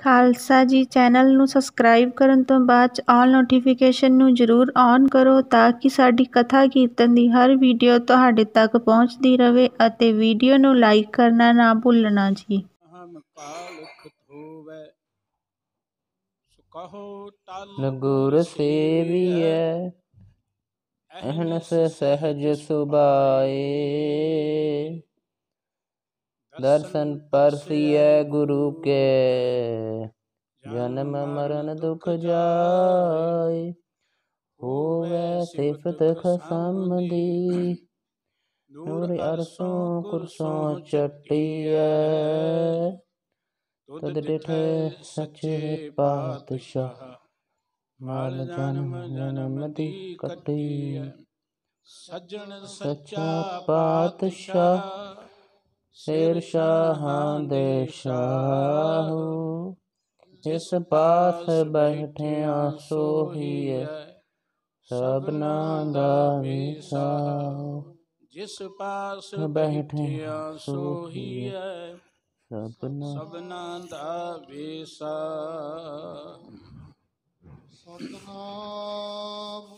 खालसा जी channel ਨੂੰ subscribe ਕਰਨ ਤੋਂ ਬਾਅਦ 'ਚ ਆਲ ਨੋਟੀਫਿਕੇਸ਼ਨ ਨੂੰ ਜ਼ਰੂਰ ਔਨ ਕਰੋ ਤਾਂ ਕਿ ਸਾਡੀ ਕਥਾ ਕੀਰਤਨ ਦੀ ਹਰ ਵੀਡੀਓ ਤੁਹਾਡੇ ਤੱਕ ਪਹੁੰਚਦੀ ਰਹੇ ਅਤੇ ਵੀਡੀਓ ਨੂੰ ਲਾਈਕ ਕਰਨਾ ਨਾ ਭੁੱਲਣਾ ਜੀ। ਹਮ ਕਾਲਖ ਧੋਵੈ ਸੁਕਹੋ ਟਲ ਗੁਰ ਸੇਵੀਐ ਅਹਨਸ ਸਹਿਜ ਸੁਭਾਏ। दर्शन परसिय गुरु के जन्म मरण दुख जाय। होवै सिफत खसमदी नूर अरसों कुरसों चटिया। तद डिठे सचे पातशाह माल जन्म जन्म दी कटिया। सज्जन सच्चा पातशाह शेर शाहां दे शाहू। इस पास बैठिया सोहीए सबना दा विसाहू। जिस पास बैठिया सोहीए सबना दा विसाहू। सतनाम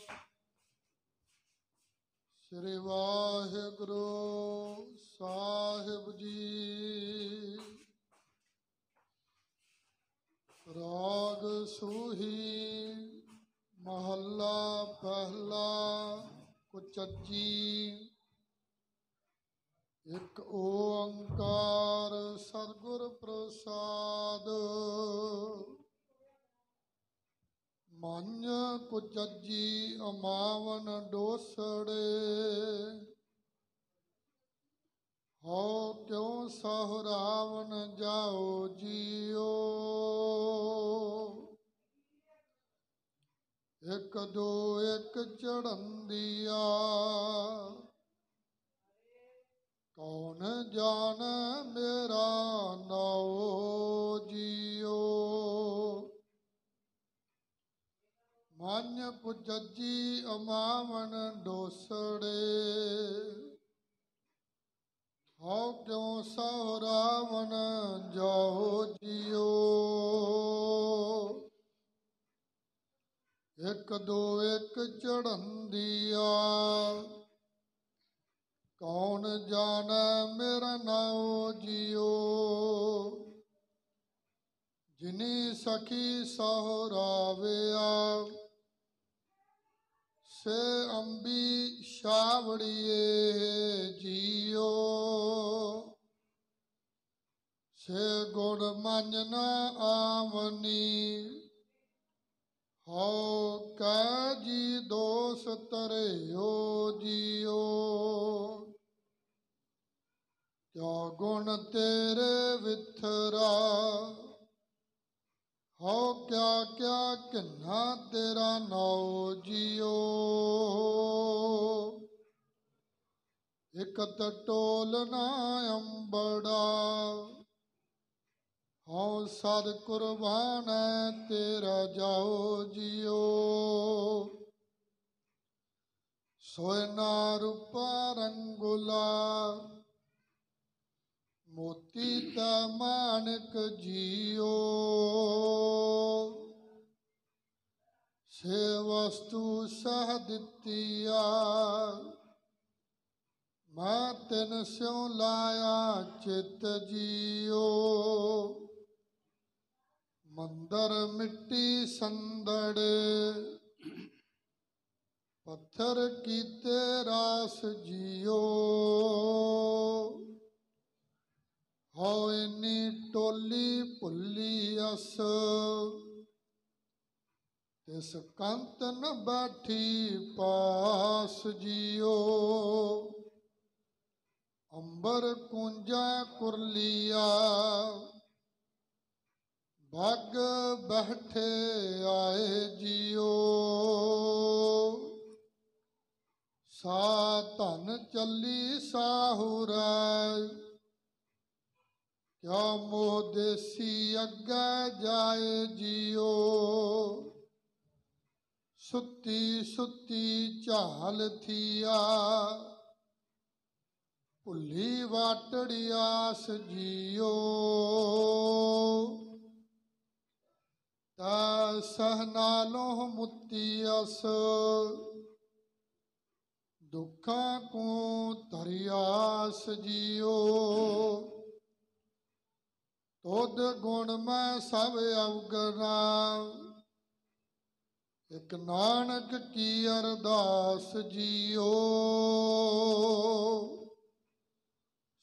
श्री वाहिगुरु साहिब जी। राग सूही महला पहला कुचजी। एक ओंकार सतगुर प्रसाद। ਮੰਝ ਕੁਚਜੀ ਅਮਾਵਨ ਡੋਸੜੇ। ਹਉ ਕਿਉ ਸਹੁਰਾਵਨ ਜਾਓ ਜੀਓ। ਇੱਕ ਦੋ ਇੱਕ ਚੜੰਦੀਆ ਕੌਣ ਜਾਣ ਮੇਰਾ ਨਾਉ ਜੀਓ। ਮੰਝ ਕੁਚਜੀ ਅਮਾਵਨ ਡੋਸੜੇ। ਹਉ ਕਿਉ ਸਹੁਰਾਵਨ ਜਾਓ ਜੀਓ। ਇੱਕ ਦੋ ਇੱਕ ਚੜੰਦੀਆ ਕੌਣ ਜਾਣੈ ਮੇਰਾ ਨਾਉ ਜੀਓ। ਜਿਨੀ ਸਖੀ ਸਹੁਰਾਵਿਆ ਸੇ ਅੰਬੀ ਛਾਵੜੀਏ ਜੀਓ। ਸੇ ਗੁਣ ਮੰਨ ਨ ਆਵਨੀ ਹਉ ਕੈ ਜੀ ਦੋਸ ਧਰਿਓ ਜੀਓ। ਕਿਆ ਗੁਣ ਤੇਰੇ ਵਿਥਰਾ ਹਉ ਕਿਆ ਕਿਆ ਕਿੰਨਾ ਤੇਰਾ ਨਾਉ ਜੀਓ। ਇਕਤ ਟੋਲ ਨਾ ਅੰਬੜਾ ਹਉ ਸਦ ਕੁਰਬਾਨ ਤੇਰਾ ਜਾਓ ਜੀਓ। ਸੋਇਨਾ ਰੂਪਾ ਰੰਗੁਲਾ ਮੋਤੀ ਤਾ ਮਾਨਕ ਜੀਓ। ਸੇ ਵਸਤੂ ਸਹ ਦਿੱਤੀਆ ਮੈਂ ਤਿਨ ਸਿਉ ਲਾਇਆ ਚਿਤ ਜੀਓ। ਮੰਦਰ ਮਿੱਟੀ ਸੰਦੜੇ ਪੱਥਰ ਕੀਤੇ ਰਾਸ ਜੀਓ। ਹਉ ਇੰਨੀ ਟੋਲੀ ਭੁੱਲੀ ਅਸ ਤਿਸ ਕੰਤ ਨ ਬੈਠੀ ਪਾਸ ਜੀਓ। ਅੰਬਰ ਕੁੰਜਾ ਕੁਰਲੀਆ ਭਗ ਬੈਠੇ ਆਏ ਜੀਓ। ਸਾ ਧਨ ਚੱਲੀ ਸਾਹੁਰੈ ਕਿਆ ਮੋਹ ਦੇਸੀ ਅੱਗੇ ਜਾਏ ਜੀਓ। ਸੁੱਤੀ ਸੁੱਤੀ ਝਾਲ ਥੀਆ ਭੁੱਲੀ ਵਾਟੜੀ ਆਸ ਜੀਓ। ਤਾ ਸਹ ਨਾਲੋਂ ਮੁਕਤੀ ਅਸ ਦੁੱਖਾਂ ਕੋ ਧਰਿਆਸ ਜੀਓ ਤੁਧ ਗੁਣ ਮੈਂ ਸਭ ਅਵਗਣਾ ਇਕ ਨਾਨਕ ਕੀ ਅਰਦਾਸ ਜੀਓ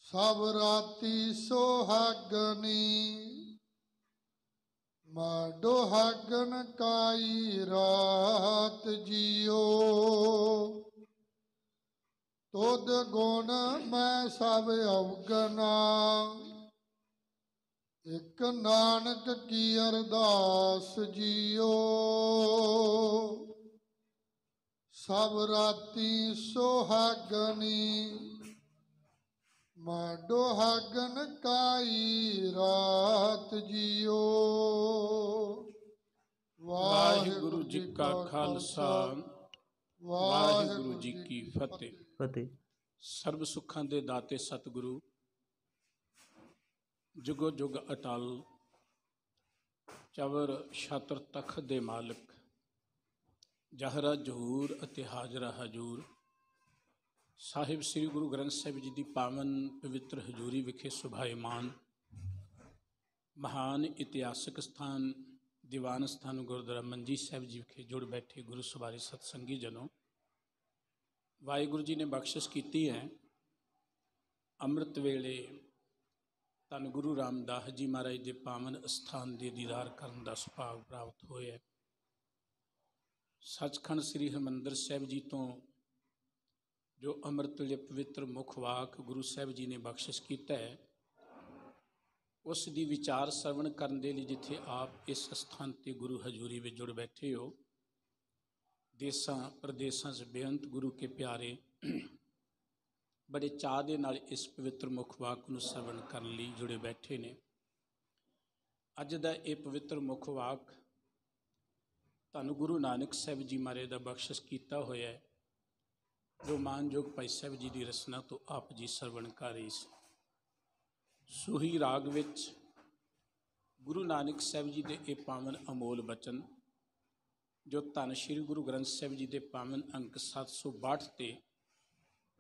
ਸਭ ਰਾਤੀ ਸੁਹਾਗਣੀ ਮੈਂ ਦੁਹਾਗਣ ਕਾਈ ਰਾਤ ਜੀਓ ਤੁਧ ਗੁਣ ਮੈਂ ਸਭ ਅਵਗਣਾ ਇਕ ਨਾਨਕ ਕੀ ਅਰਦਾਸ ਜੀਓ ਸਭ ਰਾਤੀ ਸੁਹਾਗਣੀ ਮੈਂ ਦੁਹਾਗਣ ਕਾਈ ਰਾਤ ਜੀਓ। ਵਾਹਿਗੁਰੂ ਜੀ ਕਾ ਖਾਲਸਾ ਵਾਹਿਗੁਰੂ ਜੀ ਕੀ ਫਤਿਹ। ਫਤਿਹ। ਸਰਬ ਸੁੱਖਾਂ ਦੇ ਦਾਤੇ ਸਤਿਗੁਰੂ ਜੁਗੋ ਜੁਗ ਅਟਲ ਚਵਰ ਛਤਰ ਤਖਤ ਦੇ ਮਾਲਕ ਜਹਰਾ ਜਹੂਰ ਅਤੇ ਹਾਜ਼ਰਾ ਹਜੂਰ ਸਾਹਿਬ ਸ੍ਰੀ ਗੁਰੂ ਗ੍ਰੰਥ ਸਾਹਿਬ ਜੀ ਦੀ ਪਾਵਨ ਪਵਿੱਤਰ ਹਜ਼ੂਰੀ ਵਿਖੇ ਸੁਭਾਏਮਾਨ ਮਹਾਨ ਇਤਿਹਾਸਕ ਸਥਾਨ ਦੀਵਾਨ ਸਥਾਨ ਗੁਰਦੁਆਰਾ ਮੰਜੀ ਸਾਹਿਬ ਜੀ ਵਿਖੇ ਜੁੜ ਬੈਠੇ ਗੁਰੂ ਸਵਾਰੀ ਸਤਸੰਗੀ ਜਨੋਂ, ਵਾਹਿਗੁਰੂ ਜੀ ਨੇ ਬਖਸ਼ਿਸ਼ ਕੀਤੀ ਹੈ ਅੰਮ੍ਰਿਤ ਵੇਲੇ ਧੰਨ ਗੁਰੂ ਰਾਮਦਾਸ ਜੀ ਮਹਾਰਾਜ ਦੇ ਪਾਵਨ ਅਸਥਾਨ ਦੇ ਦੀਦਾਰ ਕਰਨ ਦਾ ਸੁਭਾਗ ਪ੍ਰਾਪਤ ਹੋਇਆ। ਸੱਚਖੰਡ ਸ੍ਰੀ ਹਰਿਮੰਦਰ ਸਾਹਿਬ ਜੀ ਤੋਂ ਜੋ ਅੰਮ੍ਰਿਤ ਵੇਲੇ ਪਵਿੱਤਰ ਮੁੱਖ ਵਾਕ ਗੁਰੂ ਸਾਹਿਬ ਜੀ ਨੇ ਬਖਸ਼ਿਸ਼ ਕੀਤਾ ਹੈ, ਉਸ ਦੀ ਵਿਚਾਰ ਸਰਵਣ ਕਰਨ ਦੇ ਲਈ ਜਿੱਥੇ ਆਪ ਇਸ ਸਥਾਨ 'ਤੇ ਗੁਰੂ ਹਜ਼ੂਰੀ ਵਿੱਚ ਜੁੜ ਬੈਠੇ ਹੋ, ਦੇਸਾਂ ਪ੍ਰਦੇਸਾਂ 'ਚ ਬੇਅੰਤ ਗੁਰੂ ਕੇ ਪਿਆਰੇ ਬੜੇ ਚਾਅ ਦੇ ਨਾਲ ਇਸ ਪਵਿੱਤਰ ਮੁੱਖ ਵਾਕ ਨੂੰ ਸਰਵਣ ਕਰਨ ਲਈ ਜੁੜੇ ਬੈਠੇ ਨੇ। ਅੱਜ ਦਾ ਇਹ ਪਵਿੱਤਰ ਮੁੱਖ ਵਾਕ ਧੰਨ ਗੁਰੂ ਨਾਨਕ ਸਾਹਿਬ ਜੀ ਮਹਾਰਾਜ ਦਾ ਬਖਸ਼ਿਸ਼ ਕੀਤਾ ਹੋਇਆ ਹੈ, ਜੋ ਮਾਨਯੋਗ ਭਾਈ ਸਾਹਿਬ ਜੀ ਦੀ ਰਚਨਾ ਤੋਂ ਆਪ ਜੀ ਸਰਵਣ ਕਰ ਰਹੀ ਸੀ। ਸੂਹੀ ਰਾਗ ਵਿੱਚ ਗੁਰੂ ਨਾਨਕ ਸਾਹਿਬ ਜੀ ਦੇ ਇਹ ਪਾਵਨ ਅਮੋਲ ਬਚਨ ਜੋ ਧੰਨ ਸ਼੍ਰੀ ਗੁਰੂ ਗ੍ਰੰਥ ਸਾਹਿਬ ਜੀ ਦੇ ਪਾਵਨ ਅੰਕ 762 ਤੇ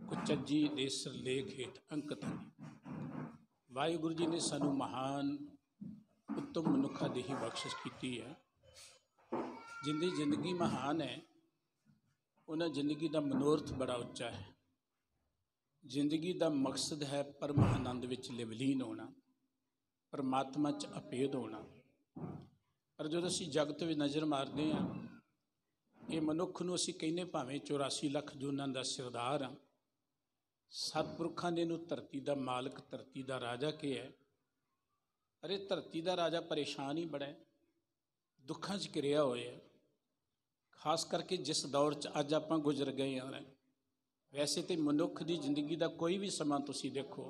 ਕੁਚੱਜੀ ਦੇ ਸਿਰਲੇਖ ਹੇਠ ਅੰਕਿਤ ਹਨ। ਵਾਹਿਗੁਰੂ ਜੀ ਨੇ ਸਾਨੂੰ ਮਹਾਨ ਉੱਤਮ ਮਨੁੱਖਾਂ ਦੀ ਹੀ ਬਖਸ਼ਿਸ਼ ਕੀਤੀ ਹੈ। ਜਿੰਦੀ ਜ਼ਿੰਦਗੀ ਮਹਾਨ ਹੈ, ਉਹਨਾਂ ਜ਼ਿੰਦਗੀ ਦਾ ਮਨੋਰਥ ਬੜਾ ਉੱਚਾ ਹੈ। ਜ਼ਿੰਦਗੀ ਦਾ ਮਕਸਦ ਹੈ ਪਰਮ ਆਨੰਦ ਵਿੱਚ ਲਿਵਲੀਨ ਹੋਣਾ, ਪਰਮਾਤਮਾ 'ਚ ਅਭੇਦ ਹੋਣਾ। ਪਰ ਜਦੋਂ ਅਸੀਂ ਜਗਤ ਵਿੱਚ ਨਜ਼ਰ ਮਾਰਦੇ ਹਾਂ, ਇਹ ਮਨੁੱਖ ਨੂੰ ਅਸੀਂ ਕਹਿੰਦੇ ਭਾਵੇਂ 84 ਲੱਖ ਜੂਨਾਂ ਦਾ ਸਰਦਾਰ ਹਾਂ, ਸਤਿਪੁਰਖਾਂ ਨੇ ਇਹਨੂੰ ਧਰਤੀ ਦਾ ਮਾਲਕ, ਧਰਤੀ ਦਾ ਰਾਜਾ ਕਿਹਾ ਹੈ। ਅਰੇ ਧਰਤੀ ਦਾ ਰਾਜਾ ਪਰੇਸ਼ਾਨ ਹੀ ਬੜਾ ਹੈ, ਦੁੱਖਾਂ 'ਚ ਘਿਰਿਆ ਹੋਇਆ ਹੈ। ਖਾਸ ਕਰਕੇ ਜਿਸ ਦੌਰ 'ਚ ਅੱਜ ਆਪਾਂ ਗੁਜ਼ਰ ਗਏ ਹਾਂ। ਵੈਸੇ ਤਾਂ ਮਨੁੱਖ ਦੀ ਜ਼ਿੰਦਗੀ ਦਾ ਕੋਈ ਵੀ ਸਮਾਂ ਤੁਸੀਂ ਦੇਖੋ,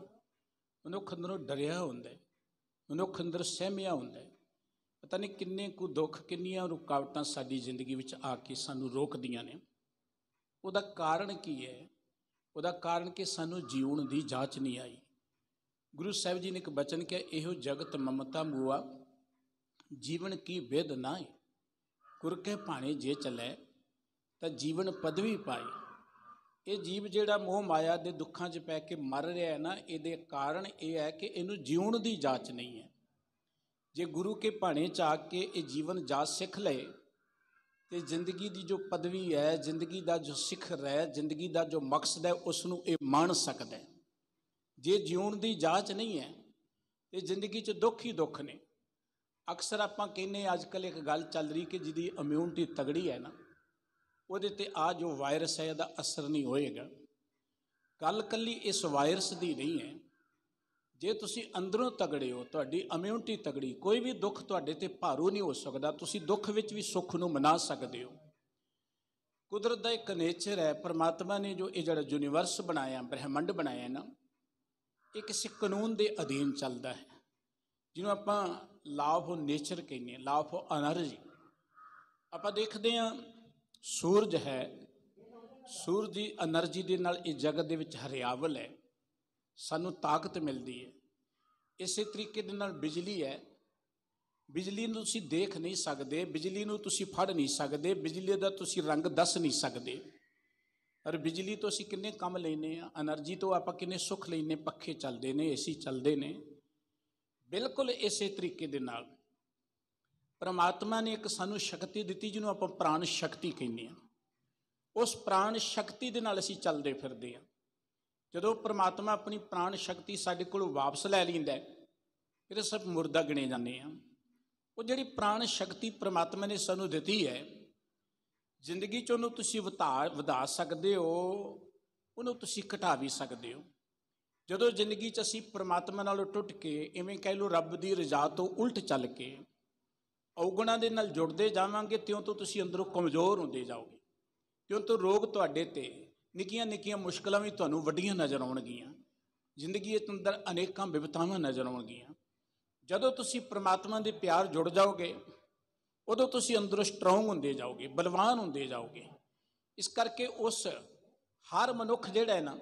ਮਨੁੱਖ ਅੰਦਰੋਂ ਡਰਿਆ ਹੁੰਦਾ ਹੈ, ਮਨੁੱਖ ਅੰਦਰ ਸਹਿਮਿਆ ਹੁੰਦਾ ਹੈ। ਪਤਾ ਨਹੀਂ ਕਿੰਨੇ ਕੁ ਦੁੱਖ, ਕਿੰਨੀਆਂ ਰੁਕਾਵਟਾਂ ਸਾਡੀ ਜ਼ਿੰਦਗੀ ਵਿੱਚ ਆ ਕੇ ਸਾਨੂੰ ਰੋਕਦੀਆਂ ਨੇ। ਉਹਦਾ ਕਾਰਨ ਕੀ ਹੈ? ਉਹਦਾ ਕਾਰਨ ਕਿ ਸਾਨੂੰ ਜੀਉਣ ਦੀ ਜਾਚ ਨਹੀਂ ਆਈ। ਗੁਰੂ ਸਾਹਿਬ ਜੀ ਨੇ ਇੱਕ ਬਚਨ ਕਿਹਾ, ਇਹੋ ਜਗਤ ਮਮਤਾ ਮੂਆ ਜੀਵਨ ਕੀ ਵਿਧ ਨਾ ਹੈ, ਗੁਰ ਕੇ ਭਾਣੇ ਜੇ ਚੱਲੇ ਤਾਂ ਜੀਵਨ ਪਦਵੀ ਪਾਏ। ਇਹ ਜੀਵ ਜਿਹੜਾ ਮੋਹ ਮਾਇਆ ਦੇ ਦੁੱਖਾਂ 'ਚ ਪੈ ਕੇ ਮਰ ਰਿਹਾ ਹੈ ਨਾ, ਇਹਦੇ ਕਾਰਨ ਇਹ ਹੈ ਕਿ ਇਹਨੂੰ ਜਿਉਣ ਦੀ ਜਾਚ ਨਹੀਂ ਹੈ। ਜੇ ਗੁਰੂ ਕੇ ਭਾਣੇ 'ਚ ਆ ਕੇ ਇਹ ਜੀਵਨ ਜਾਚ ਸਿੱਖ ਲਏ ਤੇ ਜ਼ਿੰਦਗੀ ਦੀ ਜੋ ਪਦਵੀ ਹੈ, ਜ਼ਿੰਦਗੀ ਦਾ ਜੋ ਸਿਖਰ ਹੈ, ਜ਼ਿੰਦਗੀ ਦਾ ਜੋ ਮਕਸਦ ਹੈ, ਉਸ ਨੂੰ ਇਹ ਮਾਣ ਸਕਦਾ ਹੈ। ਜੇ ਜਿਉਣ ਦੀ ਜਾਚ ਨਹੀਂ ਹੈ ਤੇ ਜ਼ਿੰਦਗੀ 'ਚ ਦੁੱਖ ਹੀ ਦੁੱਖ ਨੇ। ਅਕਸਰ ਆਪਾਂ ਕਹਿੰਦੇ ਅੱਜ ਕੱਲ੍ਹ ਇੱਕ ਗੱਲ ਚੱਲ ਰਹੀ ਕਿ ਜਿਹਦੀ ਇਮਿਊਨਿਟੀ ਤਗੜੀ ਹੈ ਨਾ, ਉਹਦੇ 'ਤੇ ਆ ਜੋ ਵਾਇਰਸ ਹੈ ਇਹਦਾ ਅਸਰ ਨਹੀਂ ਹੋਏਗਾ। ਗੱਲ ਇਕੱਲੀ ਇਸ ਵਾਇਰਸ ਦੀ ਨਹੀਂ ਹੈ। ਜੇ ਤੁਸੀਂ ਅੰਦਰੋਂ ਤਗੜੇ ਹੋ, ਤੁਹਾਡੀ ਇਮਿਊਨਿਟੀ ਤਗੜੀ, ਕੋਈ ਵੀ ਦੁੱਖ ਤੁਹਾਡੇ 'ਤੇ ਭਾਰੂ ਨਹੀਂ ਹੋ ਸਕਦਾ। ਤੁਸੀਂ ਦੁੱਖ ਵਿੱਚ ਵੀ ਸੁੱਖ ਨੂੰ ਮਨਾ ਸਕਦੇ ਹੋ। ਕੁਦਰਤ ਦਾ ਇੱਕ ਨੇਚਰ ਹੈ, ਪਰਮਾਤਮਾ ਨੇ ਜੋ ਇਹ ਜਿਹੜਾ ਯੂਨੀਵਰਸ ਬਣਾਇਆ, ਬ੍ਰਹਿਮੰਡ ਬਣਾਇਆ ਨਾ, ਇਹ ਕਿਸੇ ਕਾਨੂੰਨ ਦੇ ਅਧੀਨ ਚੱਲਦਾ ਹੈ, ਜਿਹਨੂੰ ਆਪਾਂ ਲਾਅ ਆਫ ਨੇਚਰ ਕਹਿੰਦੇ ਹਾਂ, ਲਾਅ ਆਫ ਐਨਰਜੀ। ਆਪਾਂ ਦੇਖਦੇ ਹਾਂ ਸੂਰਜ ਹੈ, ਸੂਰਜ ਦੀ ਐਨਰਜੀ ਦੇ ਨਾਲ ਇਹ ਜਗਤ ਦੇ ਵਿੱਚ ਹਰਿਆਵਲ ਹੈ, ਸਾਨੂੰ ਤਾਕਤ ਮਿਲਦੀ ਹੈ। ਇਸੇ ਤਰੀਕੇ ਦੇ ਨਾਲ ਬਿਜਲੀ ਹੈ, ਬਿਜਲੀ ਨੂੰ ਤੁਸੀਂ ਦੇਖ ਨਹੀਂ ਸਕਦੇ, ਬਿਜਲੀ ਨੂੰ ਤੁਸੀਂ ਫੜ ਨਹੀਂ ਸਕਦੇ, ਬਿਜਲੀ ਦਾ ਤੁਸੀਂ ਰੰਗ ਦੱਸ ਨਹੀਂ ਸਕਦੇ। ਪਰ ਬਿਜਲੀ ਤੋਂ ਅਸੀਂ ਕਿੰਨੇ ਕੰਮ ਲੈਂਦੇ ਹਾਂ, ਐਨਰਜੀ ਤੋਂ ਆਪਾਂ ਕਿੰਨੇ ਸੁੱਖ ਲੈਂਦੇ, ਪੱਖੇ ਚੱਲਦੇ ਨੇ, ਏਸੀ ਚੱਲਦੇ ਨੇ। ਬਿਲਕੁਲ ਇਸੇ ਤਰੀਕੇ ਦੇ ਨਾਲ ਪਰਮਾਤਮਾ ਨੇ ਇੱਕ ਸਾਨੂੰ ਸ਼ਕਤੀ ਦਿੱਤੀ ਜਿਹਨੂੰ ਆਪਾਂ ਪ੍ਰਾਣ ਸ਼ਕਤੀ ਕਹਿੰਦੇ ਹਾਂ। ਉਸ ਪ੍ਰਾਣ ਸ਼ਕਤੀ ਦੇ ਨਾਲ ਅਸੀਂ ਚੱਲਦੇ ਫਿਰਦੇ ਹਾਂ। ਜਦੋਂ ਪਰਮਾਤਮਾ ਆਪਣੀ ਪ੍ਰਾਣ ਸ਼ਕਤੀ ਸਾਡੇ ਕੋਲੋਂ ਵਾਪਸ ਲੈ ਲੈਂਦਾ, ਫਿਰ ਸਭ ਮੁਰਦਾ ਗਿਣੇ ਜਾਂਦੇ ਹਾਂ। ਉਹ ਜਿਹੜੀ ਪ੍ਰਾਣ ਸ਼ਕਤੀ ਪਰਮਾਤਮਾ ਨੇ ਸਾਨੂੰ ਦਿੱਤੀ ਹੈ, ਜ਼ਿੰਦਗੀ 'ਚ ਉਹਨੂੰ ਤੁਸੀਂ ਵਧਾ ਸਕਦੇ ਹੋ, ਉਹਨੂੰ ਤੁਸੀਂ ਘਟਾ ਵੀ ਸਕਦੇ ਹੋ। ਜਦੋਂ ਜ਼ਿੰਦਗੀ 'ਚ ਅਸੀਂ ਪਰਮਾਤਮਾ ਨਾਲੋਂ ਟੁੱਟ ਕੇ, ਇਵੇਂ ਕਹਿ ਲਓ ਰੱਬ ਦੀ ਰਜ਼ਾ ਤੋਂ ਉਲਟ ਚੱਲ ਕੇ ਔਗੁਣਾਂ ਦੇ ਨਾਲ ਜੁੜਦੇ ਜਾਵਾਂਗੇ, ਤਿਉਂ ਤੋਂ ਤੁਸੀਂ ਅੰਦਰੋਂ ਕਮਜ਼ੋਰ ਹੁੰਦੇ ਜਾਓਗੇ। ਤਿਉਂ ਤੋਂ ਰੋਗ ਤੁਹਾਡੇ 'ਤੇ, ਨਿੱਕੀਆਂ ਨਿੱਕੀਆਂ ਮੁਸ਼ਕਲਾਂ ਵੀ ਤੁਹਾਨੂੰ ਵੱਡੀਆਂ ਨਜ਼ਰ ਆਉਣਗੀਆਂ। ਜ਼ਿੰਦਗੀ ਦੇ ਅੰਦਰ ਅਨੇਕਾਂ ਬਿਪਤਾਵਾਂ ਨਜ਼ਰ ਆਉਣਗੀਆਂ। ਜਦੋਂ ਤੁਸੀਂ ਪਰਮਾਤਮਾ ਦੇ ਪਿਆਰ ਜੁੜ ਜਾਓਗੇ, ਉਦੋਂ ਤੁਸੀਂ ਅੰਦਰੋਂ ਸਟਰੋਂਗ ਹੁੰਦੇ ਜਾਓਗੇ, ਬਲਵਾਨ ਹੁੰਦੇ ਜਾਓਗੇ। ਇਸ ਕਰਕੇ ਉਸ ਹਰ ਮਨੁੱਖ ਜਿਹੜਾ ਹੈ ਨਾ,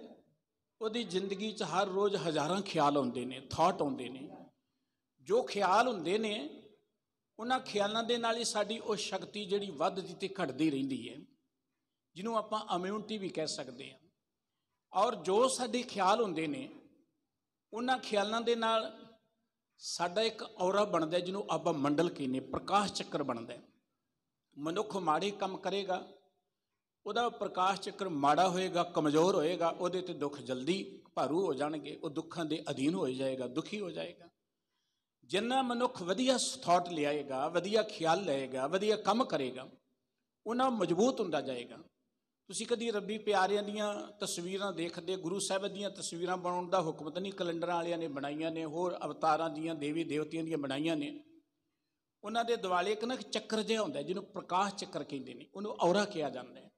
ਉਹਦੀ ਜ਼ਿੰਦਗੀ 'ਚ ਹਰ ਰੋਜ਼ ਹਜ਼ਾਰਾਂ ਖਿਆਲ ਆਉਂਦੇ ਨੇ, ਥਾਟ ਆਉਂਦੇ ਨੇ। ਜੋ ਖਿਆਲ ਹੁੰਦੇ ਨੇ, ਉਹਨਾਂ ਖਿਆਲਾਂ ਦੇ ਨਾਲ ਹੀ ਸਾਡੀ ਉਹ ਸ਼ਕਤੀ ਜਿਹੜੀ ਵੱਧਦੀ ਅਤੇ ਘਟਦੀ ਰਹਿੰਦੀ ਹੈ, ਜਿਹਨੂੰ ਆਪਾਂ ਇਮਿਊਨਿਟੀ ਵੀ ਕਹਿ ਸਕਦੇ ਹਾਂ। ਔਰ ਜੋ ਸਾਡੇ ਖਿਆਲ ਹੁੰਦੇ ਨੇ, ਉਹਨਾਂ ਖਿਆਲਾਂ ਦੇ ਨਾਲ ਸਾਡਾ ਇੱਕ ਔਰਾ ਬਣਦਾ, ਜਿਹਨੂੰ ਆਪਾਂ ਮੰਡਲ ਕਹਿੰਦੇ, ਪ੍ਰਕਾਸ਼ ਚੱਕਰ ਬਣਦਾ। ਮਨੁੱਖ ਮਾੜੇ ਕੰਮ ਕਰੇਗਾ, ਉਹਦਾ ਪ੍ਰਕਾਸ਼ ਚੱਕਰ ਮਾੜਾ ਹੋਏਗਾ, ਕਮਜ਼ੋਰ ਹੋਏਗਾ, ਉਹਦੇ 'ਤੇ ਦੁੱਖ ਜਲਦੀ ਭਾਰੂ ਹੋ ਜਾਣਗੇ, ਉਹ ਦੁੱਖਾਂ ਦੇ ਅਧੀਨ ਹੋ ਜਾਏਗਾ, ਦੁਖੀ ਹੋ ਜਾਏਗਾ। ਜਿੰਨਾ ਮਨੁੱਖ ਵਧੀਆ ਥਾਟ ਲਿਆਏਗਾ, ਵਧੀਆ ਖਿਆਲ ਲਏਗਾ, ਵਧੀਆ ਕੰਮ ਕਰੇਗਾ, ਉਹਨਾਂ ਮਜ਼ਬੂਤ ਹੁੰਦਾ ਜਾਏਗਾ। ਤੁਸੀਂ ਕਦੀ ਰੱਬੀ ਪਿਆਰਿਆਂ ਦੀਆਂ ਤਸਵੀਰਾਂ ਦੇਖਦੇ, ਗੁਰੂ ਸਾਹਿਬ ਦੀਆਂ ਤਸਵੀਰਾਂ ਬਣਾਉਣ ਦਾ ਹੁਕਮ ਤਾਂ ਨਹੀਂ ਕੈਲੰਡਰਾਂ ਵਾਲਿਆਂ ਨੇ ਬਣਾਈਆਂ ਨੇ, ਹੋਰ ਅਵਤਾਰਾਂ ਦੀਆਂ, ਦੇਵੀ ਦੇਵਤਿਆਂ ਦੀਆਂ ਬਣਾਈਆਂ ਨੇ। ਉਹਨਾਂ ਦੇ ਦੁਆਲੇ ਇੱਕ ਨਾ ਚੱਕਰ ਜਿਹਾ ਹੁੰਦਾ, ਜਿਹਨੂੰ ਪ੍ਰਕਾਸ਼ ਚੱਕਰ ਕਹਿੰਦੇ ਨੇ, ਉਹਨੂੰ ਔਰਾ ਕਿਹਾ ਜਾਂਦਾ ਹੈ।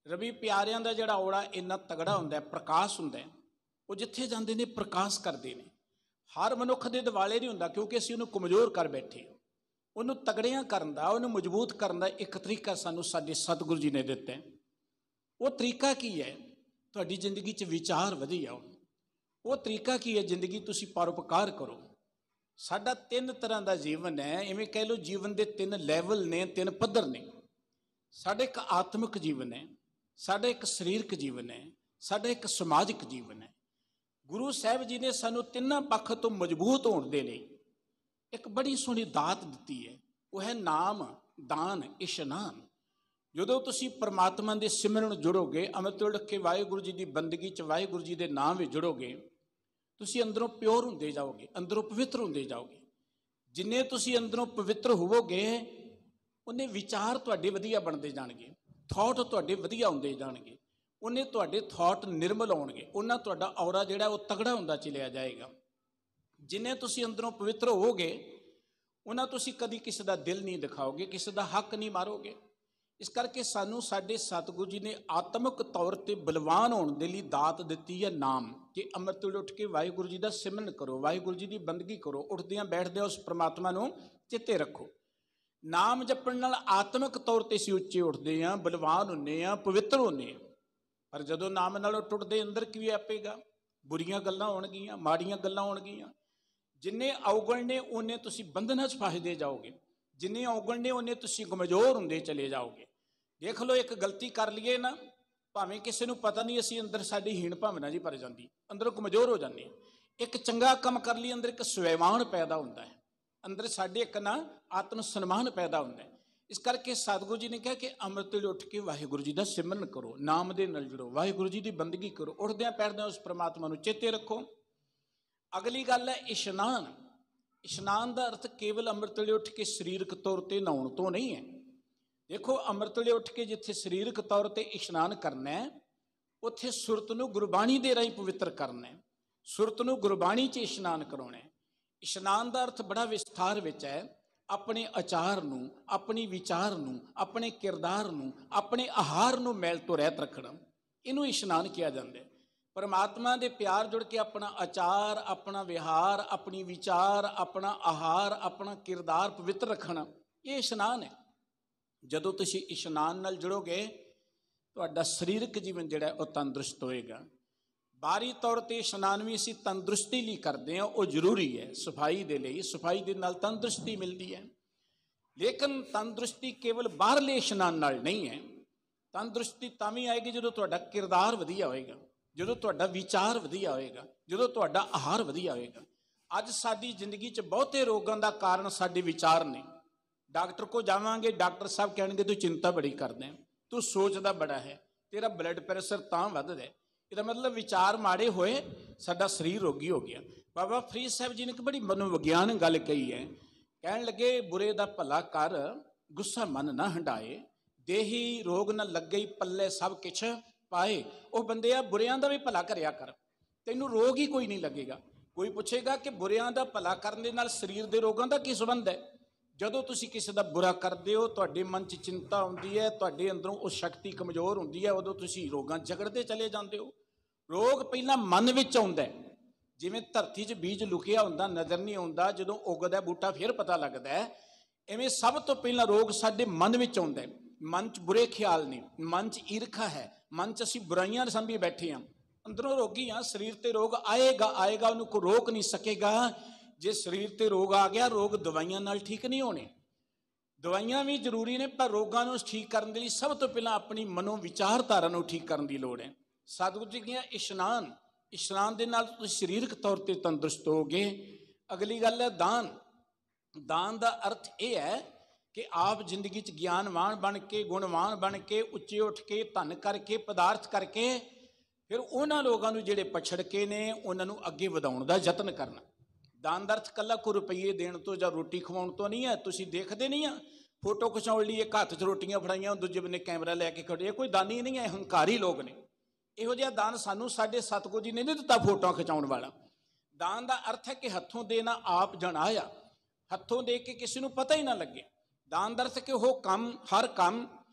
ਰੱਬੀ ਪਿਆਰਿਆਂ ਦਾ ਜਿਹੜਾ ਔਰਾ ਇੰਨਾ ਤਗੜਾ ਹੁੰਦਾ, ਪ੍ਰਕਾਸ਼ ਹੁੰਦਾ, ਉਹ ਜਿੱਥੇ ਜਾਂਦੇ ਨੇ ਪ੍ਰਕਾਸ਼ ਕਰਦੇ ਨੇ। ਹਰ ਮਨੁੱਖ ਦੇ ਦੁਆਲੇ ਨਹੀਂ ਹੁੰਦਾ, ਕਿਉਂਕਿ ਅਸੀਂ ਉਹਨੂੰ ਕਮਜ਼ੋਰ ਕਰ ਬੈਠੇ। ਉਹਨੂੰ ਤਗੜਿਆਂ ਕਰਨ ਦਾ, ਉਹਨੂੰ ਮਜ਼ਬੂਤ ਕਰਨ ਦਾ ਇੱਕ ਤਰੀਕਾ ਸਾਨੂੰ ਸਾਡੇ ਸਤਿਗੁਰੂ ਜੀ ਨੇ ਦਿੱਤਾ। ਉਹ ਤਰੀਕਾ ਕੀ ਹੈ? ਤੁਹਾਡੀ ਜ਼ਿੰਦਗੀ 'ਚ ਵਿਚਾਰ ਵਧੀਆ ਹੋਣ। ਉਹ ਤਰੀਕਾ ਕੀ ਹੈ? ਜ਼ਿੰਦਗੀ ਤੁਸੀਂ ਪਰਉਪਕਾਰ ਕਰੋ। ਸਾਡਾ 3 ਤਰ੍ਹਾਂ ਦਾ ਜੀਵਨ ਹੈ, ਇਵੇਂ ਕਹਿ ਲਓ ਜੀਵਨ ਦੇ 3 ਲੈਵਲ ਨੇ, 3 ਪੱਧਰ ਨੇ। ਸਾਡਾ ਇੱਕ ਆਤਮਿਕ ਜੀਵਨ ਹੈ, ਸਾਡਾ ਇੱਕ ਸਰੀਰਕ ਜੀਵਨ ਹੈ, ਸਾਡਾ ਇੱਕ ਸਮਾਜਿਕ ਜੀਵਨ ਹੈ। ਗੁਰੂ ਸਾਹਿਬ ਜੀ ਨੇ ਸਾਨੂੰ ਤਿੰਨਾਂ ਪੱਖ ਤੋਂ ਮਜ਼ਬੂਤ ਹੋਣ ਦੇ ਲਈ ਇੱਕ ਬੜੀ ਸੋਹਣੀ ਦਾਤ ਦਿੱਤੀ ਹੈ, ਉਹ ਹੈ ਨਾਮ, ਦਾਨ, ਇਸ਼ਨਾਨ। ਜਦੋਂ ਤੁਸੀਂ ਪਰਮਾਤਮਾ ਦੇ ਸਿਮਰਨ ਜੁੜੋਗੇ, ਅੰਮ੍ਰਿਤ ਵੇਲੇ ਕੇ ਵਾਹਿਗੁਰੂ ਜੀ ਦੀ ਬੰਦਗੀ 'ਚ ਵਾਹਿਗੁਰੂ ਜੀ ਦੇ ਨਾਮ ਵਿੱਚ ਜੁੜੋਗੇ, ਤੁਸੀਂ ਅੰਦਰੋਂ ਪਿਓਰ ਹੁੰਦੇ ਜਾਓਗੇ, ਅੰਦਰੋਂ ਪਵਿੱਤਰ ਹੁੰਦੇ ਜਾਓਗੇ। ਜਿੰਨੇ ਤੁਸੀਂ ਅੰਦਰੋਂ ਪਵਿੱਤਰ ਹੋਵੋਗੇ, ਉਹਨੇ ਵਿਚਾਰ ਤੁਹਾਡੇ ਵਧੀਆ ਬਣਦੇ ਜਾਣਗੇ, ਥਾਟ ਤੁਹਾਡੇ ਵਧੀਆ ਹੁੰਦੇ ਜਾਣਗੇ, ਉਹਨੇ ਤੁਹਾਡੇ ਥਾਟ ਨਿਰਮਲ ਆਉਣਗੇ, ਉਹਨਾਂ ਤੁਹਾਡਾ ਔਰਾ ਜਿਹੜਾ ਉਹ ਤਗੜਾ ਹੁੰਦਾ ਚਲਿਆ ਜਾਏਗਾ। ਜਿੰਨੇ ਤੁਸੀਂ ਅੰਦਰੋਂ ਪਵਿੱਤਰ ਹੋਵੋਗੇ, ਉਹਨਾਂ ਤੁਸੀਂ ਕਦੀ ਕਿਸੇ ਦਾ ਦਿਲ ਨਹੀਂ ਦਿਖਾਓਗੇ, ਕਿਸੇ ਦਾ ਹੱਕ ਨਹੀਂ ਮਾਰੋਗੇ। ਇਸ ਕਰਕੇ ਸਾਨੂੰ ਸਾਡੇ ਸਤਿਗੁਰੂ ਜੀ ਨੇ ਆਤਮਿਕ ਤੌਰ 'ਤੇ ਬਲਵਾਨ ਹੋਣ ਦੇ ਲਈ ਦਾਤ ਦਿੱਤੀ ਹੈ ਨਾਮ, ਕਿ ਅੰਮ੍ਰਿਤ ਵੇਲੇ ਉੱਠ ਕੇ ਵਾਹਿਗੁਰੂ ਜੀ ਦਾ ਸਿਮਰਨ ਕਰੋ, ਵਾਹਿਗੁਰੂ ਜੀ ਦੀ ਬੰਦਗੀ ਕਰੋ, ਉੱਠਦਿਆਂ ਬੈਠਦਿਆਂ ਉਸ ਪ੍ਰਮਾਤਮਾ ਨੂੰ ਚਿੱਤੇ ਰੱਖੋ। ਨਾਮ ਜਪਣ ਨਾਲ ਆਤਮਿਕ ਤੌਰ 'ਤੇ ਅਸੀਂ ਉੱਚੇ ਉੱਠਦੇ ਹਾਂ, ਬਲਵਾਨ ਹੁੰਦੇ ਹਾਂ, ਪਵਿੱਤਰ ਹੁੰਦੇ ਹਾਂ। ਪਰ ਜਦੋਂ ਨਾਮ ਨਾਲੋਂ ਟੁੱਟਦੇ, ਅੰਦਰ ਕੀ ਆਪੇਗਾ? ਬੁਰੀਆਂ ਗੱਲਾਂ ਹੋਣਗੀਆਂ, ਮਾੜੀਆਂ ਗੱਲਾਂ ਹੋਣਗੀਆਂ। ਜਿੰਨੇ ਔਗਣ ਨੇ ਉਹਨੇ ਤੁਸੀਂ ਬੰਧਨਾਂ 'ਚ ਫਸਦੇ ਜਾਓਗੇ, ਜਿੰਨੇ ਔਗਣ ਨੇ ਉਹਨੇ ਤੁਸੀਂ ਕਮਜ਼ੋਰ ਹੁੰਦੇ ਚਲੇ ਜਾਓਗੇ। ਦੇਖ ਲਓ, ਇੱਕ ਗਲਤੀ ਕਰ ਲਈਏ ਨਾ, ਭਾਵੇਂ ਕਿਸੇ ਨੂੰ ਪਤਾ ਨਹੀਂ, ਅਸੀਂ ਅੰਦਰ ਸਾਡੀ ਹੀਣ ਭਾਵਨਾ ਜੀ ਭਰ ਜਾਂਦੀ, ਅੰਦਰੋਂ ਕਮਜ਼ੋਰ ਹੋ ਜਾਂਦੇ ਹਾਂ। ਇੱਕ ਚੰਗਾ ਕੰਮ ਕਰ ਲਈ, ਅੰਦਰ ਇੱਕ ਸਵੈਮਾਨ ਪੈਦਾ ਹੁੰਦਾ ਹੈ, ਅੰਦਰ ਸਾਡੇ ਇੱਕ ਨਾ ਆਤਮ ਸਨਮਾਨ ਪੈਦਾ ਹੁੰਦਾ ਹੈ। ਇਸ ਕਰਕੇ ਸਤਿਗੁਰੂ ਜੀ ਨੇ ਕਿਹਾ ਕਿ ਅੰਮ੍ਰਿਤ ਵੇਲੇ ਉੱਠ ਕੇ ਵਾਹਿਗੁਰੂ ਜੀ ਦਾ ਸਿਮਰਨ ਕਰੋ, ਨਾਮ ਦੇ ਨਾਲ ਜੁੜੋ, ਵਾਹਿਗੁਰੂ ਜੀ ਦੀ ਬੰਦਗੀ ਕਰੋ, ਉੱਠਦਿਆਂ ਪੈਰਦਿਆਂ ਉਸ ਪ੍ਰਮਾਤਮਾ ਨੂੰ ਚੇਤੇ ਰੱਖੋ। ਅਗਲੀ ਗੱਲ ਹੈ ਇਸ਼ਨਾਨ। ਇਸ਼ਨਾਨ ਦਾ ਅਰਥ ਕੇਵਲ ਅੰਮ੍ਰਿਤ ਵੇਲੇ ਉੱਠ ਕੇ ਸਰੀਰਕ ਤੌਰ 'ਤੇ ਨਹਾਉਣ ਤੋਂ ਨਹੀਂ ਹੈ। ਦੇਖੋ, ਅੰਮ੍ਰਿਤ ਵੇਲੇ ਉੱਠ ਕੇ ਜਿੱਥੇ ਸਰੀਰਕ ਤੌਰ 'ਤੇ ਇਸ਼ਨਾਨ ਕਰਨਾ ਹੈ, ਉੱਥੇ ਸੁਰਤ ਨੂੰ ਗੁਰਬਾਣੀ ਦੇ ਰਾਹੀਂ ਪਵਿੱਤਰ ਕਰਨਾ ਹੈ, ਸੁਰਤ ਨੂੰ ਗੁਰਬਾਣੀ 'ਚ ਇਸ਼ਨਾਨ ਕਰਾਉਣਾ ਹੈ। ਇਸ਼ਨਾਨ ਦਾ ਅਰਥ ਬੜਾ ਵਿਸਥਾਰ ਵਿੱਚ ਹੈ, ਆਪਣੇ ਆਚਾਰ ਨੂੰ, ਆਪਣੀ ਵਿਚਾਰ ਨੂੰ, ਆਪਣੇ ਕਿਰਦਾਰ ਨੂੰ, ਆਪਣੇ ਆਹਾਰ ਨੂੰ ਮੈਲ ਤੋਂ ਰਹਿਤ ਰੱਖਣਾ, ਇਹਨੂੰ ਇਸ਼ਨਾਨ ਕਿਹਾ ਜਾਂਦਾ ਹੈ। ਪਰਮਾਤਮਾ ਦੇ ਪਿਆਰ ਜੁੜ ਕੇ ਆਪਣਾ ਆਚਾਰ, ਆਪਣਾ ਵਿਹਾਰ, ਆਪਣੀ ਵਿਚਾਰ, ਆਪਣਾ ਆਹਾਰ, ਆਪਣਾ ਕਿਰਦਾਰ ਪਵਿੱਤਰ ਰੱਖਣਾ, ਇਹ ਇਸ਼ਨਾਨ ਹੈ। ਜਦੋਂ ਤੁਸੀਂ ਇਸ਼ਨਾਨ ਨਾਲ ਜੁੜੋਗੇ, ਤੁਹਾਡਾ ਸਰੀਰਕ ਜੀਵਨ ਜਿਹੜਾ ਉਹ ਤੰਦਰੁਸਤ ਹੋਏਗਾ। ਬਾਹਰੀ ਤੌਰ ਤੇ ਇਸ਼ਨਾਨ ਵੀ ਅਸੀਂ ਤੰਦਰੁਸਤੀ ਲਈ ਕਰਦੇ ਹਾਂ, ਉਹ ਜ਼ਰੂਰੀ ਹੈ ਸਫਾਈ ਦੇ ਲਈ, ਸਫਾਈ ਦੇ ਨਾਲ ਤੰਦਰੁਸਤੀ ਮਿਲਦੀ ਹੈ। ਲੇਕਿਨ ਤੰਦਰੁਸਤੀ ਕੇਵਲ ਬਾਹਰਲੇ ਇਸ਼ਨਾਨ ਨਾਲ ਨਹੀਂ ਹੈ। ਤੰਦਰੁਸਤੀ ਤਾਂ ਵੀ ਆਏਗੀ ਜਦੋਂ ਤੁਹਾਡਾ ਕਿਰਦਾਰ ਵਧੀਆ ਹੋਏਗਾ, ਜਦੋਂ ਤੁਹਾਡਾ ਵਿਚਾਰ ਵਧੀਆ ਹੋਏਗਾ, ਜਦੋਂ ਤੁਹਾਡਾ ਆਹਾਰ ਵਧੀਆ ਹੋਏਗਾ। ਅੱਜ ਸਾਡੀ ਜ਼ਿੰਦਗੀ 'ਚ ਬਹੁਤੇ ਰੋਗਾਂ ਦਾ ਕਾਰਨ ਸਾਡੇ ਵਿਚਾਰ ਨੇ। ਡਾਕਟਰ ਕੋਲ ਜਾਵਾਂਗੇ, ਡਾਕਟਰ ਸਾਹਿਬ ਕਹਿਣਗੇ ਤੂੰ ਚਿੰਤਾ ਬੜੀ ਕਰਦਾ, ਤੂੰ ਸੋਚਦਾ ਬੜਾ ਹੈ, ਤੇਰਾ ਬਲੱਡ ਪ੍ਰੈਸ਼ਰ ਤਾਂ ਵੱਧਦਾ। ਇਹਦਾ ਮਤਲਬ ਵਿਚਾਰ ਮਾੜੇ ਹੋਏ, ਸਾਡਾ ਸਰੀਰ ਰੋਗੀ ਹੋ ਗਿਆ। ਬਾਬਾ ਫਰੀਦ ਸਾਹਿਬ ਜੀ ਨੇ ਇੱਕ ਬੜੀ ਮਨੋਵਿਗਿਆਨ ਗੱਲ ਕਹੀ ਹੈ। ਕਹਿਣ ਲੱਗੇ ਬੁਰੇ ਦਾ ਭਲਾ ਕਰ, ਗੁੱਸਾ ਮਨ ਨਾ ਹੰਡਾਏ, ਦੇਹੀ ਰੋਗ ਨਾ ਲੱਗੇ ਪੱਲੇ ਸਭ ਕਿਛ ਪਾਏ। ਉਹ ਬੰਦੇ ਆ ਬੁਰਿਆਂ ਦਾ ਵੀ ਭਲਾ ਕਰਿਆ ਕਰ, ਤੈਨੂੰ ਰੋਗ ਹੀ ਕੋਈ ਨਹੀਂ ਲੱਗੇਗਾ। ਕੋਈ ਪੁੱਛੇਗਾ ਕਿ ਬੁਰਿਆਂ ਦਾ ਭਲਾ ਕਰਨ ਦੇ ਨਾਲ ਸਰੀਰ ਦੇ ਰੋਗਾਂ ਦਾ ਕੀ ਸੰਬੰਧ ਹੈ? ਜਦੋਂ ਤੁਸੀਂ ਕਿਸੇ ਦਾ ਬੁਰਾ ਕਰਦੇ ਹੋ, ਤੁਹਾਡੇ ਮਨ 'ਚ ਚਿੰਤਾ ਆਉਂਦੀ ਹੈ, ਤੁਹਾਡੇ ਅੰਦਰੋਂ ਉਹ ਸ਼ਕਤੀ ਕਮਜ਼ੋਰ ਹੁੰਦੀ ਹੈ, ਉਦੋਂ ਤੁਸੀਂ ਰੋਗਾਂ ਜਗੜਦੇ ਚਲੇ ਜਾਂਦੇ ਹੋ। ਰੋਗ ਪਹਿਲਾਂ ਮਨ ਵਿੱਚ ਆਉਂਦਾ। ਜਿਵੇਂ ਧਰਤੀ 'ਚ ਬੀਜ ਲੁਕਿਆ ਹੁੰਦਾ, ਨਜ਼ਰ ਨਹੀਂ ਆਉਂਦਾ, ਜਦੋਂ ਉੱਗਦਾ ਬੂਟਾ ਫਿਰ ਪਤਾ ਲੱਗਦਾ ਹੈ। ਇਵੇਂ ਸਭ ਤੋਂ ਪਹਿਲਾਂ ਰੋਗ ਸਾਡੇ ਮਨ ਵਿੱਚ ਆਉਂਦਾ। ਮਨ 'ਚ ਬੁਰੇ ਖਿਆਲ ਨੇ, ਮਨ 'ਚ ਈਰਖਾ ਹੈ, ਮਨ 'ਚ ਅਸੀਂ ਬੁਰਾਈਆਂ ਸੰਭੀ ਬੈਠੇ ਹਾਂ, ਅੰਦਰੋਂ ਰੋਗੀ ਹਾਂ। ਸਰੀਰ ਤੇ ਰੋਗ ਆਏਗਾ, ਉਹਨੂੰ ਕੋਈ ਰੋਕ ਨਹੀਂ ਸਕੇਗਾ। ਜੇ ਸਰੀਰ ਤੇ ਰੋਗ ਆ ਗਿਆ, ਰੋਗ ਦਵਾਈਆਂ ਨਾਲ ਠੀਕ ਨਹੀਂ ਹੋਣੇ। ਦਵਾਈਆਂ ਵੀ ਜ਼ਰੂਰੀ ਨੇ, ਪਰ ਰੋਗਾਂ ਨੂੰ ਠੀਕ ਕਰਨ ਦੇ ਲਈ ਸਭ ਤੋਂ ਪਹਿਲਾਂ ਆਪਣੀ ਮਨੋ ਵਿਚਾਰਧਾਰਾ ਨੂੰ ਠੀਕ ਕਰਨ ਦੀ ਲੋੜ ਹੈ। ਸਤਿਗੁਰੂ ਜੀ ਕਹਿੰਦੇ ਇਸ਼ਨਾਨ ਦੇ ਨਾਲ ਤੁਸੀਂ ਸਰੀਰਕ ਤੌਰ ਤੇ ਤੰਦਰੁਸਤ ਹੋਗੇ। ਅਗਲੀ ਗੱਲ ਹੈ ਦਾਨ ਦਾ ਅਰਥ ਇਹ ਹੈ ਕਿ ਆਪ ਜ਼ਿੰਦਗੀ 'ਚ ਗਿਆਨਵਾਨ ਬਣ ਕੇ, ਗੁਣਵਾਨ ਬਣ ਕੇ, ਉੱਚੇ ਉੱਠ ਕੇ, ਧਨ ਕਰਕੇ, ਪਦਾਰਥ ਕਰਕੇ, ਫਿਰ ਉਹਨਾਂ ਲੋਕਾਂ ਨੂੰ ਜਿਹੜੇ ਪਛੜ ਕੇ ਨੇ ਉਹਨਾਂ ਨੂੰ ਅੱਗੇ ਵਧਾਉਣ ਦਾ ਯਤਨ ਕਰਨਾ। ਦਾਨ ਦਾ ਅਰਥ ਇਕੱਲਾ ਕੋਈ ਰੁਪਈਏ ਦੇਣ ਤੋਂ ਜਾਂ ਰੋਟੀ ਖਵਾਉਣ ਤੋਂ ਨਹੀਂ ਹੈ। ਤੁਸੀਂ ਦੇਖਦੇ ਨਹੀਂ ਆ ਫੋਟੋ ਖਿਚਾਉਣ ਲਈ ਇੱਕ ਹੱਥ 'ਚ ਰੋਟੀਆਂ ਫੜਾਈਆਂ, ਦੂਜੇ ਬੰਨੇ ਕੈਮਰਾ ਲੈ ਕੇ ਖੜੇ, ਇਹ ਕੋਈ ਦਾਨੀ ਨਹੀਂ ਹੈ, ਹੰਕਾਰੀ ਲੋਕ ਨੇ। ਇਹੋ ਜਿਹਾ ਦਾਨ ਸਾਨੂੰ ਸਾਡੇ ਸਤਿਗੁਰੂ ਜੀ ਨੇ ਨਹੀਂ ਦਿੱਤਾ, ਫੋਟੋਆਂ ਖਿਚਾਉਣ ਵਾਲਾ। ਦਾਨ ਦਾ ਅਰਥ ਹੈ ਕਿ ਹੱਥੋਂ ਦੇਣਾ ਆਪ ਜਣਾਇਆ, ਹੱਥੋਂ ਦੇ ਕੇ ਕਿਸੇ ਨੂੰ ਪਤਾ ਹੀ ਨਾ ਲੱਗੇ। ਦਾਨ ਦਾ ਅਰਥ ਕਿ ਉਹ ਕੰਮ, ਹਰ ਕੰਮ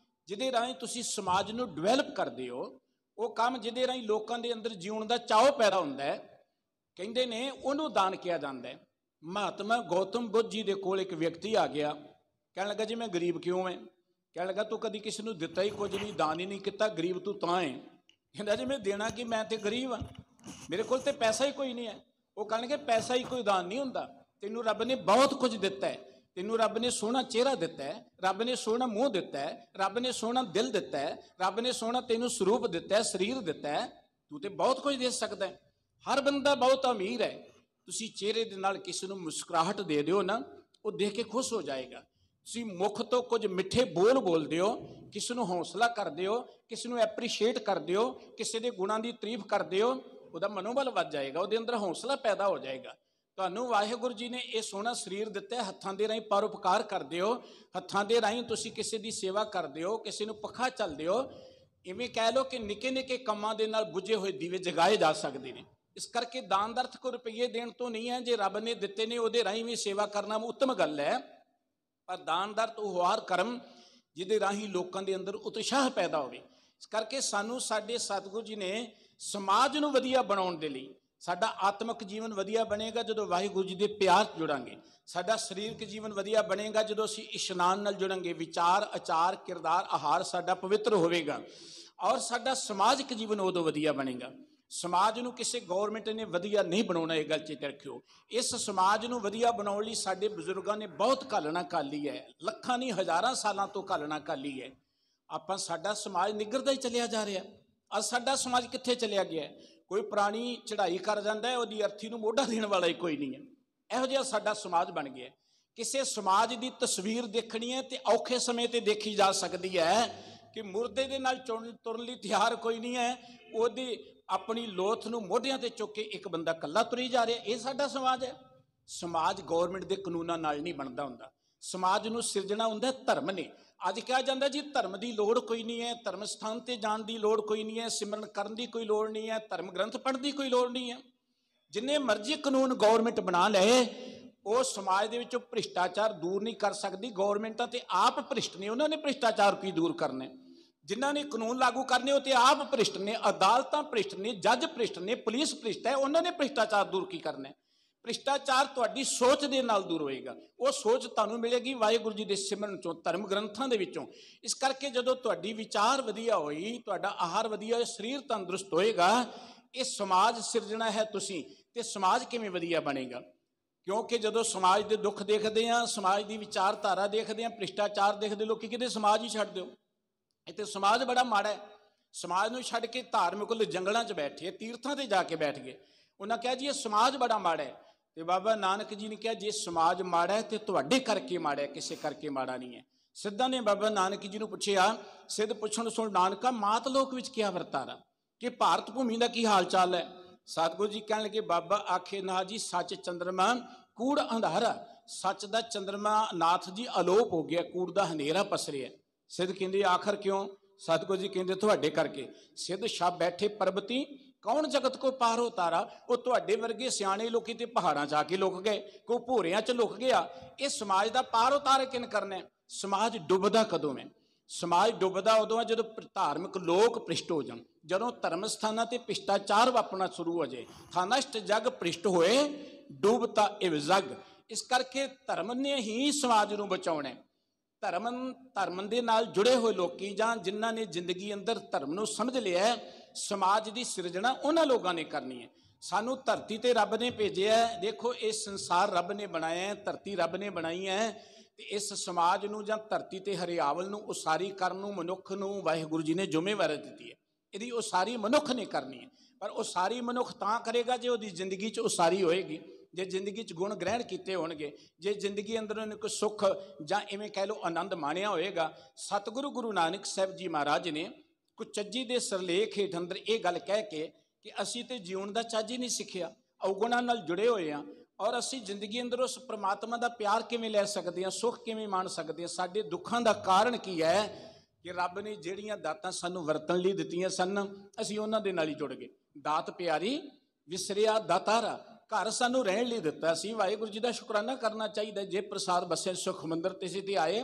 ਜਿਹਦੇ ਰਾਹੀਂ ਤੁਸੀਂ ਸਮਾਜ ਨੂੰ ਡਿਵੈਲਪ ਕਰਦੇ ਹੋ, ਉਹ ਕੰਮ ਜਿਹਦੇ ਰਾਹੀਂ ਲੋਕਾਂ ਦੇ ਅੰਦਰ ਜਿਉਣ ਦਾ ਚਾਅ ਪੈਦਾ ਹੁੰਦਾ ਹੈ, ਕਹਿੰਦੇ ਨੇ ਉਹਨੂੰ ਦਾਨ ਕਿਹਾ ਜਾਂਦਾ ਹੈ। ਮਹਾਤਮਾ ਗੌਤਮ ਬੁੱਧ ਜੀ ਦੇ ਕੋਲ ਇੱਕ ਵਿਅਕਤੀ ਆ ਗਿਆ, ਕਹਿਣ ਲੱਗਾ ਜੀ ਮੈਂ ਗਰੀਬ ਕਿਉਂ ਹੈ? ਕਹਿਣ ਲੱਗਾ ਤੂੰ ਕਦੀ ਕਿਸੇ ਨੂੰ ਦਿੱਤਾ ਹੀ ਕੁਝ ਨਹੀਂ, ਦਾਨ ਹੀ ਨਹੀਂ ਕੀਤਾ, ਗਰੀਬ ਤੂੰ ਤਾਂ ਹੈ। ਕਹਿੰਦਾ ਜੀ ਮੈਂ ਦੇਣਾ ਕਿ, ਮੈਂ ਤੇ ਗਰੀਬ ਹਾਂ, ਮੇਰੇ ਕੋਲ ਤੇ ਪੈਸਾ ਹੀ ਕੋਈ ਨਹੀਂ ਹੈ। ਉਹ ਕਹਿਣਗੇ ਪੈਸਾ ਹੀ ਕੋਈ ਦਾਨ ਨਹੀਂ ਹੁੰਦਾ, ਤੈਨੂੰ ਰੱਬ ਨੇ ਬਹੁਤ ਕੁਝ ਦਿੱਤਾ ਹੈ, ਤੈਨੂੰ ਰੱਬ ਨੇ ਸੋਹਣਾ ਚਿਹਰਾ ਦਿੱਤਾ ਹੈ, ਰੱਬ ਨੇ ਸੋਹਣਾ ਮੂੰਹ ਦਿੱਤਾ ਹੈ, ਰੱਬ ਨੇ ਸੋਹਣਾ ਦਿਲ ਦਿੱਤਾ ਹੈ, ਰੱਬ ਨੇ ਸੋਹਣਾ ਤੈਨੂੰ ਸਰੂਪ ਦਿੱਤਾ ਹੈ, ਸਰੀਰ ਦਿੱਤਾ ਹੈ, ਤੂੰ ਤੇ ਬਹੁਤ ਕੁਝ ਦੇ ਸਕਦਾ ਹੈ। ਹਰ ਬੰਦਾ ਬਹੁਤ ਅਮੀਰ ਹੈ। ਤੁਸੀਂ ਚਿਹਰੇ ਦੇ ਨਾਲ ਕਿਸੇ ਨੂੰ ਮੁਸਕਰਾਹਟ ਦੇ ਦਿਓ ਨਾ, ਉਹ ਦੇਖ ਕੇ ਖੁਸ਼ ਹੋ ਜਾਏਗਾ। ਤੁਸੀਂ ਮੁਖ ਤੋਂ ਕੁਝ ਮਿੱਠੇ ਬੋਲ ਬੋਲਦੇ ਹੋ, ਕਿਸੇ ਨੂੰ ਹੌਸਲਾ ਕਰਦੇ ਹੋ, ਕਿਸੇ ਨੂੰ ਐਪਰੀਸ਼ੀਏਟ ਕਰਦੇ ਹੋ, ਕਿਸੇ ਦੇ ਗੁਣਾਂ ਦੀ ਤਾਰੀਫ ਕਰਦੇ ਹੋ, ਉਹਦਾ ਮਨੋਬਲ ਵੱਧ ਜਾਏਗਾ, ਉਹਦੇ ਅੰਦਰ ਹੌਸਲਾ ਪੈਦਾ ਹੋ ਜਾਏਗਾ। ਤੁਹਾਨੂੰ ਵਾਹਿਗੁਰੂ ਜੀ ਨੇ ਇਹ ਸੋਹਣਾ ਸਰੀਰ ਦਿੱਤਾ ਹੈ, ਹੱਥਾਂ ਦੇ ਰਾਹੀਂ ਪਰਉਪਕਾਰ ਕਰਦੇ ਹੋ, ਹੱਥਾਂ ਦੇ ਰਾਹੀਂ ਤੁਸੀਂ ਕਿਸੇ ਦੀ ਸੇਵਾ ਕਰਦੇ ਹੋ, ਕਿਸੇ ਨੂੰ ਪੱਖਾ ਚੱਲਦੇ ਹੋ। ਇਵੇਂ ਕਹਿ ਲਓ ਕਿ ਨਿੱਕੇ ਨਿੱਕੇ ਕੰਮਾਂ ਦੇ ਨਾਲ ਬੁਝੇ ਹੋਏ ਦੀਵੇ ਜਗਾਏ ਜਾ ਸਕਦੇ ਨੇ। ਇਸ ਕਰਕੇ ਦਾਨ ਦਾ ਅਰਥ ਕੋਈ ਰੁਪਈਏ ਦੇਣ ਤੋਂ ਨਹੀਂ ਹੈ। ਜੇ ਰੱਬ ਨੇ ਦਿੱਤੇ ਨੇ ਉਹਦੇ ਰਾਹੀਂ ਵੀ ਸੇਵਾ ਕਰਨਾ ਉੱਤਮ ਗੱਲ ਹੈ, ਪਰ ਦਾਨ ਦਾ ਅਰਥ ਉਹ ਹਰ ਕਰਮ ਜਿਹਦੇ ਰਾਹੀਂ ਲੋਕਾਂ ਦੇ ਅੰਦਰ ਉਤਸ਼ਾਹ ਪੈਦਾ ਹੋਵੇ। ਇਸ ਕਰਕੇ ਸਾਨੂੰ ਸਾਡੇ ਸਤਿਗੁਰੂ ਜੀ ਨੇ ਸਮਾਜ ਨੂੰ ਵਧੀਆ ਬਣਾਉਣ ਦੇ ਲਈ, ਸਾਡਾ ਆਤਮਿਕ ਜੀਵਨ ਵਧੀਆ ਬਣੇਗਾ ਜਦੋਂ ਵਾਹਿਗੁਰੂ ਜੀ ਦੇ ਪਿਆਰ ਜੁੜਾਂਗੇ, ਸਾਡਾ ਸਰੀਰਕ ਜੀਵਨ ਵਧੀਆ ਬਣੇਗਾ ਜਦੋਂ ਅਸੀਂ ਇਸ਼ਨਾਨ ਨਾਲ ਜੁੜਾਂਗੇ, ਵਿਚਾਰ, ਆਚਾਰ, ਕਿਰਦਾਰ, ਆਹਾਰ ਸਾਡਾ ਪਵਿੱਤਰ ਹੋਵੇਗਾ, ਔਰ ਸਾਡਾ ਸਮਾਜਿਕ ਜੀਵਨ ਉਦੋਂ ਵਧੀਆ ਬਣੇਗਾ। ਸਮਾਜ ਨੂੰ ਕਿਸੇ ਗੌਰਮੈਂਟ ਨੇ ਵਧੀਆ ਨਹੀਂ ਬਣਾਉਣਾ, ਇਹ ਗੱਲ ਚੇਤੇ ਰੱਖਿਓ। ਇਸ ਸਮਾਜ ਨੂੰ ਵਧੀਆ ਬਣਾਉਣ ਲਈ ਸਾਡੇ ਬਜ਼ੁਰਗਾਂ ਨੇ ਬਹੁਤ ਘਾਲਣਾ ਘਾਲੀ ਹੈ, ਲੱਖਾਂ ਨਹੀਂ ਹਜ਼ਾਰਾਂ ਸਾਲਾਂ ਤੋਂ ਘਾਲਣਾ ਘਾਲੀ ਹੈ। ਸਾਡਾ ਸਮਾਜ ਨਿਗਰਦਾ ਹੀ ਚੱਲਿਆ ਜਾ ਰਿਹਾ। ਅੱਜ ਸਾਡਾ ਸਮਾਜ ਕਿੱਥੇ ਚਲਿਆ ਗਿਆ? ਕੋਈ ਪੁਰਾਣੀ ਚੜ੍ਹਾਈ ਕਰ ਜਾਂਦਾ ਹੈ, ਉਹਦੀ ਅਰਥੀ ਨੂੰ ਮੋਢਾ ਦੇਣ ਵਾਲਾ ਹੀ ਕੋਈ ਨਹੀਂ ਹੈ। ਇਹੋ ਜਿਹਾ ਸਾਡਾ ਸਮਾਜ ਬਣ ਗਿਆ। ਕਿਸੇ ਸਮਾਜ ਦੀ ਤਸਵੀਰ ਦੇਖਣੀ ਹੈ ਤੇ ਔਖੇ ਸਮੇਂ ਤੇ ਦੇਖੀ ਜਾ ਸਕਦੀ ਹੈ ਕਿ ਮੁਰਦੇ ਦੇ ਨਾਲ ਤੁਰਨ ਲਈ ਤਿਆਰ ਕੋਈ ਨਹੀਂ ਹੈ, ਉਹਦੀ ਆਪਣੀ ਲੋਥ ਨੂੰ ਮੋਢਿਆਂ ਤੇ ਚੁੱਕ ਕੇ ਇੱਕ ਬੰਦਾ ਇਕੱਲਾ ਤੁਰੀ ਜਾ ਰਿਹਾ। ਇਹ ਸਾਡਾ ਸਮਾਜ ਹੈ। ਸਮਾਜ ਗੌਰਮੈਂਟ ਦੇ ਕਾਨੂੰਨਾਂ ਨਾਲ ਨਹੀਂ ਬਣਦਾ ਹੁੰਦਾ, ਸਮਾਜ ਨੂੰ ਸਿਰਜਣਾ ਹੁੰਦਾ ਧਰਮ ਨੇ। ਅੱਜ ਕਿਹਾ ਜਾਂਦਾ ਜੀ ਧਰਮ ਦੀ ਲੋੜ ਕੋਈ ਨਹੀਂ ਹੈ, ਧਰਮ ਸਥਾਨ ਤੇ ਜਾਣ ਦੀ ਲੋੜ ਕੋਈ ਨਹੀਂ ਹੈ, ਸਿਮਰਨ ਕਰਨ ਦੀ ਕੋਈ ਲੋੜ ਨਹੀਂ ਹੈ, ਧਰਮ ਗ੍ਰੰਥ ਪੜ੍ਹਨ ਦੀ ਕੋਈ ਲੋੜ ਨਹੀਂ ਹੈ। ਜਿੰਨੇ ਮਰਜ਼ੀ ਕਾਨੂੰਨ ਗੌਰਮੈਂਟ ਬਣਾ ਲਏ, ਉਹ ਸਮਾਜ ਦੇ ਵਿੱਚੋਂ ਭ੍ਰਿਸ਼ਟਾਚਾਰ ਦੂਰ ਨਹੀਂ ਕਰ ਸਕਦੀ। ਗੌਰਮੈਂਟਾਂ ਤੇ ਆਪ ਭ੍ਰਿਸ਼ਟ ਨੇ, ਉਹਨਾਂ ਨੇ ਭ੍ਰਿਸ਼ਟਾਚਾਰ ਕੀ ਦੂਰ ਕਰਨੇ? ਜਿਨ੍ਹਾਂ ਨੇ ਕਾਨੂੰਨ ਲਾਗੂ ਕਰਨੇ ਉਹ ਤੇ ਆਪ ਭ੍ਰਿਸ਼ਟ ਨੇ, ਅਦਾਲਤਾਂ ਭ੍ਰਿਸ਼ਟ ਨੇ, ਜੱਜ ਭ੍ਰਿਸ਼ਟ ਨੇ, ਪੁਲਿਸ ਭ੍ਰਿਸ਼ਟ ਹੈ, ਉਹਨਾਂ ਨੇ ਭ੍ਰਿਸ਼ਟਾਚਾਰ ਦੂਰ ਕੀ ਕਰਨਾ? ਭ੍ਰਿਸ਼ਟਾਚਾਰ ਤੁਹਾਡੀ ਸੋਚ ਦੇ ਨਾਲ ਦੂਰ ਹੋਏਗਾ। ਉਹ ਸੋਚ ਤੁਹਾਨੂੰ ਮਿਲੇਗੀ ਵਾਹਿਗੁਰੂ ਜੀ ਦੇ ਸਿਮਰਨ ਚੋਂ, ਧਰਮ ਗ੍ਰੰਥਾਂ ਦੇ ਵਿੱਚੋਂ। ਇਸ ਕਰਕੇ ਜਦੋਂ ਤੁਹਾਡੀ ਵਿਚਾਰ ਵਧੀਆ ਹੋਈ, ਤੁਹਾਡਾ ਆਹਾਰ ਵਧੀਆ ਹੋਇਆ, ਸਰੀਰ ਤੰਦਰੁਸਤ ਹੋਏਗਾ, ਇਹ ਸਮਾਜ ਸਿਰਜਣਾ ਹੈ ਤੁਸੀਂ, ਤੇ ਸਮਾਜ ਕਿਵੇਂ ਵਧੀਆ ਬਣੇਗਾ? ਕਿਉਂਕਿ ਜਦੋਂ ਸਮਾਜ ਦੇ ਦੁੱਖ ਦੇਖਦੇ ਆ, ਸਮਾਜ ਦੀ ਵਿਚਾਰਧਾਰਾ ਦੇਖਦੇ ਆ, ਭ੍ਰਿਸ਼ਟਾਚਾਰ ਦੇਖਦੇ, ਲੋਕੀ ਕਿਤੇ ਸਮਾਜ ਹੀ ਛੱਡ ਦਿਓ, ਇਹ ਤੇ ਸਮਾਜ ਬੜਾ ਮਾੜਾ ਹੈ। ਸਮਾਜ ਨੂੰ ਛੱਡ ਕੇ ਧਾਰਮਿਕ ਜੰਗਲਾਂ 'ਚ ਬੈਠੇ, ਤੀਰਥਾਂ ਤੇ ਜਾ ਕੇ ਬੈਠ ਗਏ। ਉਹਨਾਂ ਕਿਹਾ ਜੀ ਇਹ ਸਮਾਜ ਬੜਾ ਮਾੜਾ ਹੈ। ਤੇ ਬਾਬਾ ਨਾਨਕ ਜੀ ਨੇ ਕਿਹਾ ਜੇ ਸਮਾਜ ਮਾੜਾ ਹੈ ਤੇ ਤੁਹਾਡੇ ਕਰਕੇ ਮਾੜਾ ਹੈ, ਕਿਸੇ ਕਰਕੇ ਮਾੜਾ ਨਹੀਂ ਹੈ। ਸਿੱਧਾਂ ਨੇ ਬਾਬਾ ਨਾਨਕ ਜੀ ਨੂੰ ਪੁੱਛਿਆ, ਸਿੱਧ ਪੁੱਛਣ ਸੁਣ ਨਾਨਕਾ, ਮਾਤ ਲੋਕ ਵਿੱਚ ਕਿਆ ਵਰਤਾਰਾ, ਕਿ ਭਾਰਤ ਭੂਮੀ ਦਾ ਕੀ ਹਾਲ ਚਾਲ ਹੈ? ਸਤਿਗੁਰੂ ਜੀ ਕਹਿਣ ਲੱਗੇ, ਬਾਬਾ ਆਖੇ ਨਾ ਜੀ ਸੱਚ ਚੰਦਰਮਾ ਕੂੜ ਅੰਧਾਰਾ, ਸੱਚ ਦਾ ਚੰਦਰਮਾ ਨਾਥ ਜੀ ਅਲੋਪ ਹੋ ਗਿਆ, ਕੂੜ ਦਾ ਹਨੇਰਾ ਪਸਰਿਆ। ਸਿੱਧ ਕਹਿੰਦੇ ਆਖਰ ਕਿਉਂ? ਸਤਿਗੁਰੂ ਜੀ ਕਹਿੰਦੇ ਤੁਹਾਡੇ ਕਰਕੇ। ਸਿੱਧ ਛਾਪ ਬੈਠੇ ਪਰਬਤੀ, ਕੌਣ ਜਗਤ ਕੋ ਪਾਰੋ ਤਾਰਾ, ਉਹ ਤੁਹਾਡੇ ਵਰਗੇ ਸਿਆਣੇ ਲੋਕੀ ਤੇ ਪਹਾੜਾਂ 'ਚ ਆ ਕੇ ਲੁਕ ਗਏ, ਕੋਈ ਭੋਰਿਆਂ 'ਚ ਲੁਕ ਗਿਆ। ਇਹ ਸਮਾਜ ਦਾ ਪਾਰੋ ਤਾਰਾ ਕਿਨ ਕਰਨਾ? ਸਮਾਜ ਡੁੱਬਦਾ ਕਦੋਂ ਹੈ? ਸਮਾਜ ਡੁੱਬਦਾ ਉਦੋਂ ਹੈ ਜਦੋਂ ਧਾਰਮਿਕ ਲੋਕ ਭ੍ਰਿਸ਼ਟ ਹੋ ਜਾਣ, ਜਦੋਂ ਧਰਮ ਸਥਾਨਾਂ ਤੇ ਭ੍ਰਿਸ਼ਟਾਚਾਰ ਵਾਪਰਨਾ ਸ਼ੁਰੂ ਹੋ ਜਾਏ। ਥਾਨਸ਼ਟ ਜਗ ਭ੍ਰਿਸ਼ਟ ਹੋਏ, ਡੁੱਬਤਾ ਇਵ ਜਗ। ਇਸ ਕਰਕੇ ਧਰਮ ਨੇ ਹੀ ਸਮਾਜ ਨੂੰ ਬਚਾਉਣਾ ਹੈ। ਧਰਮ ਦੇ ਨਾਲ ਜੁੜੇ ਹੋਏ ਲੋਕੀ ਜਾਂ ਜਿਨ੍ਹਾਂ ਨੇ ਜ਼ਿੰਦਗੀ ਅੰਦਰ ਧਰਮ ਨੂੰ ਸਮਝ ਲਿਆ, ਸਮਾਜ ਦੀ ਸਿਰਜਣਾ ਉਹਨਾਂ ਲੋਕਾਂ ਨੇ ਕਰਨੀ ਹੈ। ਸਾਨੂੰ ਧਰਤੀ ਤੇ ਰੱਬ ਨੇ ਭੇਜਿਆ ਹੈ। ਦੇਖੋ ਇਹ ਸੰਸਾਰ ਰੱਬ ਨੇ ਬਣਾਇਆ ਹੈ, ਧਰਤੀ ਰੱਬ ਨੇ ਬਣਾਈ ਹੈ, ਤੇ ਇਸ ਸਮਾਜ ਨੂੰ ਜਾਂ ਧਰਤੀ ਤੇ ਹਰਿਆਵਲ ਨੂੰ ਉਸਾਰੀ ਕਰਨ ਨੂੰ ਮਨੁੱਖ ਨੂੰ ਵਾਹਿਗੁਰੂ ਜੀ ਨੇ ਜ਼ਿੰਮੇਵਾਰੀ ਦਿੱਤੀ ਹੈ। ਇਹਦੀ ਉਸਾਰੀ ਮਨੁੱਖ ਨੇ ਕਰਨੀ ਹੈ, ਪਰ ਉਸਾਰੀ ਮਨੁੱਖ ਤਾਂ ਕਰੇਗਾ ਜੇ ਉਹਦੀ ਜ਼ਿੰਦਗੀ 'ਚ ਉਸਾਰੀ ਹੋਏਗੀ, ਜੇ ਜ਼ਿੰਦਗੀ 'ਚ ਗੁਣ ਗ੍ਰਹਿਣ ਕੀਤੇ ਹੋਣਗੇ, ਜੇ ਜ਼ਿੰਦਗੀ ਅੰਦਰ ਉਹਨੇ ਕੋਈ ਸੁੱਖ ਜਾਂ ਇਵੇਂ ਕਹਿ ਲਓ ਆਨੰਦ ਮਾਣਿਆ ਹੋਏਗਾ। ਸਤਿਗੁਰੂ ਗੁਰੂ ਨਾਨਕ ਸਾਹਿਬ ਜੀ ਮਹਾਰਾਜ ਨੇ ਕੁਚੱਜੀ ਦੇ ਸਿਰਲੇਖ ਹੇਠ ਅੰਦਰ ਇਹ ਗੱਲ ਕਹਿ ਕੇ ਕਿ ਅਸੀਂ ਤੇ ਜਿਉਣ ਦਾ ਚੱਜ ਹੀ ਨਹੀਂ ਸਿੱਖਿਆ, ਅਵਗੁਣਾਂ ਨਾਲ ਜੁੜੇ ਹੋਏ ਹਾਂ, ਔਰ ਅਸੀਂ ਜ਼ਿੰਦਗੀ ਅੰਦਰ ਉਸ ਪ੍ਰਮਾਤਮਾ ਦਾ ਪਿਆਰ ਕਿਵੇਂ ਲੈ ਸਕਦੇ ਹਾਂ, ਸੁੱਖ ਕਿਵੇਂ ਮਾਣ ਸਕਦੇ ਹਾਂ? ਸਾਡੇ ਦੁੱਖਾਂ ਦਾ ਕਾਰਨ ਕੀ ਹੈ? ਕਿ ਰੱਬ ਨੇ ਜਿਹੜੀਆਂ ਦਾਤਾਂ ਸਾਨੂੰ ਵਰਤਣ ਲਈ ਦਿੱਤੀਆਂ ਸਨ, ਅਸੀਂ ਉਹਨਾਂ ਦੇ ਨਾਲ ਹੀ ਜੁੜ ਗਏ। ਦਾਤ ਪਿਆਰੀ ਵਿਸਰਿਆ ਦਾਤਾਰਾ, ਘਰ ਸਾਨੂੰ ਰਹਿਣ ਲਈ ਦਿੱਤਾ ਸੀ। ਵਾਹਿਗੁਰੂ ਜੀ ਦਾ ਸ਼ੁਕਰਾਨਾ ਕਰਨਾ ਚਾਹੀਦਾ। ਜੇ ਪ੍ਰਸਾਦ ਬਸੇ ਸੁਖ ਮੰਦਰ ਤਿਸੇ ਤੇ ਆਏ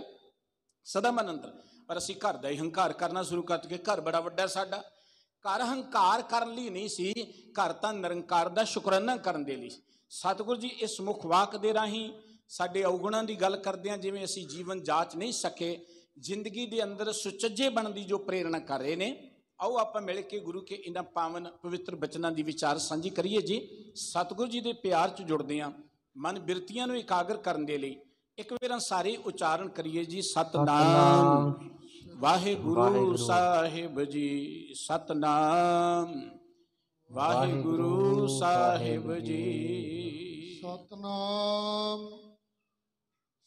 ਸਦਾ ਮਨ ਅੰਦਰ, ਪਰ ਅਸੀਂ ਘਰ ਦਾ ਹੀ ਹੰਕਾਰ ਕਰਨਾ ਸ਼ੁਰੂ ਕਰ ਦਿੱਤਾ। ਘਰ ਬੜਾ ਵੱਡਾ ਸਾਡਾ, ਘਰ ਹੰਕਾਰ ਕਰਨ ਲਈ ਨਹੀਂ ਸੀ, ਘਰ ਤਾਂ ਨਿਰੰਕਾਰ ਦਾ ਸ਼ੁਕਰਾਨਾ ਕਰਨ ਦੇ ਲਈ। ਸਤਿਗੁਰੂ ਜੀ ਇਸ ਮੁਖ ਵਾਕ ਦੇ ਰਾਹੀਂ ਸਾਡੇ ਅਵਗੁਣਾਂ ਦੀ ਗੱਲ ਕਰਦੇ ਹਾਂ, ਜਿਵੇਂ ਅਸੀਂ ਜੀਵਨ ਜਾਚ ਨਹੀਂ ਸਕੇ, ਜ਼ਿੰਦਗੀ ਦੇ ਅੰਦਰ ਸੁਚੱਜੇ ਬਣਨ ਦੀ ਜੋ ਪ੍ਰੇਰਣਾ ਕਰ ਰਹੇ ਨੇ। ਆਓ ਆਪਾਂ ਮਿਲ ਕੇ ਗੁਰੂ ਕੇ ਇਹਨਾਂ ਪਾਵਨ ਪਵਿੱਤਰ ਬਚਨਾਂ ਦੀ ਵਿਚਾਰ ਸਾਂਝੀ ਕਰੀਏ ਜੀ। ਸਤਿਗੁਰੂ ਜੀ ਦੇ ਪਿਆਰ 'ਚ ਜੁੜਦੇ ਹਾਂ, ਮਨ ਬਿਰਤੀਆਂ ਨੂੰ ਇਕਾਗਰ ਕਰਨ ਦੇ ਲਈ ਇੱਕ ਵਾਰ ਸਾਰੇ ਉਚਾਰਨ ਕਰੀਏ ਜੀ। ਸਤਨਾਮ ਵਾਹਿਗੁਰੂ ਸਾਹਿਬ ਜੀ, ਸਤਨਾਮ ਵਾਹਿਗੁਰੂ ਸਾਹਿਬ ਜੀ, ਸਤਨਾਮ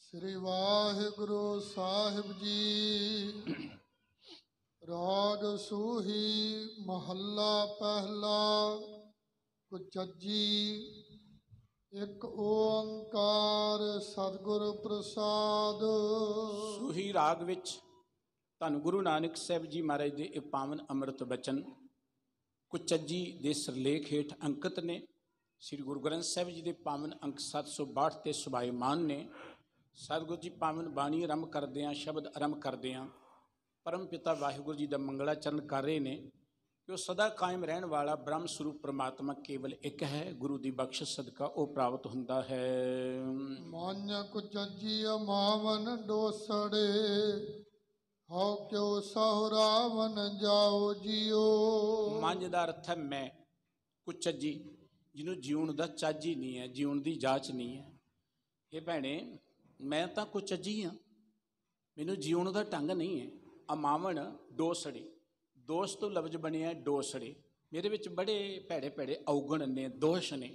ਸ੍ਰੀ ਵਾਹਿਗੁਰੂ ਸਾਹਿਬ ਜੀ। ਰਾਗ ਸੂਹੀ ਮਹੱਲਾ ਪਹਿਲਾ। ਕੁਚੱਜੀ। ਇੱਕ ਓੰਕਾਰ ਸਤਿਗੁਰ ਪ੍ਰਸਾਦ। ਸੂਹੀ ਰਾਗ ਵਿੱਚ ਧੰਨ ਗੁਰੂ ਨਾਨਕ ਸਾਹਿਬ ਜੀ ਮਹਾਰਾਜ ਦੇ ਇਹ ਪਾਵਨ ਅੰਮ੍ਰਿਤ ਬਚਨ ਕੁਚੱਜੀ ਦੇ ਸਿਰਲੇਖ ਹੇਠ ਅੰਕਿਤ ਨੇ। ਸ੍ਰੀ ਗੁਰੂ ਗ੍ਰੰਥ ਸਾਹਿਬ ਜੀ ਦੇ ਪਾਵਨ ਅੰਕ 762 ਤੇ ਸੁਭਾਈਮਾਨ ਨੇ। ਸਤਿਗੁਰੂ ਜੀ ਪਾਵਨ ਬਾਣੀ ਆਰੰਭ ਕਰਦੇ ਹਾਂ, ਸ਼ਬਦ ਆਰੰਭ ਕਰਦੇ ਹਾਂ। ਪਰਮ ਪਿਤਾ ਵਾਹਿਗੁਰੂ ਜੀ ਦਾ ਮੰਗਲਾਚਰਨ ਕਰ ਰਹੇ ਨੇ ਕਿ ਉਹ ਸਦਾ ਕਾਇਮ ਰਹਿਣ ਵਾਲਾ ਬ੍ਰਹਮ ਸਰੂਪ ਪ੍ਰਮਾਤਮਾ ਕੇਵਲ ਇੱਕ ਹੈ। ਗੁਰੂ ਦੀ ਬਖਸ਼ਿਸ਼ ਸਦਕਾ ਉਹ ਪ੍ਰਾਪਤ ਹੁੰਦਾ ਹੈ। ਮਾਨਿਆ ਕੁਚੱਜੀ ਮਾਵਨ ਡੋਸੜੇ, ਹਉ ਕਿਉ ਸਹੁ ਰਾਵਨ ਜਾਓ ਜੀਓ। ਮੰਝ ਦਾ ਅਰਥ ਹੈ ਮੈਂ, ਕੁਚੱਜੀ ਜਿਹਨੂੰ ਜਿਉਣ ਦਾ ਚੱਜ ਹੀ ਨਹੀਂ ਹੈ, ਜਿਉਣ ਦੀ ਜਾਚ ਨਹੀਂ ਹੈ। ਇਹ ਭੈਣੇ ਮੈਂ ਤਾਂ ਕੁਚੱਜੀ ਹਾਂ, ਮੈਨੂੰ ਜਿਉਣ ਦਾ ਢੰਗ ਨਹੀਂ ਹੈ। ਅਮਾਵਣ ਡੋਸੜੇ, ਦੋਸ਼ ਤੋਂ ਲਫ਼ਜ਼ ਬਣਿਆ ਡੋਸੜੇ। ਮੇਰੇ ਵਿੱਚ ਬੜੇ ਭੈੜੇ ਭੈੜੇ ਔਗਣ ਨੇ, ਦੋਸ਼ ਨੇ।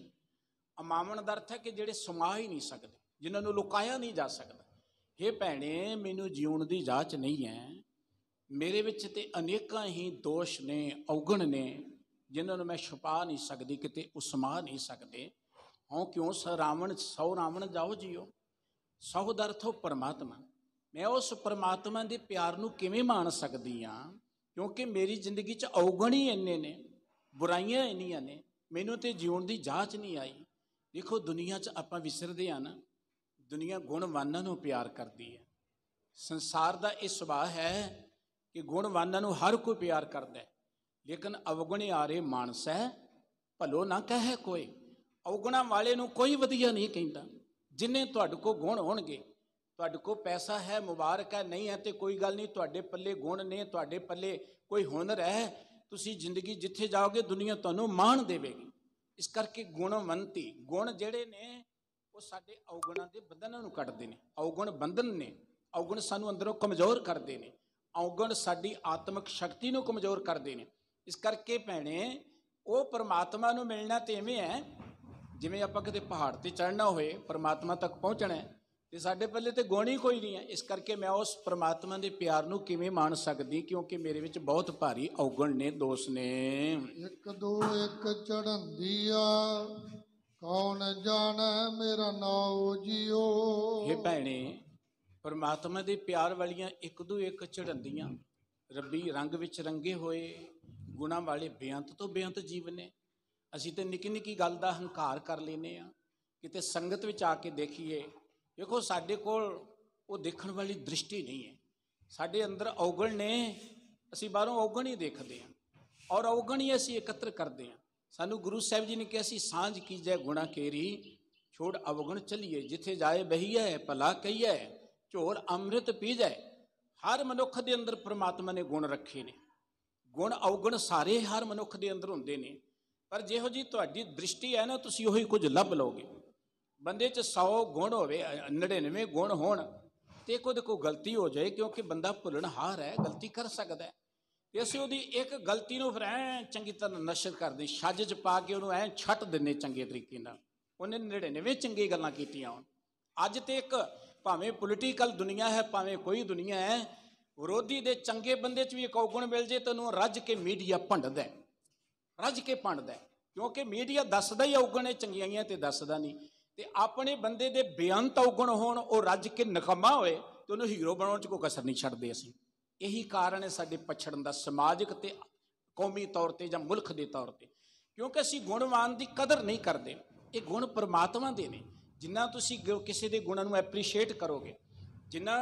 ਅਮਾਵਣ ਦਾ ਅਰਥ ਹੈ ਕਿ ਜਿਹੜੇ ਸਮਾ ਹੀ ਨਹੀਂ ਸਕਦੇ, ਜਿਨ੍ਹਾਂ ਨੂੰ ਲੁਕਾਇਆ ਨਹੀਂ ਜਾ ਸਕਦਾ। ਇਹ ਭੈਣੇ ਮੈਨੂੰ ਜਿਉਣ ਦੀ ਜਾਚ ਨਹੀਂ ਹੈ। ਮੇਰੇ ਵਿੱਚ ਤੇ ਅਨੇਕਾਂ ਹੀ ਦੋਸ਼ ਨੇ, ਔਗਣ ਨੇ, ਜਿਨ੍ਹਾਂ ਨੂੰ ਮੈਂ ਛੁਪਾ ਨਹੀਂ ਸਕਦੀ, ਕਿਤੇ ਉਹ ਸਮਾ ਨਹੀਂ ਸਕਦੇ। ਹਉ ਕਿਉਂ ਸਹੁ ਰਾਵਣ ਜਾਓ ਜੀਓ। ਸਹੁ ਦਾ ਅਰਥ ਪਰਮਾਤਮਾ। ਮੈਂ ਉਸ ਪਰਮਾਤਮਾ ਦੇ ਪਿਆਰ ਨੂੰ ਕਿਵੇਂ ਮਾਣ ਸਕਦੀ ਹਾਂ, ਕਿਉਂਕਿ ਮੇਰੀ ਜ਼ਿੰਦਗੀ 'ਚ ਔਗਣ ਹੀ ਇੰਨੇ ਨੇ, ਬੁਰਾਈਆਂ ਇੰਨੀਆਂ ਨੇ, ਮੈਨੂੰ ਤੇ ਜਿਉਣ ਦੀ ਜਾਚ ਨਹੀਂ ਆਈ। ਦੇਖੋ ਦੁਨੀਆ 'ਚ ਆਪਾਂ ਵਿਸਰਦੇ ਹਾਂ ਨਾ, ਦੁਨੀਆ ਗੁਣਵਾਨਾਂ ਨੂੰ ਪਿਆਰ ਕਰਦੀ ਹੈ। ਸੰਸਾਰ ਦਾ ਇਹ ਸੁਭਾਅ ਹੈ ਕਿ ਗੁਣਵਾਨਾਂ ਨੂੰ ਹਰ ਕੋਈ ਪਿਆਰ ਕਰਦਾ ਹੈ, ਲੇਕਿਨ ਅਵਗੁਣਿਆਰੇ ਮਾਨਸ ਹੈ ਭਲੋ ਨਾ ਕਹੇ ਕੋਈ। ਅਵਗੁਣਾਂ ਵਾਲੇ ਨੂੰ ਕੋਈ ਵਧੀਆ ਨਹੀਂ ਕਹਿੰਦਾ। ਜਿੰਨੇ ਤੁਹਾਡੇ ਕੋਲ ਗੁਣ ਹੋਣਗੇ, ਤੁਹਾਡੇ ਕੋਲ ਪੈਸਾ ਹੈ, ਮੁਬਾਰਕ ਹੈ, ਨਹੀਂ ਹੈ ਤੇ ਕੋਈ ਗੱਲ ਨਹੀਂ, ਤੁਹਾਡੇ ਪੱਲੇ ਗੁਣ ਨੇ, ਤੁਹਾਡੇ ਪੱਲੇ ਕੋਈ ਹੁਨਰ ਹੈ, ਤੁਸੀਂ ਜ਼ਿੰਦਗੀ ਜਿੱਥੇ ਜਾਓਗੇ ਦੁਨੀਆ ਤੁਹਾਨੂੰ ਮਾਣ ਦੇਵੇਗੀ। ਇਸ ਕਰਕੇ ਗੁਣਵੰਤੀ ਗੁਣ ਜਿਹੜੇ ਨੇ ਉਹ ਸਾਡੇ ਔਗਣਾਂ ਦੇ ਬੰਧਨਾਂ ਨੂੰ ਕੱਢਦੇ ਨੇ। ਔਗਣ ਬੰਧਨ ਨੇ, ਔਗਣ ਸਾਨੂੰ ਅੰਦਰੋਂ ਕਮਜ਼ੋਰ ਕਰਦੇ ਨੇ, ਔਗਣ ਸਾਡੀ ਆਤਮਿਕ ਸ਼ਕਤੀ ਨੂੰ ਕਮਜ਼ੋਰ ਕਰਦੇ ਨੇ। ਇਸ ਕਰਕੇ ਭੈਣੇ ਉਹ ਪਰਮਾਤਮਾ ਨੂੰ ਮਿਲਣਾ ਤੇ ਇਵੇਂ ਹੈ ਜਿਵੇਂ ਆਪਾਂ ਕਿਤੇ ਪਹਾੜ ਤੇ ਚੜ੍ਹਨਾ ਹੋਏ, ਪਰਮਾਤਮਾ ਤੱਕ ਪਹੁੰਚਣਾ ਤੇ ਸਾਡੇ ਪੱਲੇ ਤੇ ਗੁਣ ਹੀ ਕੋਈ ਨਹੀਂ ਹੈ। ਇਸ ਕਰਕੇ ਮੈਂ ਉਸ ਪਰਮਾਤਮਾ ਦੇ ਪਿਆਰ ਨੂੰ ਕਿਵੇਂ ਮਾਣ ਸਕਦੀ, ਕਿਉਂਕਿ ਮੇਰੇ ਵਿੱਚ ਬਹੁਤ ਭਾਰੀ ਔਗਣ ਨੇ, ਦੋਸ਼ ਨੇ। ਇੱਕ ਦੋ ਇੱਕ ਚੜ੍ਹਦੀ ਆ, ਕੌਣ ਜਾਣੈ ਮੇਰਾ ਨਾਉ ਜੀਓ। ਇਹ ਭੈਣੇ ਪਰਮਾਤਮਾ ਦੇ ਪਿਆਰ ਵਾਲੀਆਂ ਇੱਕ ਦੋ ਇੱਕ ਚੜ੍ਹਦੀਆਂ, ਰੱਬੀ ਰੰਗ ਵਿੱਚ ਰੰਗੇ ਹੋਏ ਗੁਣਾਂ ਵਾਲੇ ਬੇਅੰਤ ਤੋਂ ਬੇਅੰਤ ਜੀਵ ਨੇ। ਅਸੀਂ ਤੇ ਨਿੱਕੀ ਨਿੱਕੀ ਗੱਲ ਦਾ ਹੰਕਾਰ ਕਰ ਲੈਂਦੇ ਹਾਂ। ਕਿਤੇ ਸੰਗਤ ਵਿੱਚ ਆ ਕੇ ਦੇਖੀਏ, ਦੇਖੋ ਸਾਡੇ ਕੋਲ ਉਹ ਦੇਖਣ ਵਾਲੀ ਦ੍ਰਿਸ਼ਟੀ ਨਹੀਂ ਹੈ। ਸਾਡੇ ਅੰਦਰ ਔਗਣ ਨੇ, ਅਸੀਂ ਬਾਹਰੋਂ ਔਗਣ ਹੀ ਦੇਖਦੇ ਹਾਂ ਔਰ ਔਗਣ ਹੀ ਅਸੀਂ ਇਕੱਤਰ ਕਰਦੇ ਹਾਂ। ਸਾਨੂੰ ਗੁਰੂ ਸਾਹਿਬ ਜੀ ਨੇ ਕਿਹਾ ਸੀ, ਸਾਂਝ ਕੀਜੈ ਗੁਣਾ ਕੇਰੀ, ਛੋੜ ਅਵਗਣ ਚਲੀਏ, ਜਿੱਥੇ ਜਾਏ ਬਹੀਐ ਭਲਾ ਕਹੀਐ, ਝੋਲ ਅੰਮ੍ਰਿਤ ਪੀਜੈ। ਹਰ ਮਨੁੱਖ ਦੇ ਅੰਦਰ ਪ੍ਰਮਾਤਮਾ ਨੇ ਗੁਣ ਰੱਖੇ ਨੇ। ਗੁਣ ਔਗਣ ਸਾਰੇ ਹਰ ਮਨੁੱਖ ਦੇ ਅੰਦਰ ਹੁੰਦੇ ਨੇ, ਪਰ ਜਿਹੋ ਜੀ ਤੁਹਾਡੀ ਦ੍ਰਿਸ਼ਟੀ ਹੈ ਨਾ, ਤੁਸੀਂ ਉਹੀ ਕੁਝ ਲੱਭ ਲਓਗੇ। ਬੰਦੇ 'ਚ 100 ਗੁਣ ਹੋਵੇ, 99 ਗੁਣ ਹੋਣ ਤੇ ਕੋਈ ਗਲਤੀ ਹੋ ਜਾਏ, ਕਿਉਂਕਿ ਬੰਦਾ ਭੁੱਲਣਹਾਰ ਹੈ, ਗਲਤੀ ਕਰ ਸਕਦਾ ਹੈ। ਤੇ ਅਸੀਂ ਉਹਦੀ ਇੱਕ ਗਲਤੀ ਨੂੰ ਫਿਰ ਐਂ ਚੰਗੀ ਤਰ੍ਹਾਂ ਨਸ਼ਰ ਕਰਦੇ, ਛੱਜ 'ਚ ਪਾ ਕੇ ਉਹਨੂੰ ਐਂ ਛੱਟ ਦਿੰਦੇ ਚੰਗੇ ਤਰੀਕੇ ਨਾਲ। ਉਹਨੇ 99 ਚੰਗੀ ਗੱਲਾਂ ਕੀਤੀਆਂ ਹੋਣ। ਅੱਜ ਤੇ ਇੱਕ ਭਾਵੇਂ ਪੋਲੀਟੀਕਲ ਦੁਨੀਆ ਹੈ, ਭਾਵੇਂ ਕੋਈ ਦੁਨੀਆ ਹੈ, ਵਿਰੋਧੀ ਦੇ ਚੰਗੇ ਬੰਦੇ 'ਚ ਵੀ ਇੱਕ ਔਗਣ ਮਿਲ ਜੇ ਤੈਨੂੰ ਰੱਜ ਕੇ ਮੀਡੀਆ ਭੰਡਦਾ, ਰੱਜ ਕੇ ਭੰਡਦਾ, ਕਿਉਂਕਿ ਮੀਡੀਆ ਦੱਸਦਾ ਹੀ ਔਗਣ ਹੈ, ਚੰਗਿਆਈਆਂ ਤੇ ਦੱਸਦਾ ਨਹੀਂ। ਤੇ ਆਪਣੇ ਬੰਦੇ ਦੇ ਬੇਅੰਤ ਔਗਣ ਹੋਣ, ਉਹ ਰੱਜ ਕੇ ਨਿਕੰਮਾ ਹੋਏ ਤੇ ਉਹਨੂੰ ਹੀਰੋ ਬਣਾਉਣ 'ਚ ਕੋਈ ਕਸਰ ਨਹੀਂ ਛੱਡਦੇ ਅਸੀਂ। ਇਹੀ ਕਾਰਨ ਹੈ ਸਾਡੇ ਪਛੜਨ ਦਾ, ਸਮਾਜਿਕ ਤੇ ਕੌਮੀ ਤੌਰ ਤੇ ਜਾਂ ਮੁਲਕ ਦੇ ਤੌਰ ਤੇ, ਕਿਉਂਕਿ ਅਸੀਂ ਗੁਣਵਾਨ ਦੀ ਕਦਰ ਨਹੀਂ ਕਰਦੇ। ਇਹ ਗੁਣ ਪਰਮਾਤਮਾ ਦੇ ਨੇ। ਜਿੰਨਾ ਤੁਸੀਂ ਕਿਸੇ ਦੇ ਗੁਣਾਂ ਨੂੰ ਐਪਰੀਸ਼ੀਏਟ ਕਰੋਗੇ, ਜਿੰਨਾ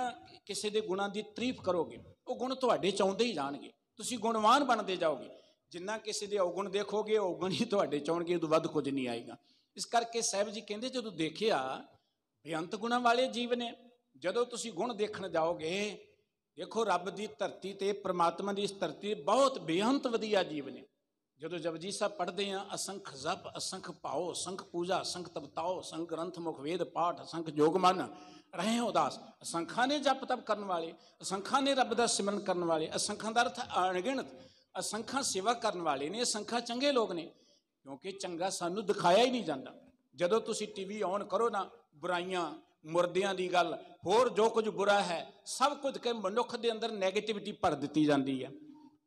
ਕਿਸੇ ਦੇ ਗੁਣਾਂ ਦੀ ਤਾਰੀਫ ਕਰੋਗੇ, ਉਹ ਗੁਣ ਤੁਹਾਡੇ 'ਚ ਆਉਂਦੇ ਹੀ ਜਾਣਗੇ, ਤੁਸੀਂ ਗੁਣਵਾਨ ਬਣਦੇ ਜਾਓਗੇ। ਜਿੰਨਾ ਕਿਸੇ ਦੇ ਔਗਣ ਦੇਖੋਗੇ, ਔਗਣ ਹੀ ਤੁਹਾਡੇ 'ਚ ਆਉਣਗੇ, ਉਦੋਂ ਵੱਧ ਕੁਝ ਨਹੀਂ ਆਏਗਾ। ਇਸ ਕਰਕੇ ਸਾਹਿਬ ਜੀ ਕਹਿੰਦੇ, ਜਦੋਂ ਦੇਖਿਆ ਬੇਅੰਤ ਗੁਣਾਂ ਵਾਲੇ ਜੀਵ ਨੇ, ਜਦੋਂ ਤੁਸੀਂ ਗੁਣ ਦੇਖਣ ਜਾਓਗੇ, ਦੇਖੋ ਰੱਬ ਦੀ ਧਰਤੀ ਤੇ, ਪ੍ਰਮਾਤਮਾ ਦੀ ਇਸ ਧਰਤੀ ਬਹੁਤ ਬੇਅੰਤ ਵਧੀਆ ਜੀਵ ਨੇ। ਜਦੋਂ ਜਪਜੀ ਸਾਹਿਬ ਪੜ੍ਹਦੇ ਹਾਂ, ਅਸੰਖ ਜਪ ਅਸੰਖ ਭਾਓ, ਅਸੰਖ ਪੂਜਾ ਅਸੰਖ ਤਪਤਾਓ, ਅਸੰਖ ਗ੍ਰੰਥ ਮੁਖ ਵੇਦ ਪਾਠ, ਅਸੰਖ ਜੋਗ ਮਨ ਰਹੇ ਉਦਾਸ। ਅਸੰਖਾਂ ਨੇ ਜਪ ਤਪ ਕਰਨ ਵਾਲੇ, ਅਸੰਖਾਂ ਨੇ ਰੱਬ ਦਾ ਸਿਮਰਨ ਕਰਨ ਵਾਲੇ, ਅਸੰਖਾਂ ਦਾ ਅਰਥ ਅਣਗਿਣਤ, ਅਸੰਖਾਂ ਸੇਵਾ ਕਰਨ ਵਾਲੇ ਨੇ, ਅਸੰਖਾਂ ਚੰਗੇ ਲੋਕ ਨੇ। ਕਿਉਂਕਿ ਚੰਗਾ ਸਾਨੂੰ ਦਿਖਾਇਆ ਹੀ ਨਹੀਂ ਜਾਂਦਾ। ਜਦੋਂ ਤੁਸੀਂ TV ਔਨ ਕਰੋ ਨਾ, ਬੁਰਾਈਆਂ, ਮੁਰਦਿਆਂ ਦੀ ਗੱਲ, ਹੋਰ ਜੋ ਕੁਝ ਬੁਰਾ ਹੈ, ਸਭ ਕੁਝ ਕਿ ਮਨੁੱਖ ਦੇ ਅੰਦਰ ਨੈਗੇਟਿਵਿਟੀ ਭਰ ਦਿੱਤੀ ਜਾਂਦੀ ਹੈ।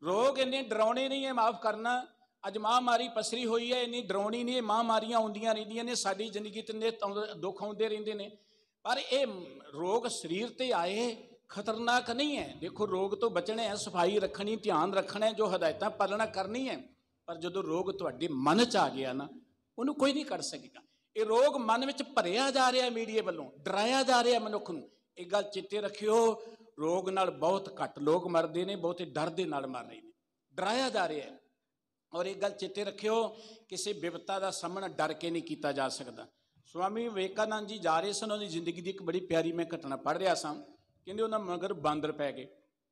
ਰੋਗ ਇੰਨੇ ਡਰਾਉਣੇ ਨਹੀਂ ਹੈ, ਮਾਫ ਕਰਨਾ, ਅੱਜ ਮਹਾਂਮਾਰੀ ਪਸਰੀ ਹੋਈ ਹੈ, ਇੰਨੀ ਡਰਾਉਣੀ ਨਹੀਂ। ਮਹਾਂਮਾਰੀਆਂ ਆਉਂਦੀਆਂ ਰਹਿੰਦੀਆਂ ਨੇ, ਸਾਡੀ ਜ਼ਿੰਦਗੀ ਤੇ ਦੁੱਖ ਆਉਂਦੇ ਰਹਿੰਦੇ ਨੇ, ਪਰ ਇਹ ਰੋਗ ਸਰੀਰ ਤੇ ਆਏ ਖਤਰਨਾਕ ਨਹੀਂ ਹੈ। ਦੇਖੋ ਰੋਗ ਤੋਂ ਬਚਣਾ ਹੈ, ਸਫਾਈ ਰੱਖਣੀ, ਧਿਆਨ ਰੱਖਣਾ, ਜੋ ਹਦਾਇਤਾਂ ਪਾਲਣਾ ਕਰਨੀ ਹੈ। ਪਰ ਜਦੋਂ ਰੋਗ ਤੁਹਾਡੇ ਮਨ 'ਚ ਆ ਗਿਆ ਨਾ, ਉਹਨੂੰ ਕੋਈ ਨਹੀਂ ਕੱਢ ਸਕੇਗਾ। ਇਹ ਰੋਗ ਮਨ ਵਿੱਚ ਭਰਿਆ ਜਾ ਰਿਹਾ, ਮੀਡੀਆ ਵੱਲੋਂ ਡਰਾਇਆ ਜਾ ਰਿਹਾ ਮਨੁੱਖ ਨੂੰ। ਇਹ ਗੱਲ ਚਿੱਤੇ ਰੱਖਿਓ, ਰੋਗ ਨਾਲ ਬਹੁਤ ਘੱਟ ਲੋਕ ਮਰਦੇ ਨੇ, ਬਹੁਤੇ ਡਰ ਦੇ ਨਾਲ ਮਰ ਰਹੇ ਨੇ, ਡਰਾਇਆ ਜਾ ਰਿਹਾ ਹੈ। ਔਰ ਇਹ ਗੱਲ ਚਿੱਤੇ ਰੱਖਿਓ, ਕਿਸੇ ਬਿਪਤਾ ਦਾ ਸਾਹਮਣਾ ਡਰ ਕੇ ਨਹੀਂ ਕੀਤਾ ਜਾ ਸਕਦਾ। ਸਵਾਮੀ ਵਿਵੇਕਾਨੰਦ ਜੀ ਜਾ ਰਹੇ ਸਨ, ਉਹਨਾਂ ਦੀ ਜ਼ਿੰਦਗੀ ਦੀ ਇੱਕ ਬੜੀ ਪਿਆਰੀ ਮੈਂ ਘਟਨਾ ਪੜ੍ਹ ਰਿਹਾ ਸਾਂ। ਕਹਿੰਦੇ ਉਹਨਾਂ ਮਗਰ ਬਾਂਦਰ ਪੈ ਗਏ,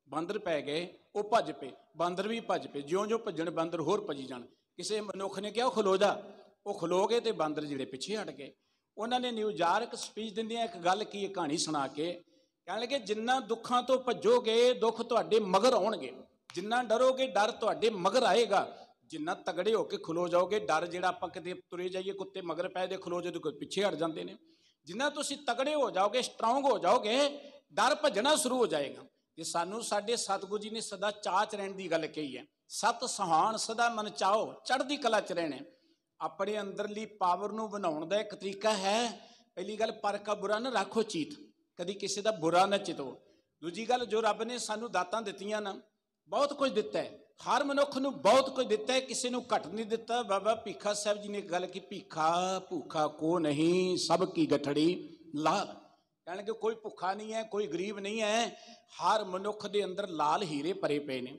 ਬਾਂਦਰ ਪੈ ਗਏ, ਉਹ ਭੱਜ ਪਏ, ਬਾਂਦਰ ਵੀ ਭੱਜ ਪਏ, ਜਿਉਂ-ਜਿਉਂ ਭੱਜਣ ਬਾਂਦਰ ਹੋਰ ਭੱਜੀ ਜਾਣ। ਕਿਸੇ ਮਨੁੱਖ ਨੇ ਕਿਹਾ ਉਹ ਖਲੋ ਜਾ, ਉਹ ਖਲੋ ਗਏ ਤੇ ਬਾਂਦਰ ਜਿਹੜੇ ਪਿੱਛੇ ਹਟ ਗਏ। ਉਹਨਾਂ ਨੇ ਨਿਊਯਾਰਕ ਸਪੀਚ ਦਿੰਦਿਆਂ ਇੱਕ ਗੱਲ ਕੀ, ਇਹ ਕਹਾਣੀ ਸੁਣਾ ਕੇ ਕਹਿਣ ਲੱਗੇ, ਜਿੰਨਾ ਦੁੱਖਾਂ ਤੋਂ ਭੱਜੋਗੇ ਦੁੱਖ ਤੁਹਾਡੇ ਮਗਰ ਆਉਣਗੇ, ਜਿੰਨਾ ਡਰੋਗੇ ਡਰ ਤੁਹਾਡੇ ਮਗਰ ਆਏਗਾ। ਜਿੰਨਾ ਤਗੜੇ ਹੋ ਕੇ ਖਲੋ ਜਾਓਗੇ, ਡਰ ਜਿਹੜਾ ਆਪਾਂ ਕਿਤੇ ਤੁਰੇ ਜਾਈਏ ਕੁੱਤੇ ਮਗਰ ਪੈ ਦੇ ਖਲੋ ਜਦੋਂ ਕੋਈ ਪਿੱਛੇ ਹਟ ਜਾਂਦੇ ਨੇ, ਜਿੰਨਾ ਤੁਸੀਂ ਤਗੜੇ ਹੋ ਜਾਓਗੇ, ਸਟਰੋਂਗ ਹੋ ਜਾਓਗੇ, ਡਰ ਭੱਜਣਾ ਸ਼ੁਰੂ ਹੋ ਜਾਏਗਾ। ਤੇ ਸਾਨੂੰ ਸਾਡੇ ਸਤਿਗੁਰੂ ਜੀ ਨੇ ਸਦਾ ਚਾਅ 'ਚ ਰਹਿਣ ਦੀ ਗੱਲ ਕਹੀ ਹੈ। ਸਤ ਸੁਹਾਣ ਸਦਾ ਮਨ ਚਾਓ, ਚੜ੍ਹਦੀ ਕਲਾ 'ਚ ਰਹਿਣਾ। ਆਪਣੇ ਅੰਦਰਲੀ ਪਾਵਰ ਨੂੰ ਬਣਾਉਣ ਦਾ ਇੱਕ ਤਰੀਕਾ ਹੈ, ਪਹਿਲੀ ਗੱਲ ਪਰ ਕਾ ਬੁਰਾ ਨਾ ਰੱਖੋ ਚੀਤ, ਕਦੀ ਕਿਸੇ ਦਾ ਬੁਰਾ ਨਾ ਚਿਤੋ। ਦੂਜੀ ਗੱਲ, ਜੋ ਰੱਬ ਨੇ ਸਾਨੂੰ ਦਾਤਾਂ ਦਿੱਤੀਆਂ ਨਾ, ਬਹੁਤ ਕੁਝ ਦਿੱਤਾ ਹੈ, ਹਰ ਮਨੁੱਖ ਨੂੰ ਬਹੁਤ ਕੁਝ ਦਿੱਤਾ ਹੈ, ਕਿਸੇ ਨੂੰ ਘੱਟ ਨਹੀਂ ਦਿੱਤਾ। ਬਾਬਾ ਭੀਖਾ ਸਾਹਿਬ ਜੀ ਨੇ ਇੱਕ ਗੱਲ ਕੀ, ਭੀਖਾ ਭੁੱਖਾ ਕੋ ਨਹੀਂ, ਸਭ ਕੀ ਗਠੜੀ ਲਾਲ। ਕਹਿਣ ਕਿ ਕੋਈ ਭੁੱਖਾ ਨਹੀਂ ਹੈ, ਕੋਈ ਗਰੀਬ ਨਹੀਂ ਹੈ, ਹਰ ਮਨੁੱਖ ਦੇ ਅੰਦਰ ਲਾਲ ਹੀਰੇ ਭਰੇ ਪਏ ਨੇ।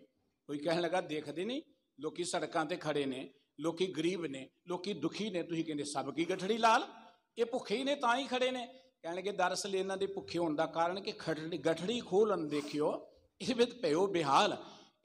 ਕੋਈ ਕਹਿਣ ਲੱਗਾ, ਦੇਖਦੇ ਨਹੀਂ ਲੋਕੀ ਸੜਕਾਂ ਤੇ ਖੜੇ ਨੇ, ਲੋਕੀ ਗਰੀਬ ਨੇ, ਲੋਕੀ ਦੁਖੀ ਨੇ, ਤੁਸੀਂ ਕਹਿੰਦੇ ਸਭ ਕੀ ਗਠੜੀ ਲਾਲ, ਇਹ ਭੁੱਖੇ ਹੀ ਨੇ ਤਾਂ ਹੀ ਖੜੇ ਨੇ। ਕਹਿਣ ਲੱਗੇ, ਦਰਅਸਲ ਇਹਨਾਂ ਦੇ ਭੁੱਖੇ ਹੋਣ ਦਾ ਕਾਰਨ ਕਿ ਗਠੜੀ ਖੋਲਣ ਦੇਖਿਓ, ਇਹ ਵਿੱਚ ਭਇਓ ਬਿਹਾਲ,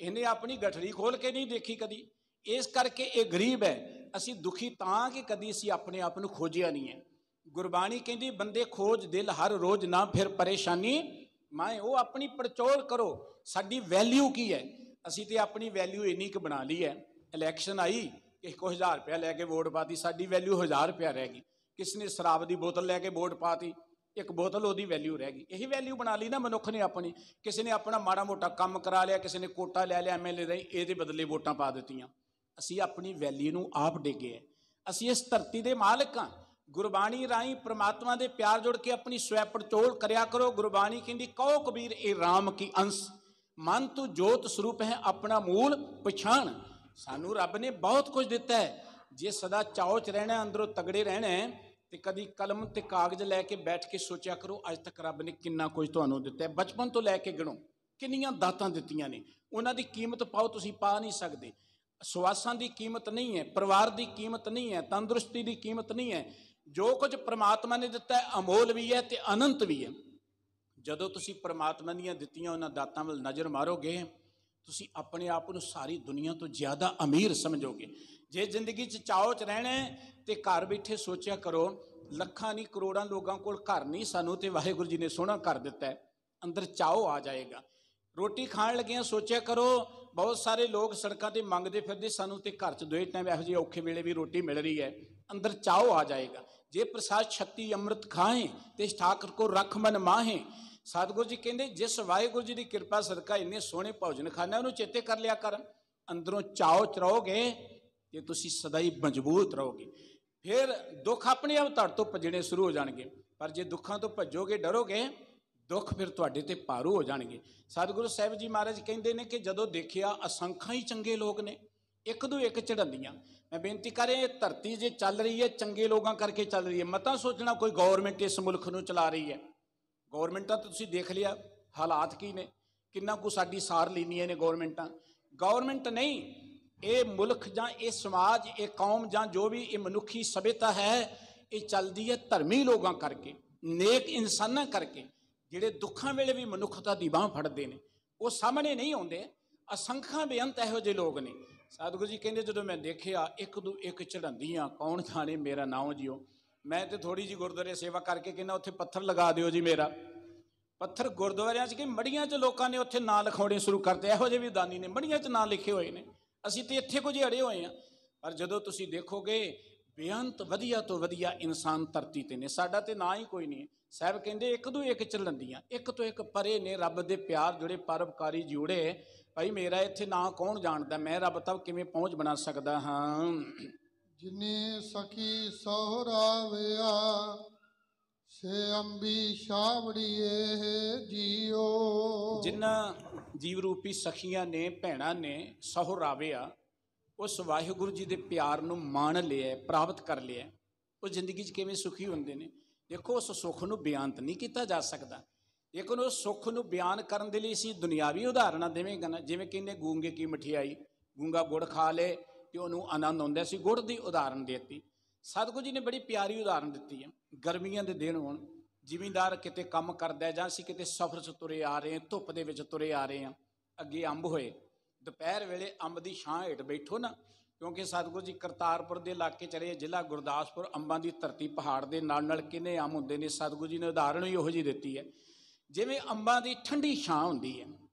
ਇਹਨੇ ਆਪਣੀ ਗਠੜੀ ਖੋਲ ਕੇ ਨਹੀਂ ਦੇਖੀ ਕਦੀ, ਇਸ ਕਰਕੇ ਇਹ ਗਰੀਬ ਹੈ। ਅਸੀਂ ਦੁਖੀ ਤਾਂ ਕਿ ਕਦੀ ਅਸੀਂ ਆਪਣੇ ਆਪ ਨੂੰ ਖੋਜਿਆ ਨਹੀਂ ਹੈ। ਗੁਰਬਾਣੀ ਕਹਿੰਦੀ ਬੰਦੇ ਖੋਜ ਦਿਲ ਹਰ ਰੋਜ਼ ਨਾ ਫਿਰ ਪਰੇਸ਼ਾਨੀ ਮਾਏ। ਉਹ ਆਪਣੀ ਪੜਚੋਲ ਕਰੋ, ਸਾਡੀ ਵੈਲਿਊ ਕੀ ਹੈ। ਅਸੀਂ ਤੇ ਆਪਣੀ ਵੈਲਿਊ ਇੰਨੀ ਕੁ ਬਣਾ ਲਈ ਹੈ। ਇਲੈਕਸ਼ਨ ਆਈ, ਕਿਸੇ ਕੋ 1000 ਰੁਪਇਆ ਲੈ ਕੇ ਵੋਟ ਪਾਤੀ, ਸਾਡੀ ਵੈਲਿਊ 1000 ਰੁਪਇਆ ਰਹਿ ਗਈ। ਕਿਸ ਨੇ ਸ਼ਰਾਬ ਦੀ ਬੋਤਲ ਲੈ ਕੇ ਵੋਟ ਪਾਤੀ, ਇੱਕ ਬੋਤਲ ਉਹਦੀ ਵੈਲਿਊ ਰਹਿ ਗਈ। ਇਹੀ ਵੈਲਿਊ ਬਣਾ ਲਈ ਨਾ ਮਨੁੱਖ ਨੇ ਆਪਣੀ। ਕਿਸੇ ਨੇ ਆਪਣਾ ਮਾੜਾ ਮੋਟਾ ਕੰਮ ਕਰਾ ਲਿਆ, ਕਿਸੇ ਨੇ ਕੋਟਾ ਲੈ ਲਿਆ MLA ਦਾ, ਇਹਦੇ ਬਦਲੇ ਵੋਟਾਂ ਪਾ ਦਿੱਤੀਆਂ। ਅਸੀਂ ਆਪਣੀ ਵੈਲਿਊ ਨੂੰ ਆਪ ਡੇਗੇ ਹੈ। ਅਸੀਂ ਇਸ ਧਰਤੀ ਦੇ ਮਾਲਕ ਹਾਂ। ਗੁਰਬਾਣੀ ਰਾਹੀਂ ਪ੍ਰਮਾਤਮਾ ਦੇ ਪਿਆਰ ਜੁੜ ਕੇ ਆਪਣੀ ਸਵੈ ਪੜਚੋਲ ਕਰਿਆ ਕਰੋ। ਗੁਰਬਾਣੀ ਕਹਿੰਦੀ ਕਹੋ ਕਬੀਰ ਇਹ ਰਾਮ ਕੀ ਅੰਸ਼, ਮਨ ਤੂੰ ਜੋਤ ਸਰੂਪ ਹੈ ਆਪਣਾ ਮੂਲ ਪਛਾਣ। ਸਾਨੂੰ ਰੱਬ ਨੇ ਬਹੁਤ ਕੁਝ ਦਿੱਤਾ ਹੈ। ਜੇ ਸਦਾ ਚਾਓ 'ਚ ਰਹਿਣਾ, ਅੰਦਰੋਂ ਤਗੜੇ ਰਹਿਣਾ ਤੇ ਕਦੀ ਕਲਮ ਤੇ ਕਾਗਜ਼ ਲੈ ਕੇ ਬੈਠ ਕੇ ਸੋਚਿਆ ਕਰੋ ਅੱਜ ਤੱਕ ਰੱਬ ਨੇ ਕਿੰਨਾ ਕੁਝ ਤੁਹਾਨੂੰ ਦਿੱਤਾ ਹੈ। ਬਚਪਨ ਤੋਂ ਲੈ ਕੇ ਗਿਣੋ ਕਿੰਨੀਆਂ ਦਾਤਾਂ ਦਿੱਤੀਆਂ ਨੇ, ਉਹਨਾਂ ਦੀ ਕੀਮਤ ਪਾਓ, ਤੁਸੀਂ ਪਾ ਨਹੀਂ ਸਕਦੇ। ਸਵਾਸਾਂ ਦੀ ਕੀਮਤ ਨਹੀਂ ਹੈ, ਪਰਿਵਾਰ ਦੀ ਕੀਮਤ ਨਹੀਂ ਹੈ, ਤੰਦਰੁਸਤੀ ਦੀ ਕੀਮਤ ਨਹੀਂ ਹੈ। ਜੋ ਕੁਝ ਪ੍ਰਮਾਤਮਾ ਨੇ ਦਿੱਤਾ ਹੈ ਅਮੋਲ ਵੀ ਹੈ ਤੇ ਅਨੰਤ ਵੀ ਹੈ। ਜਦੋਂ ਤੁਸੀਂ ਪ੍ਰਮਾਤਮਾ ਦੀਆਂ ਦਿੱਤੀਆਂ ਉਹਨਾਂ ਦਾਤਾਂ ਵੱਲ ਨਜ਼ਰ ਮਾਰੋਗੇ, ਤੁਸੀਂ ਆਪਣੇ ਆਪ ਨੂੰ ਸਾਰੀ ਦੁਨੀਆ ਤੋਂ ਜ਼ਿਆਦਾ ਅਮੀਰ ਸਮਝੋਗੇ। ਜੇ ਜ਼ਿੰਦਗੀ 'ਚ ਚਾਓ 'ਚ ਰਹਿਣਾ ਤੇ ਘਰ ਬੈਠੇ ਸੋਚਿਆ ਕਰੋ, ਲੱਖਾਂ ਨਹੀਂ ਕਰੋੜਾਂ ਲੋਕਾਂ ਕੋਲ ਘਰ ਨਹੀਂ, ਸਾਨੂੰ ਤੇ ਵਾਹਿਗੁਰੂ ਜੀ ਨੇ ਸੋਹਣਾ ਘਰ ਦਿੱਤਾ ਹੈ, ਅੰਦਰ ਚਾਓ ਆ ਜਾਏਗਾ। ਰੋਟੀ ਖਾਣ ਲੱਗਿਆਂ ਸੋਚਿਆ ਕਰੋ, ਬਹੁਤ ਸਾਰੇ ਲੋਕ ਸੜਕਾਂ ਤੇ ਮੰਗਦੇ ਫਿਰਦੇ, ਸਾਨੂੰ ਤੇ ਘਰ 'ਚ 2 ਟਾਈਮ ਇਹੋ ਜਿਹੇ ਔਖੇ ਵੇਲੇ ਵੀ ਰੋਟੀ ਮਿਲ ਰਹੀ ਹੈ, ਅੰਦਰ ਚਾਓ ਆ ਜਾਏਗਾ। ਜੇ ਪ੍ਰਸਾਦ ਸ਼ਕਤੀ ਅੰਮ੍ਰਿਤ ਖਾਏ ਤੇ ਠਾਕੁਰ ਕੋ ਰਖ ਮਨ ਮਾਹੇ। ਸਤਿਗੁਰੂ ਜੀ ਕਹਿੰਦੇ ਜਿਸ ਵਾਹਿਗੁਰੂ ਜੀ ਦੀ ਕਿਰਪਾ ਸਦਕਾ ਇੰਨੇ ਸੋਹਣੇ ਭੋਜਨ ਖਾਣਾ, ਉਹਨੂੰ ਚੇਤੇ ਕਰ ਲਿਆ ਕਰ। ਅੰਦਰੋਂ ਚਾਓ 'ਚ ਰਹੋਗੇ ਤੇ ਤੁਸੀਂ ਸਦਾ ਹੀ ਮਜ਼ਬੂਤ ਰਹੋਗੇ। ਫਿਰ ਦੁੱਖ ਆਪਣੇ ਆਪ ਤੁਹਾਡੇ ਤੋਂ ਭੱਜਣੇ ਸ਼ੁਰੂ ਹੋ ਜਾਣਗੇ। ਪਰ ਜੇ ਦੁੱਖਾਂ ਤੋਂ ਭੱਜੋਗੇ, ਡਰੋਗੇ, ਦੁੱਖ ਫਿਰ ਤੁਹਾਡੇ ਤੇ ਭਾਰੂ ਹੋ ਜਾਣਗੇ। ਸਤਿਗੁਰੂ ਸਾਹਿਬ ਜੀ ਮਹਾਰਾਜ ਕਹਿੰਦੇ ਨੇ ਕਿ ਜਦੋਂ ਦੇਖਿਆ ਅਸੰਖਾਂ ਹੀ ਚੰਗੇ ਲੋਕ ਨੇ, ਇੱਕ ਤੋਂ ਇੱਕ ਚੜ੍ਹਦੀਆਂ। ਮੈਂ ਬੇਨਤੀ ਕਰ ਰਿਹਾ, ਇਹ ਧਰਤੀ ਜੇ ਚੱਲ ਰਹੀ ਹੈ ਚੰਗੇ ਲੋਕਾਂ ਕਰਕੇ ਚੱਲ ਰਹੀ ਹੈ। ਮਤਾਂ ਸੋਚਣਾ ਕੋਈ ਗੌਰਮੈਂਟ ਇਸ ਮੁਲਕ ਨੂੰ ਚਲਾ ਰਹੀ ਹੈ। ਗੌਰਮੈਂਟਾਂ ਤਾਂ ਤੁਸੀਂ ਦੇਖ ਲਿਆ ਹਾਲਾਤ ਕੀ ਨੇ, ਕਿੰਨਾ ਕੁ ਸਾਡੀ ਸਾਰ ਲੈਂਦੀਆਂ ਨੇ ਗੌਰਮੈਂਟਾਂ। ਗੌਰਮੈਂਟ ਨਹੀਂ, ਇਹ ਮੁਲਕ ਜਾਂ ਇਹ ਸਮਾਜ, ਇਹ ਕੌਮ ਜਾਂ ਜੋ ਵੀ ਇਹ ਮਨੁੱਖੀ ਸਭਿਅਤਾ ਹੈ, ਇਹ ਚੱਲਦੀ ਹੈ ਧਰਮੀ ਲੋਕਾਂ ਕਰਕੇ, ਨੇਕ ਇਨਸਾਨਾਂ ਕਰਕੇ, ਜਿਹੜੇ ਦੁੱਖਾਂ ਵੇਲੇ ਵੀ ਮਨੁੱਖਤਾ ਦੀ ਬਾਂਹ ਫੜਦੇ ਨੇ। ਉਹ ਸਾਹਮਣੇ ਨਹੀਂ ਆਉਂਦੇ। ਅਸੰਖਾਂ ਬੇਅੰਤ ਇਹੋ ਜਿਹੇ ਲੋਕ ਨੇ। ਸਤਿਗੁਰੂ ਜੀ ਕਹਿੰਦੇ ਜਦੋਂ ਮੈਂ ਦੇਖਿਆ ਇੱਕ ਤੋਂ ਇੱਕ ਚੜ੍ਹਾਉਂਦੀਆਂ, ਕੌਣ ਜਾਣੇ ਮੇਰਾ ਨਾਮ ਜਿਓ। ਮੈਂ ਤੇ ਥੋੜੀ ਜਿਹੀ ਗੁਰਦੁਆਰੇ ਸੇਵਾ ਕਰਕੇ ਕਹਿੰਦਾ ਉੱਥੇ ਪੱਥਰ ਲਗਾ ਦਿਓ ਜੀ ਮੇਰਾ। ਪੱਥਰ ਗੁਰਦੁਆਰਿਆਂ 'ਚ ਕਿ ਮੜੀਆਂ 'ਚ ਲੋਕਾਂ ਨੇ ਉੱਥੇ ਨਾਂ ਲਿਖਾਉਣੇ ਸ਼ੁਰੂ ਕਰਤੇ। ਇਹੋ ਜਿਹੇ ਵੀ ਦਾਨੀ ਨੇ, ਮੜੀਆਂ 'ਚ ਨਾਂ ਲਿਖੇ ਹੋਏ ਨੇ। ਅਸੀਂ ਤੇ ਇੱਥੇ ਕੁਝ ਅੜੇ ਹੋਏ ਹਾਂ। ਪਰ ਜਦੋਂ ਤੁਸੀਂ ਦੇਖੋਗੇ ਬੇਅੰਤ ਵਧੀਆ ਤੋਂ ਵਧੀਆ ਇਨਸਾਨ ਧਰਤੀ ਤੇ ਨੇ। ਸਾਡਾ ਤੇ ਨਾਂ ਹੀ ਕੋਈ ਨਹੀਂ। ਸਾਹਿਬ ਕਹਿੰਦੇ ਇੱਕ ਤੋਂ ਇੱਕ ਚੱਲਣਦੀਆਂ, ਇੱਕ ਤੋਂ ਇੱਕ ਪਰੇ ਨੇ ਰੱਬ ਦੇ ਪਿਆਰ ਜੁੜੇ, ਪਰਉਪਕਾਰੀ ਜੁੜੇ। ਭਾਈ ਮੇਰਾ ਇੱਥੇ ਨਾਂ ਕੌਣ ਜਾਣਦਾ, ਮੈਂ ਰੱਬ ਤੱਕ ਕਿਵੇਂ ਪਹੁੰਚ ਬਣਾ ਸਕਦਾ ਹਾਂ। ਜਿਨੇ ਸਖੀ ਸੋਹਰਾਵਿਆ ਸੇ ਅੰਬੀ ਛਾਵੜੀਏ ਜੀਓ। ਜਿਨ੍ਹਾਂ ਜੀਵ ਰੂਪੀ ਸਖੀਆਂ ਨੇ, ਭੈਣਾਂ ਨੇ ਸਹੁਰਾਵਿਆ, ਉਸ ਵਾਹਿਗੁਰੂ ਜੀ ਦੇ ਪਿਆਰ ਨੂੰ ਮਾਣ ਲਿਆ, ਪ੍ਰਾਪਤ ਕਰ ਲਿਆ, ਉਹ ਜ਼ਿੰਦਗੀ 'ਚ ਕਿਵੇਂ ਸੁਖੀ ਹੁੰਦੇ ਨੇ। ਦੇਖੋ ਉਸ ਸੁੱਖ ਨੂੰ ਬਿਆਨ ਨਹੀਂ ਕੀਤਾ ਜਾ ਸਕਦਾ, ਲੇਕਿਨ ਉਸ ਸੁੱਖ ਨੂੰ ਬਿਆਨ ਕਰਨ ਦੇ ਲਈ ਅਸੀਂ ਦੁਨਿਆਵੀ ਉਦਾਹਰਨਾਂ ਦੇਵੇਂਗਾ ਨਾ। ਜਿਵੇਂ ਕਹਿੰਦੇ ਗੂੰਗੇ ਕੀ ਮਠਿਆਈ, ਗੂੰਗਾ ਗੁੜ ਖਾ ਲੇ ਤੇ ਉਹਨੂੰ ਆਨੰਦ ਆਉਂਦਾ ਸੀ, ਗੁੜ ਦੀ ਉਦਾਹਰਨ ਦੇ ਦਿੱਤੀ। ਸਤਿਗੁਰੂ ਜੀ ਨੇ ਬੜੀ ਪਿਆਰੀ ਉਦਾਹਰਨ ਦਿੱਤੀ ਹੈ। ਗਰਮੀਆਂ ਦੇ ਦਿਨ ਹੋਣ, ਜ਼ਿਮੀਂਦਾਰ ਕਿਤੇ ਕੰਮ ਕਰਦਾ ਜਾਂ ਅਸੀਂ ਕਿਤੇ ਸਫ਼ਰ 'ਚ ਤੁਰੇ ਆ ਰਹੇ ਹਾਂ, ਧੁੱਪ ਦੇ ਵਿੱਚ ਤੁਰੇ ਆ ਰਹੇ ਹਾਂ, ਅੱਗੇ ਅੰਬ ਹੋਏ, ਦੁਪਹਿਰ ਵੇਲੇ ਅੰਬ ਦੀ ਛਾਂ ਹੇਠ ਬੈਠੋ ਨਾ। ਕਿਉਂਕਿ ਸਤਿਗੁਰੂ ਜੀ ਕਰਤਾਰਪੁਰ ਦੇ ਇਲਾਕੇ ਚਲੇ, ਜ਼ਿਲ੍ਹਾ ਗੁਰਦਾਸਪੁਰ, ਅੰਬਾਂ ਦੀ ਧਰਤੀ, ਪਹਾੜ ਦੇ ਨਾਲ ਨਾਲ ਕਿੰਨੇ ਅੰਬ ਹੁੰਦੇ ਨੇ। ਸਤਿਗੁਰੂ ਜੀ ਨੇ ਉਦਾਹਰਣ ਵੀ ਉਹੋ ਜਿਹੀ ਦਿੱਤੀ ਹੈ। ਜਿਵੇਂ ਅੰਬਾਂ ਦੀ ਠੰਡੀ ਛਾਂ ਹੁੰਦੀ ਹੈ,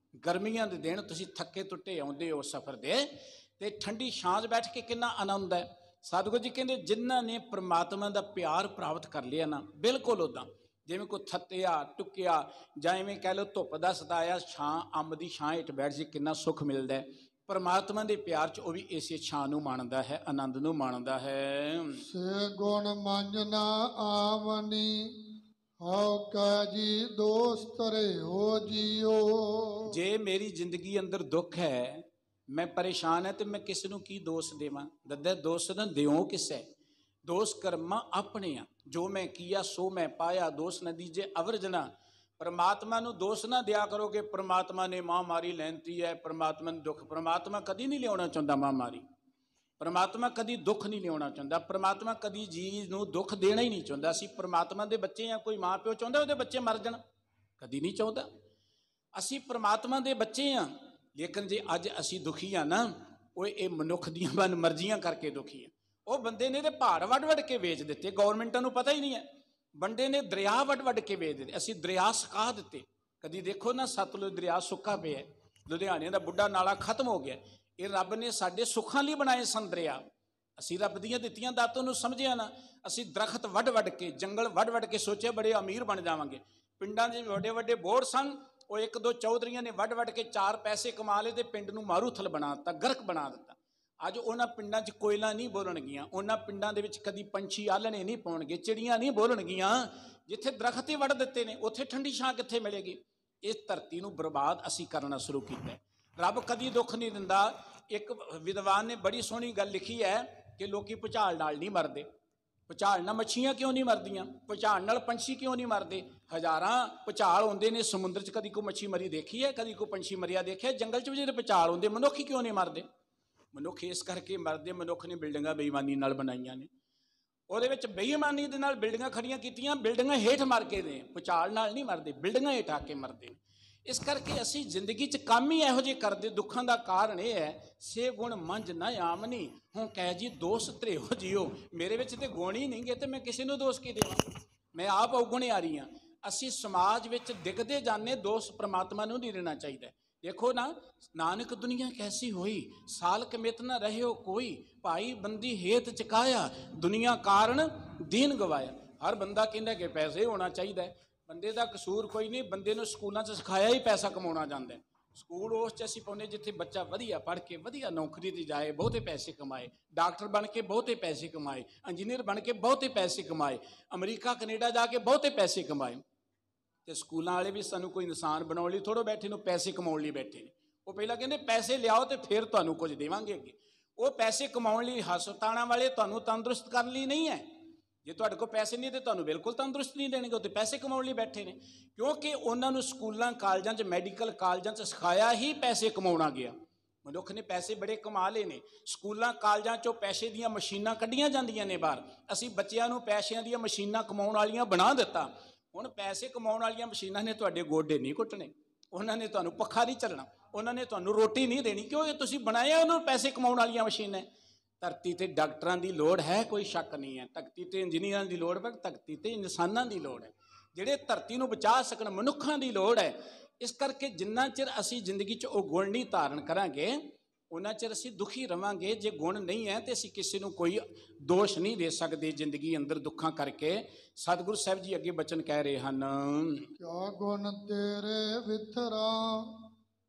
ਗਰਮੀਆਂ ਦੇ ਦਿਨ ਤੁਸੀਂ ਥੱਕੇ ਟੁੱਟੇ ਆਉਂਦੇ ਹੋ ਸਫ਼ਰ ਦੇ, ਤੇ ਠੰਡੀ ਛਾਂ 'ਚ ਬੈਠ ਕੇ ਕਿੰਨਾ ਆਨੰਦ ਹੈ। ਸਤਿਗੁਰੂ ਜੀ ਕਹਿੰਦੇ ਜਿਨ੍ਹਾਂ ਨੇ ਪ੍ਰਮਾਤਮਾ ਦਾ ਪਿਆਰ ਪ੍ਰਾਪਤ ਕਰ ਲਿਆ ਨਾ, ਬਿਲਕੁਲ ਉੱਦਾਂ ਜਿਵੇਂ ਕੋਈ ਥੱਤਿਆ ਟੁੱਕਿਆ ਜਾਂ ਇਵੇਂ ਕਹਿ ਲਓ ਧੁੱਪ ਦਾ ਸਤਾਇਆ, ਛਾਂ ਅੰਬ ਦੀ ਛਾਂ ਹੇਠ ਬੈਠ ਜੇ ਕਿੰਨਾ ਸੁੱਖ ਮਿਲਦਾ ਹੈ। ਪਰਮਾਤਮਾ ਦੇ ਪਿਆਰ 'ਚ ਉਹ ਵੀ ਇਸੇ ਛਾਂ ਨੂੰ ਮਾਣਦਾ ਹੈ, ਆਨੰਦ ਨੂੰ ਮਾਣਦਾ ਹੈ। ਸੇ ਗੁਣ ਮੰਨਣਾ ਆਵਨੀ ਹਉ ਕਾ ਜੀ ਦੋਸਤ ਰਿਓ ਜੀਓ। ਜੇ ਮੇਰੀ ਜ਼ਿੰਦਗੀ ਅੰਦਰ ਦੁੱਖ ਹੈ, ਮੈਂ ਪਰੇਸ਼ਾਨ ਹੈ, ਤੇ ਮੈਂ ਕਿਸ ਨੂੰ ਕੀ ਦੋਸ਼ ਦੇਵਾਂ। ਦੱਦੇ ਦੋਸ਼ ਨਾ ਦਿਓ ਕਿਸੇ, ਦੋਸ਼ ਕਰਮਾਂ ਆਪਣੇ ਆ। ਜੋ ਮੈਂ ਕੀਆ ਸੋ ਮੈਂ ਪਾਇਆ, ਦੋਸ਼ ਨਾ ਦੀਜੇ ਅਵਰਜਨਾ। ਪਰਮਾਤਮਾ ਨੂੰ ਦੋਸ਼ ਨਾ ਦਿਆ ਕਰੋ ਕਿ ਪਰਮਾਤਮਾ ਨੇ ਮਹਾਂਮਾਰੀ ਲੈਂਤੀ ਹੈ, ਪਰਮਾਤਮਾ ਨੂੰ ਦੁੱਖ। ਪਰਮਾਤਮਾ ਕਦੀ ਨਹੀਂ ਲਿਆਉਣਾ ਚਾਹੁੰਦਾ ਮਹਾਂਮਾਰੀ, ਪਰਮਾਤਮਾ ਕਦੀ ਦੁੱਖ ਨਹੀਂ ਲਿਆਉਣਾ ਚਾਹੁੰਦਾ, ਪਰਮਾਤਮਾ ਕਦੀ ਜੀ ਨੂੰ ਦੁੱਖ ਦੇਣਾ ਹੀ ਨਹੀਂ ਚਾਹੁੰਦਾ। ਅਸੀਂ ਪਰਮਾਤਮਾ ਦੇ ਬੱਚੇ ਹਾਂ। ਕੋਈ ਮਾਂ ਪਿਓ ਚਾਹੁੰਦਾ ਉਹਦੇ ਬੱਚੇ ਮਰ ਜਾਣ? ਕਦੀ ਨਹੀਂ ਚਾਹੁੰਦਾ। ਅਸੀਂ ਪਰਮਾਤਮਾ ਦੇ ਬੱਚੇ ਹਾਂ, ਲੇਕਿਨ ਜੇ ਅੱਜ ਅਸੀਂ ਦੁਖੀ ਆ ਨਾ, ਉਹ ਇਹ ਮਨੁੱਖ ਦੀਆਂ ਮਨ ਮਰਜ਼ੀਆਂ ਕਰਕੇ ਦੁਖੀ ਆ। ਉਹ ਬੰਦੇ ਨੇ ਤੇ ਪਹਾੜ ਵੱਢ ਵੱਢ ਕੇ ਵੇਚ ਦਿੱਤੇ, ਗੌਰਮੈਂਟਾਂ ਨੂੰ ਪਤਾ ਹੀ ਨਹੀਂ ਹੈ। ਬੰਦੇ ਨੇ ਦਰਿਆ ਵੱਢ ਵੱਢ ਕੇ ਵੇਚ ਦਿੱਤੇ, ਅਸੀਂ ਦਰਿਆ ਸੁਕਾ ਦਿੱਤੇ। ਕਦੀ ਦੇਖੋ ਨਾ, ਸਤਲੁਜ ਦਰਿਆ ਸੁੱਕਾ ਪਿਆ, ਲੁਧਿਆਣੇ ਦਾ ਬੁੱਢਾ ਨਾਲਾ ਖਤਮ ਹੋ ਗਿਆ। ਇਹ ਰੱਬ ਨੇ ਸਾਡੇ ਸੁੱਖਾਂ ਲਈ ਬਣਾਏ ਸਨ ਦਰਿਆ, ਅਸੀਂ ਰੱਬ ਦੀਆਂ ਦਿੱਤੀਆਂ ਦਾਤਾਂ ਨੂੰ ਸਮਝਿਆ ਨਾ। ਅਸੀਂ ਦਰਖਤ ਵੱਢ ਵੱਢ ਕੇ, ਜੰਗਲ ਵੱਢ ਵੱਢ ਕੇ ਸੋਚਿਆ ਬੜੇ ਅਮੀਰ ਬਣ ਜਾਵਾਂਗੇ। ਪਿੰਡਾਂ 'ਚ ਵੱਡੇ ਵੱਡੇ ਬੋਰਡ ਸਨ, ਉਹ ਇੱਕ ਦੋ ਚੌਧਰੀਆਂ ਨੇ ਵੱਢ ਵੱਢ ਕੇ 4 ਪੈਸੇ ਕਮਾ ਲਏ ਤੇ ਪਿੰਡ ਨੂੰ ਮਾਰੂਥਲ ਬਣਾ ਦਿੱਤਾ, ਗਰਕ ਬਣਾ ਦਿੱਤਾ। ਅੱਜ ਉਹਨਾਂ ਪਿੰਡਾਂ 'ਚ ਕੋਇਲਾ ਨਹੀਂ ਬੋਲਣਗੀਆਂ, ਉਹਨਾਂ ਪਿੰਡਾਂ ਦੇ ਵਿੱਚ ਕਦੀ ਪੰਛੀ ਆਲਣੇ ਨਹੀਂ ਪਾਉਣਗੇ, ਚਿੜੀਆਂ ਨਹੀਂ ਬੋਲਣਗੀਆਂ। ਜਿੱਥੇ ਦਰਖਤ ਹੀ ਵੱਢ ਦਿੱਤੇ ਨੇ, ਉੱਥੇ ਠੰਡੀ ਛਾਂ ਕਿੱਥੇ ਮਿਲੇਗੀ? ਇਸ ਧਰਤੀ ਨੂੰ ਬਰਬਾਦ ਅਸੀਂ ਕਰਨਾ ਸ਼ੁਰੂ ਕੀਤਾ। ਰੱਬ ਕਦੀ ਦੁੱਖ ਨਹੀਂ ਦਿੰਦਾ। ਇੱਕ ਵਿਦਵਾਨ ਨੇ ਬੜੀ ਸੋਹਣੀ ਗੱਲ ਲਿਖੀ ਹੈ ਕਿ ਲੋਕੀ ਭੁਚਾਲ ਨਾਲ ਨਹੀਂ ਮਰਦੇ। ਭੁਚਾਲ ਨਾਲ ਮੱਛੀਆਂ ਕਿਉਂ ਨਹੀਂ ਮਰਦੀਆਂ? ਭੁਚਾਲ ਨਾਲ ਪੰਛੀ ਕਿਉਂ ਨਹੀਂ ਮਰਦੇ? ਹਜ਼ਾਰਾਂ ਭੁਚਾਲ ਆਉਂਦੇ ਨੇ ਸਮੁੰਦਰ 'ਚ, ਕਦੀ ਕੋਈ ਮੱਛੀ ਮਰੀ ਦੇਖੀ ਹੈ? ਕਦੀ ਕੋਈ ਪੰਛੀ ਮਰਿਆ ਦੇਖਿਆ? ਜੰਗਲ 'ਚ ਵੀ ਜਿਹੜੇ ਭੁਚਾਲ ਆਉਂਦੇ, ਮਨੁੱਖ ਹੀ ਕਿਉਂ ਨਹੀਂ ਮਰਦੇ? ਮਨੁੱਖ ਇਸ ਕਰਕੇ ਮਰਦੇ, ਮਨੁੱਖ ਨੇ ਬਿਲਡਿੰਗਾਂ ਬੇਈਮਾਨੀ ਨਾਲ ਬਣਾਈਆਂ ਨੇ, ਉਹਦੇ ਵਿੱਚ ਬੇਈਮਾਨੀ ਦੇ ਨਾਲ ਬਿਲਡਿੰਗਾਂ ਖੜੀਆਂ ਕੀਤੀਆਂ, ਬਿਲਡਿੰਗਾਂ ਹੇਠ ਮਰ ਕੇ ਨੇ, ਭੁਚਾਲ ਨਾਲ ਨਹੀਂ ਮਰਦੇ, ਬਿਲਡਿੰਗਾਂ ਹੇਠ ਆ ਕੇ ਮਰਦੇ ਨੇ। ਇਸ ਕਰਕੇ ਅਸੀਂ ਜ਼ਿੰਦਗੀ 'ਚ ਕੰਮ ਹੀ ਇਹੋ ਜਿਹੇ ਕਰਦੇ। ਦੁੱਖਾਂ ਦਾ ਕਾਰਨ ਇਹ ਹੈ, ਸੇ ਗੁਣ ਮੰਝ ਨਾ ਆਮਨੀ ਹੁਣ ਕਹਿ ਜੀ ਦੋਸ਼ ਧਰਿਓ ਜੀਓ। ਮੇਰੇ ਵਿੱਚ ਤੇ ਗੁਣ ਹੀ ਨਹੀਂ ਗੇ ਤੇ ਮੈਂ ਕਿਸੇ ਨੂੰ ਦੋਸ਼ ਕੀ ਦੇਵਾਂ? ਮੈਂ ਆਪ ਔਗੁਣੇ ਆ ਰਹੀ ਹਾਂ। ਅਸੀਂ ਸਮਾਜ ਵਿੱਚ ਦਿਖਦੇ ਜਾਂਦੇ, ਦੋਸ਼ ਪ੍ਰਮਾਤਮਾ ਨੂੰ ਨਹੀਂ ਦੇਣਾ ਚਾਹੀਦਾ। ਦੇਖੋ ਨਾ, ਨਾਨਕ ਦੁਨੀਆ ਕੈਸੀ ਹੋਈ, ਸਾਲਕ ਮਿਤ ਨਾ ਰਹਿਓ ਕੋਈ, ਭਾਈ ਬੰਦੀ ਹੇਤ ਚਕਾਇਆ, ਦੁਨੀਆ ਕਾਰਨ ਦੀਨ ਗਵਾਇਆ। ਹਰ ਬੰਦਾ ਕਹਿੰਦਾ ਕਿ ਪੈਸੇ ਹੋਣਾ ਚਾਹੀਦਾ ਹੈ, ਬੰਦੇ ਦਾ ਕਸੂਰ ਕੋਈ ਨਹੀਂ। ਬੰਦੇ ਨੂੰ ਸਕੂਲਾਂ 'ਚ ਸਿਖਾਇਆ ਹੀ ਪੈਸਾ ਕਮਾਉਣਾ ਜਾਂਦਾ। ਸਕੂਲ ਉਸ 'ਚ ਅਸੀਂ ਪਾਉਂਦੇ ਜਿੱਥੇ ਬੱਚਾ ਵਧੀਆ ਪੜ੍ਹ ਕੇ ਵਧੀਆ ਨੌਕਰੀ 'ਤੇ ਜਾਏ, ਬਹੁਤੇ ਪੈਸੇ ਕਮਾਏ, ਡਾਕਟਰ ਬਣ ਕੇ ਬਹੁਤੇ ਪੈਸੇ ਕਮਾਏ, ਇੰਜੀਨੀਅਰ ਬਣ ਕੇ ਬਹੁਤੇ ਪੈਸੇ ਕਮਾਏ, ਅਮਰੀਕਾ ਕੈਨੇਡਾ ਜਾ ਕੇ ਬਹੁਤੇ ਪੈਸੇ ਕਮਾਏ। ਤੇ ਸਕੂਲਾਂ ਵਾਲੇ ਵੀ ਸਾਨੂੰ ਕੋਈ ਇਨਸਾਨ ਬਣਾਉਣ ਲਈ ਥੋੜ੍ਹਾ ਬੈਠੇ ਨੂੰ, ਪੈਸੇ ਕਮਾਉਣ ਲਈ ਬੈਠੇ ਨੇ। ਉਹ ਪਹਿਲਾਂ ਕਹਿੰਦੇ ਪੈਸੇ ਲਿਆਓ ਤੇ ਫਿਰ ਤੁਹਾਨੂੰ ਕੁਝ ਦੇਵਾਂਗੇ ਅੱਗੇ। ਉਹ ਪੈਸੇ ਕਮਾਉਣ ਲਈ, ਹਸਪਤਾਲਾਂ ਵਾਲੇ ਤੁਹਾਨੂੰ ਤੰਦਰੁਸਤ ਕਰਨ ਲਈ ਨਹੀਂ ਹੈ। ਜੇ ਤੁਹਾਡੇ ਕੋਲ ਪੈਸੇ ਨਹੀਂ ਤੇ ਤੁਹਾਨੂੰ ਬਿਲਕੁਲ ਤੰਦਰੁਸਤ ਨਹੀਂ ਦੇਣਗੇ। ਉਹ ਤੇ ਪੈਸੇ ਕਮਾਉਣ ਲਈ ਬੈਠੇ ਨੇ, ਕਿਉਂਕਿ ਉਹਨਾਂ ਨੂੰ ਸਕੂਲਾਂ ਕਾਲਜਾਂ 'ਚ, ਮੈਡੀਕਲ ਕਾਲਜਾਂ 'ਚ ਸਿਖਾਇਆ ਹੀ ਪੈਸੇ ਕਮਾਉਣਾ ਗਿਆ। ਮਨੁੱਖ ਨੇ ਪੈਸੇ ਬੜੇ ਕਮਾ ਲਏ ਨੇ। ਸਕੂਲਾਂ ਕਾਲਜਾਂ 'ਚੋਂ ਪੈਸੇ ਦੀਆਂ ਮਸ਼ੀਨਾਂ ਕੱਢੀਆਂ ਜਾਂਦੀਆਂ ਨੇ ਬਾਹਰ। ਅਸੀਂ ਬੱਚਿਆਂ ਨੂੰ ਪੈਸਿਆਂ ਦੀਆਂ ਮਸ਼ੀਨਾਂ ਕਮਾਉਣ ਵਾਲੀਆਂ ਬਣਾ ਦਿੱਤਾ। ਹੁਣ ਪੈਸੇ ਕਮਾਉਣ ਵਾਲੀਆਂ ਮਸ਼ੀਨਾਂ ਨੇ ਤੁਹਾਡੇ ਗੋਡੇ ਨਹੀਂ ਘੁੱਟਣੇ, ਉਹਨਾਂ ਨੇ ਤੁਹਾਨੂੰ ਪੱਖਾ ਨਹੀਂ ਚੱਲਣਾ, ਉਹਨਾਂ ਨੇ ਤੁਹਾਨੂੰ ਰੋਟੀ ਨਹੀਂ ਦੇਣੀ, ਕਿਉਂਕਿ ਤੁਸੀਂ ਬਣਾਇਆ ਉਹਨੂੰ ਪੈਸੇ ਕਮਾਉਣ ਵਾਲੀਆਂ ਮਸ਼ੀਨਾਂ। ਧਰਤੀ ਤੇ ਡਾਕਟਰਾਂ ਦੀ ਲੋੜ ਹੈ, ਕੋਈ ਸ਼ੱਕ ਨਹੀਂ ਹੈ। ਧਰਤੀ ਤੇ ਇੰਜੀਨੀਅਰਾਂ ਦੀ ਲੋੜ ਹੈ, ਧਰਤੀ ਤੇ ਇਨਸਾਨਾਂ ਦੀ ਲੋੜ ਹੈ, ਜਿਹੜੇ ਧਰਤੀ ਨੂੰ ਬਚਾ ਸਕਣ। ਮਨੁੱਖਾਂ ਦੀ ਲੋੜ ਹੈ। ਇਸ ਕਰਕੇ ਜਿੰਨਾ ਚਿਰ ਅਸੀਂ ਜ਼ਿੰਦਗੀ 'ਚ ਉਹ ਗੁਣ ਨਹੀਂ ਧਾਰਨ ਕਰਾਂਗੇ, ਉਹਨਾਂ ਚਿਰ ਅਸੀਂ ਦੁਖੀ ਰਵਾਂਗੇ। ਜੇ ਗੁਣ ਨਹੀਂ ਹੈ ਤੇ ਅਸੀਂ ਕਿਸੇ ਨੂੰ ਕੋਈ ਦੋਸ਼ ਨਹੀਂ ਦੇ ਸਕਦੇ ਜ਼ਿੰਦਗੀ ਅੰਦਰ ਦੁੱਖਾਂ ਕਰਕੇ। ਸਤਿਗੁਰੂ ਸਾਹਿਬ ਜੀ ਅੱਗੇ ਬਚਨ ਕਹਿ ਰਹੇ ਹਨ, ਕਿਆ ਗੁਣ ਤੇਰੇ ਵਿਥਰਾ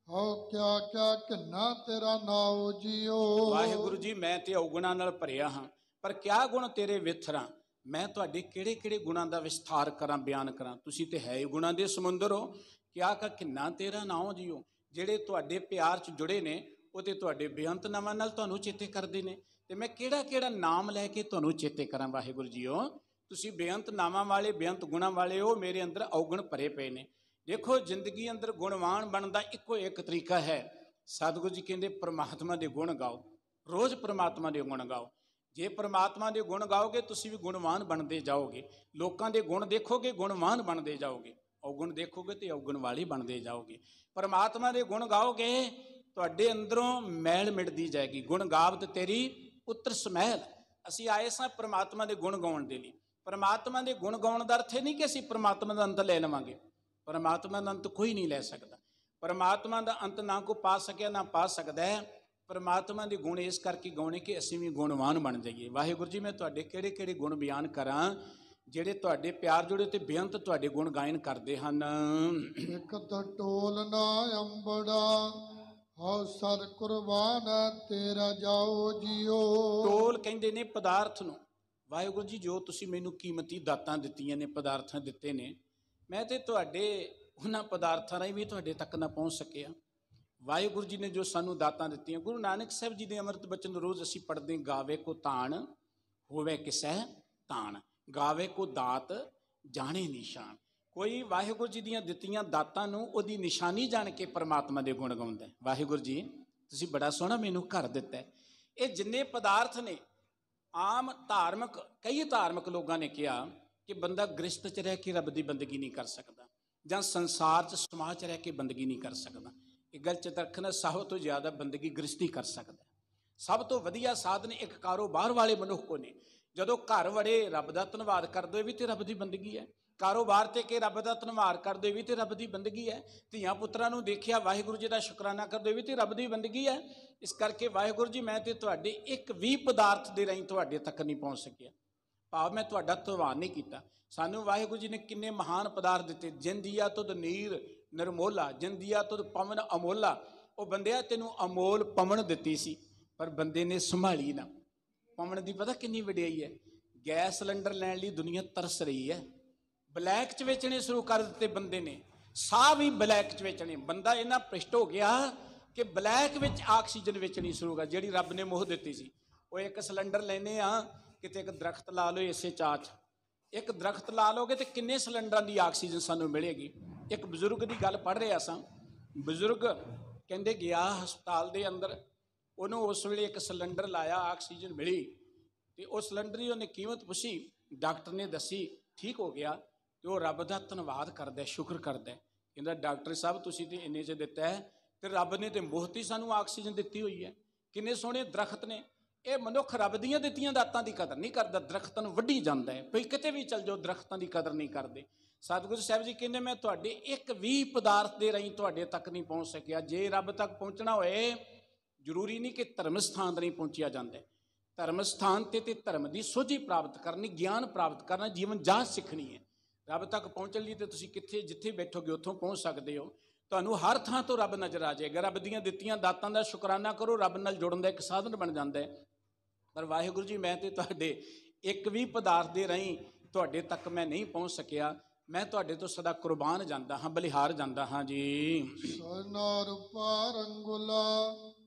ਹੋ, ਕਿਆ ਕਿਆ ਕਿੰਨਾ ਤੇਰਾ ਨਾਉ ਜੀਓ। ਵਾਹਿਗੁਰੂ ਜੀ, ਮੈਂ ਤੇ ਔਗੁਣਾਂ ਨਾਲ ਭਰਿਆ ਹਾਂ, ਪਰ ਕਿਆ ਗੁਣ ਤੇਰੇ ਵਿਥਰਾ। ਮੈਂ ਤੁਹਾਡੇ ਕਿਹੜੇ ਕਿਹੜੇ ਗੁਣਾਂ ਦਾ ਵਿਸਥਾਰ ਕਰਾਂ, ਬਿਆਨ ਕਰਾਂ? ਤੁਸੀਂ ਤੇ ਹੈ ਹੀ ਗੁਣਾਂ ਦੇ ਸਮੁੰਦਰ ਹੋ। ਕਿਆ ਕਾ ਕਿੰਨਾ ਤੇਰਾ ਨਾਉ ਜੀਓ। ਜਿਹੜੇ ਤੁਹਾਡੇ ਪਿਆਰ 'ਚ ਜੁੜੇ ਨੇ, ਉਹ ਤੇ ਤੁਹਾਡੇ ਬੇਅੰਤ ਨਾਮਾਂ ਨਾਲ ਤੁਹਾਨੂੰ ਚੇਤੇ ਕਰਦੇ ਨੇ। ਤੇ ਮੈਂ ਕਿਹੜਾ ਕਿਹੜਾ ਨਾਮ ਲੈ ਕੇ ਤੁਹਾਨੂੰ ਚੇਤੇ ਕਰਾਂ? ਵਾਹਿਗੁਰੂ ਜੀਓ, ਤੁਸੀਂ ਬੇਅੰਤ ਨਾਮਾਂ ਵਾਲੇ, ਬੇਅੰਤ ਗੁਣਾਂ ਵਾਲੇ ਹੋ। ਮੇਰੇ ਅੰਦਰ ਔਗਣ ਭਰੇ ਪਏ ਨੇ। ਦੇਖੋ, ਜ਼ਿੰਦਗੀ ਅੰਦਰ ਗੁਣਵਾਨ ਬਣਨ ਦਾ ਇੱਕੋ ਇੱਕ ਤਰੀਕਾ ਹੈ। ਸਤਿਗੁਰੂ ਜੀ ਕਹਿੰਦੇ ਪ੍ਰਮਾਤਮਾ ਦੇ ਗੁਣ ਗਾਓ, ਰੋਜ਼ ਪ੍ਰਮਾਤਮਾ ਦੇ ਗੁਣ ਗਾਓ। ਜੇ ਪ੍ਰਮਾਤਮਾ ਦੇ ਗੁਣ ਗਾਓਗੇ, ਤੁਸੀਂ ਵੀ ਗੁਣਵਾਨ ਬਣਦੇ ਜਾਓਗੇ। ਲੋਕਾਂ ਦੇ ਗੁਣ ਦੇਖੋਗੇ, ਗੁਣਵਾਨ ਬਣਦੇ ਜਾਓਗੇ। ਔਗੁਣ ਦੇਖੋਗੇ ਤੇ ਔਗੁਣ ਵਾਲੇ ਬਣਦੇ ਜਾਓਗੇ। ਪ੍ਰਮਾਤਮਾ ਦੇ ਗੁਣ ਗਾਓਗੇ, ਤੁਹਾਡੇ ਅੰਦਰੋਂ ਮੈਲ ਮਿਟਦੀ ਜਾਏਗੀ। ਗੁਣ ਗਾਵਤ ਤੇਰੀ ਉਤਰ ਸਮੈਲ। ਅਸੀਂ ਆਏ ਸਾਂ ਪ੍ਰਮਾਤਮਾ ਦੇ ਗੁਣ ਗਾਉਣ ਦੇ ਲਈ। ਪ੍ਰਮਾਤਮਾ ਦੇ ਗੁਣ ਗਾਉਣ ਦਾ ਅਰਥ ਇਹ ਨਹੀਂ ਕਿ ਅਸੀਂ ਪ੍ਰਮਾਤਮਾ ਦਾ ਅੰਤ ਲੈ ਲਵਾਂਗੇ। ਪ੍ਰਮਾਤਮਾ ਦਾ ਅੰਤ ਕੋਈ ਨਹੀਂ ਲੈ ਸਕਦਾ। ਪ੍ਰਮਾਤਮਾ ਦਾ ਅੰਤ ਨਾ ਕੋ ਪਾ ਸਕਿਆ, ਨਾ ਪਾ ਸਕਦਾ ਹੈ। ਪ੍ਰਮਾਤਮਾ ਦੇ ਗੁਣ ਇਸ ਕਰਕੇ ਗਾਉਣੇ ਕਿ ਅਸੀਂ ਵੀ ਗੁਣਵਾਨ ਬਣ ਜਾਈਏ। ਵਾਹਿਗੁਰੂ ਜੀ, ਮੈਂ ਤੁਹਾਡੇ ਕਿਹੜੇ ਕਿਹੜੇ ਗੁਣ ਬਿਆਨ ਕਰਾਂ ਜਿਹੜੇ ਤੁਹਾਡੇ ਪਿਆਰ ਜੁੜੇ ਤੇ ਬੇਅੰਤ ਤੁਹਾਡੇ ਗੁਣ ਗਾਇਨ ਕਰਦੇ ਹਨ। ਇੱਕ ਤਾਂ ਟੋਲ ਨਾ ਅੰਬੜਾ ਹਉ ਸਰ ਕੁਰਬਾਨ ਤੇਰਾ ਜਾਓ ਜੀਓ। ਟੋਲ ਕਹਿੰਦੇ ਨੇ ਪਦਾਰਥ ਨੂੰ। ਵਾਹਿਗੁਰੂ ਜੀ, ਜੋ ਤੁਸੀਂ ਮੈਨੂੰ ਕੀਮਤੀ ਦਾਤਾਂ ਦਿੱਤੀਆਂ ਨੇ, ਪਦਾਰਥਾਂ ਦਿੱਤੇ ਨੇ, ਮੈਂ ਤੇ ਤੁਹਾਡੇ ਉਹਨਾਂ ਪਦਾਰਥਾਂ ਰਾਹੀਂ ਵੀ ਤੁਹਾਡੇ ਤੱਕ ਨਾ ਪਹੁੰਚ ਸਕਿਆ। ਵਾਹਿਗੁਰੂ ਜੀ ਨੇ ਜੋ ਸਾਨੂੰ ਦਾਤਾਂ ਦਿੱਤੀਆਂ, ਗੁਰੂ ਨਾਨਕ ਸਾਹਿਬ ਜੀ ਦੇ ਅੰਮ੍ਰਿਤ ਬਚਨ ਰੋਜ਼ ਅਸੀਂ ਪੜ੍ਹਦੇ, ਗਾਵੇ ਕੋ ਤਾਣ ਹੋਵੇ ਕਿਸੈ ਤਾਣ, ਗਾਵੇ ਕੋ ਦਾਤ ਜਾਣੇ ਨਿਸ਼ਾਨ। ਕੋਈ ਵਾਹਿਗੁਰੂ ਜੀ ਦੀਆਂ ਦਿੱਤੀਆਂ ਦਾਤਾਂ ਨੂੰ ਉਹਦੀ ਨਿਸ਼ਾਨੀ ਜਾਣ ਕੇ ਪਰਮਾਤਮਾ ਦੇ ਗੁਣ ਗਾਉਂਦਾ। ਵਾਹਿਗੁਰੂ ਜੀ, ਤੁਸੀਂ ਬੜਾ ਸੋਹਣਾ ਮੈਨੂੰ ਘਰ ਦਿੱਤਾ। ਇਹ ਜਿੰਨੇ ਪਦਾਰਥ ਨੇ, ਆਮ ਧਾਰਮਿਕ, ਕਈ ਧਾਰਮਿਕ ਲੋਕਾਂ ਨੇ ਕਿਹਾ ਕਿ ਬੰਦਾ ਗ੍ਰਸਤ 'ਚ ਰਹਿ ਕੇ ਰੱਬ ਦੀ ਬੰਦਗੀ ਨਹੀਂ ਕਰ ਸਕਦਾ, ਜਾਂ ਸੰਸਾਰ 'ਚ ਸਮਾਜ 'ਚ ਰਹਿ ਕੇ ਬੰਦਗੀ ਨਹੀਂ ਕਰ ਸਕਦਾ। ਇਹ ਗੱਲ ਚ ਰੱਖਣਾ, ਸਭ ਤੋਂ ਜ਼ਿਆਦਾ ਬੰਦਗੀ ਗ੍ਰਸਤੀ ਕਰ ਸਕਦਾ। ਸਭ ਤੋਂ ਵਧੀਆ ਸਾਧਨ ਇੱਕ ਕਾਰੋਬਾਰ ਵਾਲੇ ਮਨੁੱਖ ਕੋ ਨੇ। ਜਦੋਂ ਘਰ ਵੜੇ ਰੱਬ ਦਾ ਧੰਨਵਾਦ ਕਰਦੇ ਹੋਏ ਵੀ ਤੇ ਰੱਬ ਦੀ ਬੰਦਗੀ ਹੈ। ਕਾਰੋਬਾਰ ਤੇ ਕਿ ਰੱਬ ਦਾ ਧੰਨਵਾਦ ਕਰਦੇ ਹੋਏ ਵੀ ਤੇ ਰੱਬ ਦੀ ਬੰਦਗੀ ਹੈ। ਧੀਆਂ ਪੁੱਤਰਾਂ ਨੂੰ ਦੇਖਿਆ ਵਾਹਿਗੁਰੂ ਜੀ ਦਾ ਸ਼ੁਕਰਾਨਾ ਕਰਦੇ ਹੋਏ ਵੀ ਤੇ ਰੱਬ ਦੀ ਬੰਦਗੀ ਹੈ। ਇਸ ਕਰਕੇ ਵਾਹਿਗੁਰੂ ਜੀ, ਮੈਂ ਤੇ ਤੁਹਾਡੇ ਇੱਕ ਵੀ ਪਦਾਰਥ ਦੇ ਰਾਹੀਂ ਤੁਹਾਡੇ ਤੱਕ ਨਹੀਂ ਪਹੁੰਚ ਸਕਿਆ, ਭਾਵ ਮੈਂ ਤੁਹਾਡਾ ਧੰਨਵਾਦ ਨਹੀਂ ਕੀਤਾ। ਸਾਨੂੰ ਵਾਹਿਗੁਰੂ ਜੀ ਨੇ ਕਿੰਨੇ ਮਹਾਨ ਪਦਾਰਥ ਦਿੱਤੇ। ਜਿੰਦੀਆ ਤੁਧ ਨੀਰ ਨਿਰਮੋਲਾ, ਜਿੰਦੀਆ ਤੁਧ ਪਵਨ ਅਮੋਲਾ। ਉਹ ਬੰਦਿਆ ਤੈਨੂੰ ਅਮੋਲ ਪਵਨ ਦਿੱਤੀ ਸੀ, ਪਰ ਬੰਦੇ ਨੇ ਸੰਭਾਲੀ ਨਾ। ਪਵਨ ਦੀ ਪਤਾ ਕਿੰਨੀ ਵਡਿਆਈ ਹੈ। ਗੈਸ ਸਿਲੰਡਰ ਲੈਣ ਲਈ ਦੁਨੀਆ ਤਰਸ ਰਹੀ ਹੈ। ਬਲੈਕ 'ਚ ਵੇਚਣੇ ਸ਼ੁਰੂ ਕਰ ਦਿੱਤੇ ਬੰਦੇ ਨੇ, ਸਾਹ ਵੀ ਬਲੈਕ 'ਚ ਵੇਚਣੇ। ਬੰਦਾ ਇੰਨਾ ਭ੍ਰਿਸ਼ਟ ਹੋ ਗਿਆ ਕਿ ਬਲੈਕ ਵਿੱਚ ਆਕਸੀਜਨ ਵੇਚਣੀ ਸ਼ੁਰੂ ਕਰ, ਜਿਹੜੀ ਰੱਬ ਨੇ ਮੋਹ ਦਿੱਤੀ ਸੀ। ਉਹ ਇੱਕ ਸਿਲੰਡਰ ਲੈਨੇ ਆ, ਕਿਤੇ ਇੱਕ ਦਰਖਤ ਲਾ ਲਓ ਇਸੇ ਚਾਚ, ਇੱਕ ਦਰਖਤ ਲਾ ਲਓਗੇ ਤੇ ਕਿੰਨੇ ਸਿਲੰਡਰਾਂ ਦੀ ਆਕਸੀਜਨ ਸਾਨੂੰ ਮਿਲੇਗੀ। ਇੱਕ ਬਜ਼ੁਰਗ ਦੀ ਗੱਲ ਪੜ੍ਹ ਰਿਹਾ ਸਾਂ। ਬਜ਼ੁਰਗ ਕਹਿੰਦੇ ਗਿਆ ਹਸਪਤਾਲ ਦੇ ਅੰਦਰ, ਉਹਨੂੰ ਉਸ ਵੇਲੇ ਇੱਕ ਸਿਲੰਡਰ ਲਾਇਆ, ਆਕਸੀਜਨ ਮਿਲੀ, ਤੇ ਉਹ ਸਿਲੰਡਰ ਦੀ ਉਹਨੇ ਕੀਮਤ ਪੁੱਛੀ, ਡਾਕਟਰ ਨੇ ਦੱਸੀ, ਠੀਕ ਹੋ ਗਿਆ। ਤੇ ਉਹ ਰੱਬ ਦਾ ਧੰਨਵਾਦ ਕਰਦਾ, ਸ਼ੁਕਰ ਕਰਦਾ। ਕਹਿੰਦਾ ਡਾਕਟਰ ਸਾਹਿਬ ਤੁਸੀਂ ਤੇ ਇੰਨੇ 'ਚ ਦਿੱਤਾ ਹੈ, ਤੇ ਰੱਬ ਨੇ ਤੇ ਮੁਫਤ ਹੀ ਸਾਨੂੰ ਆਕਸੀਜਨ ਦਿੱਤੀ ਹੋਈ ਹੈ। ਕਿੰਨੇ ਸੋਹਣੇ ਦਰਖਤ ਨੇ। ਇਹ ਮਨੁੱਖ ਰੱਬ ਦੀਆਂ ਦਿੱਤੀਆਂ ਦਾਤਾਂ ਦੀ ਕਦਰ ਨਹੀਂ ਕਰਦਾ, ਦਰਖਤਾਂ ਨੂੰ ਵੱਢੀ ਜਾਂਦਾ ਹੈ। ਭਈ ਕਿਤੇ ਵੀ ਚੱਲ ਜਾਓ, ਦਰਖਤਾਂ ਦੀ ਕਦਰ ਨਹੀਂ ਕਰਦੇ। ਸਤਿਗੁਰੂ ਸਾਹਿਬ ਜੀ ਕਹਿੰਦੇ ਮੈਂ ਤੁਹਾਡੇ ਇੱਕ ਵੀ ਪਦਾਰਥ ਦੇ ਰਾਹੀਂ ਤੁਹਾਡੇ ਤੱਕ ਨਹੀਂ ਪਹੁੰਚ ਸਕਿਆ। ਜੇ ਰੱਬ ਤੱਕ ਪਹੁੰਚਣਾ ਹੋਏ, ਜ਼ਰੂਰੀ ਨਹੀਂ ਕਿ ਧਰਮ ਸਥਾਨ ਤੇ ਨਹੀਂ ਪਹੁੰਚਿਆ ਜਾਂਦਾ। ਧਰਮ ਸਥਾਨ ਤੇ ਧਰਮ ਦੀ ਸੋਝੀ ਪ੍ਰਾਪਤ ਕਰਨੀ, ਗਿਆਨ ਪ੍ਰਾਪਤ ਕਰਨਾ, ਜੀਵਨ ਜਾਂਚ ਸਿੱਖਣੀ ਹੈ। ਰੱਬ ਤੱਕ ਪਹੁੰਚਣ ਲਈ ਤੇ ਤੁਸੀਂ ਕਿੱਥੇ ਜਿੱਥੇ ਬੈਠੋਗੇ ਉੱਥੋਂ ਪਹੁੰਚ ਸਕਦੇ ਹੋ। ਤੁਹਾਨੂੰ ਹਰ ਥਾਂ ਤੋਂ ਰੱਬ ਨਜ਼ਰ ਆ ਜਾਏਗਾ। ਰੱਬ ਦੀਆਂ ਦਿੱਤੀਆਂ ਦਾਤਾਂ ਦਾ ਸ਼ੁਕਰਾਨਾ ਕਰੋ, ਰੱਬ ਨਾਲ ਜੁੜਨ ਦਾ ਇੱਕ ਸਾਧਨ ਬਣ ਜਾਂਦਾ ਹੈ। ਪਰ ਵਾਹਿਗੁਰੂ ਜੀ, ਮੈਂ ਤੇ ਤੁਹਾਡੇ ਇੱਕ ਵੀ ਪਦਾਰਥ ਦੇ ਰਾਹੀਂ ਤੁਹਾਡੇ ਤੱਕ ਮੈਂ ਨਹੀਂ ਪਹੁੰਚ ਸਕਿਆ। ਮੈਂ ਤੁਹਾਡੇ ਤੋਂ ਸਦਾ ਕੁਰਬਾਨ ਜਾਂਦਾ ਹਾਂ, ਬਲਿਹਾਰ ਜਾਂਦਾ ਹਾਂ ਜੀ। ਸੋਨਾ ਰੂਪਾ ਰੰਗੁਲਾ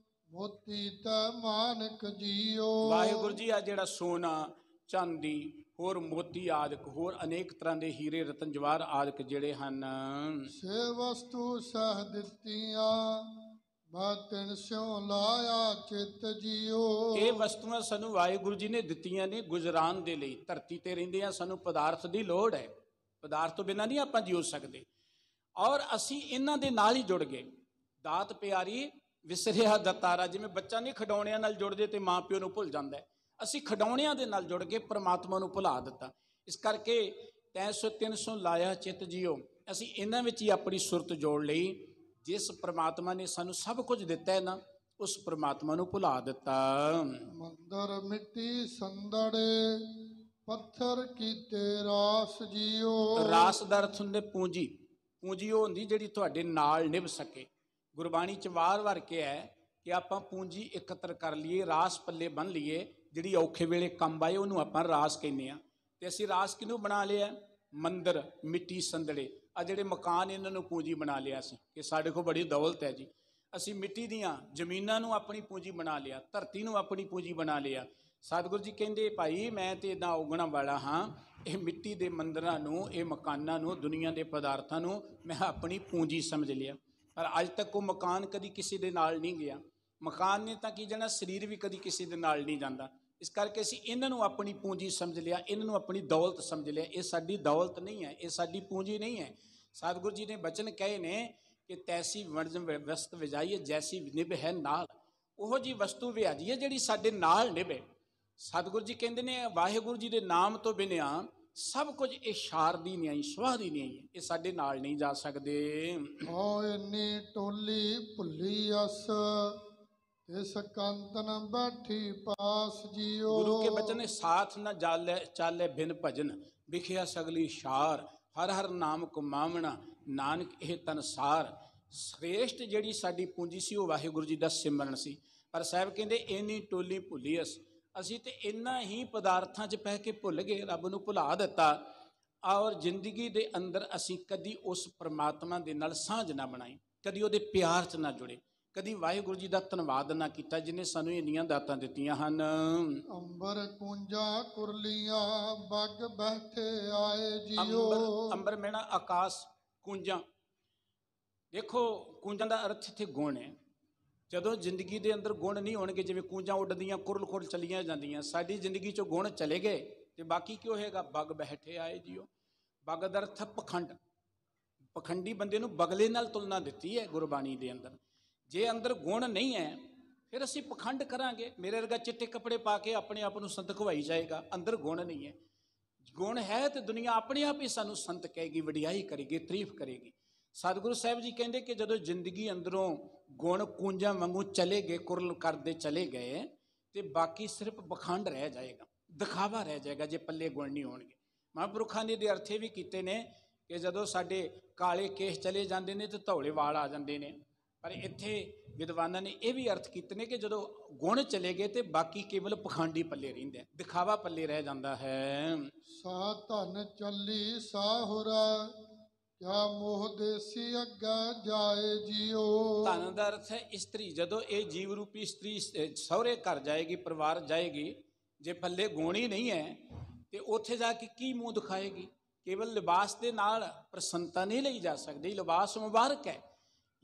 ਮੋਤੀ ਤੇ ਮਾਨਕ ਜੀਓ। ਵਾਹਿਗੁਰੂ ਜੀ, ਆ ਜਿਹੜਾ ਸੋਨਾ ਚਾਂਦੀ ਹੋਰ ਮੋਤੀ ਆਦਿਕ ਹੋਰ ਅਨੇਕ ਤਰ੍ਹਾਂ ਦੇ ਹੀਰੇ ਰਤਨ ਜਵਾਹਰ ਆਦਿਕ ਜਿਹੜੇ ਹਨ, ਸੇ ਵਸਤੂ ਸਹ ਦਿੱਤੀਆਂ ਮੈਂ ਤਿਨ ਸਿਉ ਲਾਇਆ ਚਿਤ ਜੀਓ। ਇਹ ਵਸਤੂਆਂ ਸਾਨੂੰ ਵਾਹਿਗੁਰੂ ਜੀ ਨੇ ਦਿੱਤੀਆਂ ਨੇ ਗੁਜ਼ਰਾਨ ਦੇ ਲਈ। ਧਰਤੀ ਤੇ ਰਹਿੰਦੇ ਆ, ਸਾਨੂੰ ਪਦਾਰਥ ਦੀ ਲੋੜ ਹੈ। ਪਦਾਰਥ ਤੋਂ ਬਿਨਾਂ ਨਹੀਂ ਆਪਾਂ ਜੀਉ ਸਕਦੇ, ਔਰ ਅਸੀਂ ਇਹਨਾਂ ਦੇ ਨਾਲ ਹੀ ਜੁੜ ਗਏ। ਦਾਤ ਪਿਆਰੀ ਵਿਸਰਿਆ ਦਤਾਰਾ। ਜਿਵੇਂ ਬੱਚਾ ਨਹੀਂ ਖਿਡੌਣਿਆਂ ਨਾਲ ਜੁੜਦੇ ਤੇ ਮਾਂ ਪਿਓ ਨੂੰ ਭੁੱਲ ਜਾਂਦਾ ਹੈ, ਅਸੀਂ ਖਿਡੌਣਿਆਂ ਦੇ ਨਾਲ ਜੁੜ ਕੇ ਪਰਮਾਤਮਾ ਨੂੰ ਭੁਲਾ ਦਿੱਤਾ। ਇਸ ਕਰਕੇ 300 ਲਾਇਆ ਚਿੱਤ ਜੀਓ। ਅਸੀਂ ਇਹਨਾਂ ਵਿੱਚ ਹੀ ਆਪਣੀ ਸੁਰਤ ਜੋੜ ਲਈ। ਜਿਸ ਪ੍ਰਮਾਤਮਾ ਨੇ ਸਾਨੂੰ ਸਭ ਕੁਝ ਦਿੱਤਾ ਹੈ ਨਾ, ਉਸ ਪ੍ਰਮਾਤਮਾ ਨੂੰ ਭੁਲਾ ਦਿੱਤਾ। ਮੰਦਰ ਮਿੱਟੀ ਸੰਦੜੇ ਪੱਥਰ ਕੀਤੇ ਰਾਸ ਜੀਓ। ਰਾਸ ਦਾ ਅਰਥ ਹੁੰਦੇ ਪੂੰਜੀ। ਪੂੰਜੀ ਉਹ ਹੁੰਦੀ ਜਿਹੜੀ ਤੁਹਾਡੇ ਨਾਲ ਨਿਭ ਸਕੇ। ਗੁਰਬਾਣੀ 'ਚ ਵਾਰ-ਵਾਰ ਕਿਹਾ ਹੈ ਕਿ ਆਪਾਂ ਪੂੰਜੀ ਇਕੱਤਰ ਕਰ ਲਈਏ, ਰਾਸ ਪੱਲੇ ਬੰਨ ਲਈਏ, ਜਿਹੜੀ ਔਖੇ ਵੇਲੇ ਕੰਮ ਆਏ ਉਹਨੂੰ ਆਪਾਂ ਰਾਸ ਕਹਿੰਦੇ ਆ। ਤੇ ਅਸੀਂ ਰਾਸ ਕਿਹਨੂੰ ਬਣਾ ਲਿਆ? ਮੰਦਰ ਮਿੱਟੀ ਸੰਦੜੇ, ਆ ਜਿਹੜੇ ਮਕਾਨ ਇਹਨਾਂ ਨੂੰ ਪੂੰਜੀ ਬਣਾ ਲਿਆ ਸੀ ਕਿ ਸਾਡੇ ਕੋਲ ਬੜੀ ਦੌਲਤ ਹੈ ਜੀ। ਅਸੀਂ ਮਿੱਟੀ ਦੀਆਂ ਜ਼ਮੀਨਾਂ ਨੂੰ ਆਪਣੀ ਪੂੰਜੀ ਬਣਾ ਲਿਆ, ਧਰਤੀ ਨੂੰ ਆਪਣੀ ਪੂੰਜੀ ਬਣਾ ਲਿਆ। ਸਤਿਗੁਰੂ ਜੀ ਕਹਿੰਦੇ ਭਾਈ ਮੈਂ ਤੇ ਇੱਦਾਂ ਉਗਣਾ ਵਾਲਾ ਹਾਂ, ਇਹ ਮਿੱਟੀ ਦੇ ਮੰਦਰਾਂ ਨੂੰ, ਇਹ ਮਕਾਨਾਂ ਨੂੰ, ਦੁਨੀਆ ਦੇ ਪਦਾਰਥਾਂ ਨੂੰ ਮੈਂ ਆਪਣੀ ਪੂੰਜੀ ਸਮਝ ਲਿਆ। ਪਰ ਅੱਜ ਤੱਕ ਉਹ ਮਕਾਨ ਕਦੀ ਕਿਸੇ ਦੇ ਨਾਲ ਨਹੀਂ ਗਿਆ। ਮਕਾਨ ਨੇ ਤਾਂ ਕੀ ਜਾਣਾ, ਸਰੀਰ ਵੀ ਕਦੀ ਕਿਸੇ ਦੇ ਨਾਲ ਨਹੀਂ ਜਾਂਦਾ। ਇਸ ਕਰਕੇ ਅਸੀਂ ਇਹਨਾਂ ਨੂੰ ਆਪਣੀ ਪੂੰਜੀ ਸਮਝ ਲਿਆ, ਇਹਨਾਂ ਨੂੰ ਆਪਣੀ ਦੌਲਤ ਸਮਝ ਲਿਆ। ਇਹ ਸਾਡੀ ਦੌਲਤ ਨਹੀਂ ਹੈ, ਇਹ ਸਾਡੀ ਪੂੰਜੀ ਨਹੀਂ ਹੈ। ਸਤਿਗੁਰੂ ਜੀ ਨੇ ਬਚਨ ਕਹੇ ਨੇ ਕਿ ਤੈਸੀ ਵਸਤ ਵਿਜਾਈਏ ਜੈਸੀ ਨਿਭ ਹੈ ਨਾਲ। ਉਹੋ ਜਿਹੀ ਵਸਤੂ ਵਿਆਜੀਏ ਜਿਹੜੀ ਸਾਡੇ ਨਾਲ ਨਿਭੇ। ਸਤਿਗੁਰੂ ਜੀ ਕਹਿੰਦੇ ਨੇ ਵਾਹਿਗੁਰੂ ਜੀ ਦੇ ਨਾਮ ਤੋਂ ਬਿਨਾਂ ਸਭ ਕੁਝ ਇਹ ਸ਼ਾਰ ਦੀ ਨਹੀਂ ਆਈ, ਸੁਆਹ ਦੀ ਨਹੀਂ ਆਈ, ਇਹ ਸਾਡੇ ਨਾਲ ਨਹੀਂ ਜਾ ਸਕਦੇ। ਓ ਇੰਨੀ ਟੋਲੀ ਭੁੱਲੀ ਅਸ ਇਸ ਕੰਤਨ ਬੈਠੀ ਪਾਸ ਜੀਓ। ਗੁਰੂ ਕੇ ਬਚਨ ਸਾਥ ਨਾ ਚਾਲੇ ਬਿਨ ਭਜਨ ਵਿਖਿਆ ਸਗਲੀ ਸ਼ਾਰ ਹਰ ਹਰ ਨਾਮ ਕਮਾਵਣਾ ਨਾਨਕ ਇਹ ਤਨਸਾਰ। ਸ੍ਰੇਸ਼ਟ ਜਿਹੜੀ ਸਾਡੀ ਪੂੰਜੀ ਸੀ ਉਹ ਵਾਹਿਗੁਰੂ ਜੀ ਦਾ ਸਿਮਰਨ ਸੀ। ਪਰ ਸਾਹਿਬ ਕਹਿੰਦੇ ਇੰਨੀ ਟੋਲੀ ਭੁੱਲੀ ਅਸੀਂ ਤੇ ਇੰਨਾ ਹੀ ਪਦਾਰਥਾਂ 'ਚ ਪੈ ਕੇ ਭੁੱਲ ਗਏ, ਰੱਬ ਨੂੰ ਭੁਲਾ ਦਿੱਤਾ। ਔਰ ਜ਼ਿੰਦਗੀ ਦੇ ਅੰਦਰ ਅਸੀਂ ਕਦੀ ਉਸ ਪਰਮਾਤਮਾ ਦੇ ਨਾਲ ਸਾਂਝ ਨਾ ਬਣਾਈ, ਕਦੀ ਉਹਦੇ ਪਿਆਰ 'ਚ ਨਾ ਜੁੜੇ, ਕਦੀ ਵਾਹਿਗੁਰੂ ਜੀ ਦਾ ਧੰਨਵਾਦ ਨਾ ਕੀਤਾ ਜਿਹਨੇ ਸਾਨੂੰ ਇੰਨੀਆਂ ਦਾਤਾਂ ਦਿੱਤੀਆਂ ਹਨ। ਅੰਬਰ ਕੁੰਜਾਂ ਕੁਰਲੀਆਂ ਬੱਗ ਬੈਠੇ ਆਏ ਜੀਓ। ਅੰਬਰ ਮੇਣਾ ਆਕਾਸ਼ ਕੁੰਜਾਂ। ਦੇਖੋ ਕੁੰਜਾਂ ਦਾ ਅਰਥ ਇੱਥੇ ਗੁਣ ਹੈ। ਜਦੋਂ ਜ਼ਿੰਦਗੀ ਦੇ ਅੰਦਰ ਗੁਣ ਨਹੀਂ ਹੋਣਗੇ, ਜਿਵੇਂ ਕੂੰਜਾਂ ਉੱਡਦੀਆਂ ਕੁਰਲ ਕੁਰਲ ਚਲੀਆਂ ਜਾਂਦੀਆਂ, ਸਾਡੀ ਜ਼ਿੰਦਗੀ 'ਚੋਂ ਗੁਣ ਚਲੇ ਗਏ ਤੇ ਬਾਕੀ ਕੀ ਹੋਏਗਾ? ਬੱਗ ਬੈਠੇ ਆਏ ਜੀਓ। ਬੱਗ ਦਾ ਅਰਥ ਪਖੰਡ। ਪਖੰਡੀ ਬੰਦੇ ਨੂੰ ਬਗਲੇ ਨਾਲ ਤੁਲਨਾ ਦਿੱਤੀ ਹੈ ਗੁਰਬਾਣੀ ਦੇ ਅੰਦਰ। ਜੇ ਅੰਦਰ ਗੁਣ ਨਹੀਂ ਹੈ ਫਿਰ ਅਸੀਂ ਪਖੰਡ ਕਰਾਂਗੇ। ਮੇਰੇ ਵਰਗਾ ਚਿੱਟੇ ਕੱਪੜੇ ਪਾ ਕੇ ਆਪਣੇ ਆਪ ਨੂੰ ਸੰਤ ਖਵਾਈ ਜਾਏਗਾ, ਅੰਦਰ ਗੁਣ ਨਹੀਂ ਹੈ। ਗੁਣ ਹੈ ਤੇ ਦੁਨੀਆ ਆਪਣੇ ਆਪ ਹੀ ਸਾਨੂੰ ਸੰਤ ਕਹੇਗੀ, ਵਡਿਆਈ ਕਰੇਗੀ, ਤਾਰੀਫ ਕਰੇਗੀ। ਸਤਿਗੁਰੂ ਸਾਹਿਬ ਜੀ ਕਹਿੰਦੇ ਕਿ ਜਦੋਂ ਜ਼ਿੰਦਗੀ ਅੰਦਰੋਂ ਗੁਣ ਕੂੰਜਾਂ ਵਾਂਗੂ ਚਲੇ ਗਏ, ਕੁਰਲ ਕਰਦੇ ਚਲੇ ਗਏ, ਤੇ ਬਾਕੀ ਸਿਰਫ ਪਖੰਡ ਰਹਿ ਜਾਏਗਾ, ਦਿਖਾਵਾ ਰਹਿ ਜਾਏਗਾ ਜੇ ਪੱਲੇ ਗੁਣ ਨਹੀਂ ਹੋਣਗੇ। ਮਹਾਂਪੁਰਖਾਂ ਨੇ ਦੇ ਅਰਥੇ ਵੀ ਕੀਤੇ ਨੇ ਕਿ ਜਦੋਂ ਸਾਡੇ ਕਾਲੇ ਕੇਸ ਚਲੇ ਜਾਂਦੇ ਨੇ ਤੇ ਧੌਲੇ ਵਾਲ ਆ ਜਾਂਦੇ ਨੇ, ਪਰ ਇੱਥੇ ਵਿਦਵਾਨਾਂ ਨੇ ਇਹ ਵੀ ਅਰਥ ਕੀਤੇ ਨੇ ਕਿ ਜਦੋਂ ਗੁਣ ਚਲੇ ਗਏ ਤੇ ਬਾਕੀ ਕੇਵਲ ਪਖੰਡੀ ਪੱਲੇ ਰਹਿੰਦੇ, ਦਿਖਾਵਾ ਪੱਲੇ ਰਹਿ ਜਾਂਦਾ ਹੈ। ਸਾ ਧਨ ਚੱਲੀ ਸਾਹੁਰਾ, ਕਿਆ ਮੋਹ ਦੇਸੀ ਅੱਗਾ ਜਾਏ ਜੀਓ। ਧਨ ਦਾ ਅਰਥ ਹੈ ਇਸਤਰੀ। ਜਦੋਂ ਇਹ ਜੀਵ ਰੂਪੀ ਇਸਤਰੀ ਸਹੁਰੇ ਘਰ ਜਾਏਗੀ, ਪਰਿਵਾਰ ਜਾਏਗੀ, ਜੇ ਪੱਲੇ ਗੁਣ ਹੀ ਨਹੀਂ ਹੈ ਤੇ ਉੱਥੇ ਜਾ ਕੇ ਕੀ ਮੂੰਹ ਦਿਖਾਏਗੀ। ਕੇਵਲ ਲਿਬਾਸ ਦੇ ਨਾਲ ਪ੍ਰਸੰਨਤਾ ਨਹੀਂ ਲਈ ਜਾ ਸਕਦੀ, ਲਿਬਾਸ ਮੁਬਾਰਕ ਹੈ,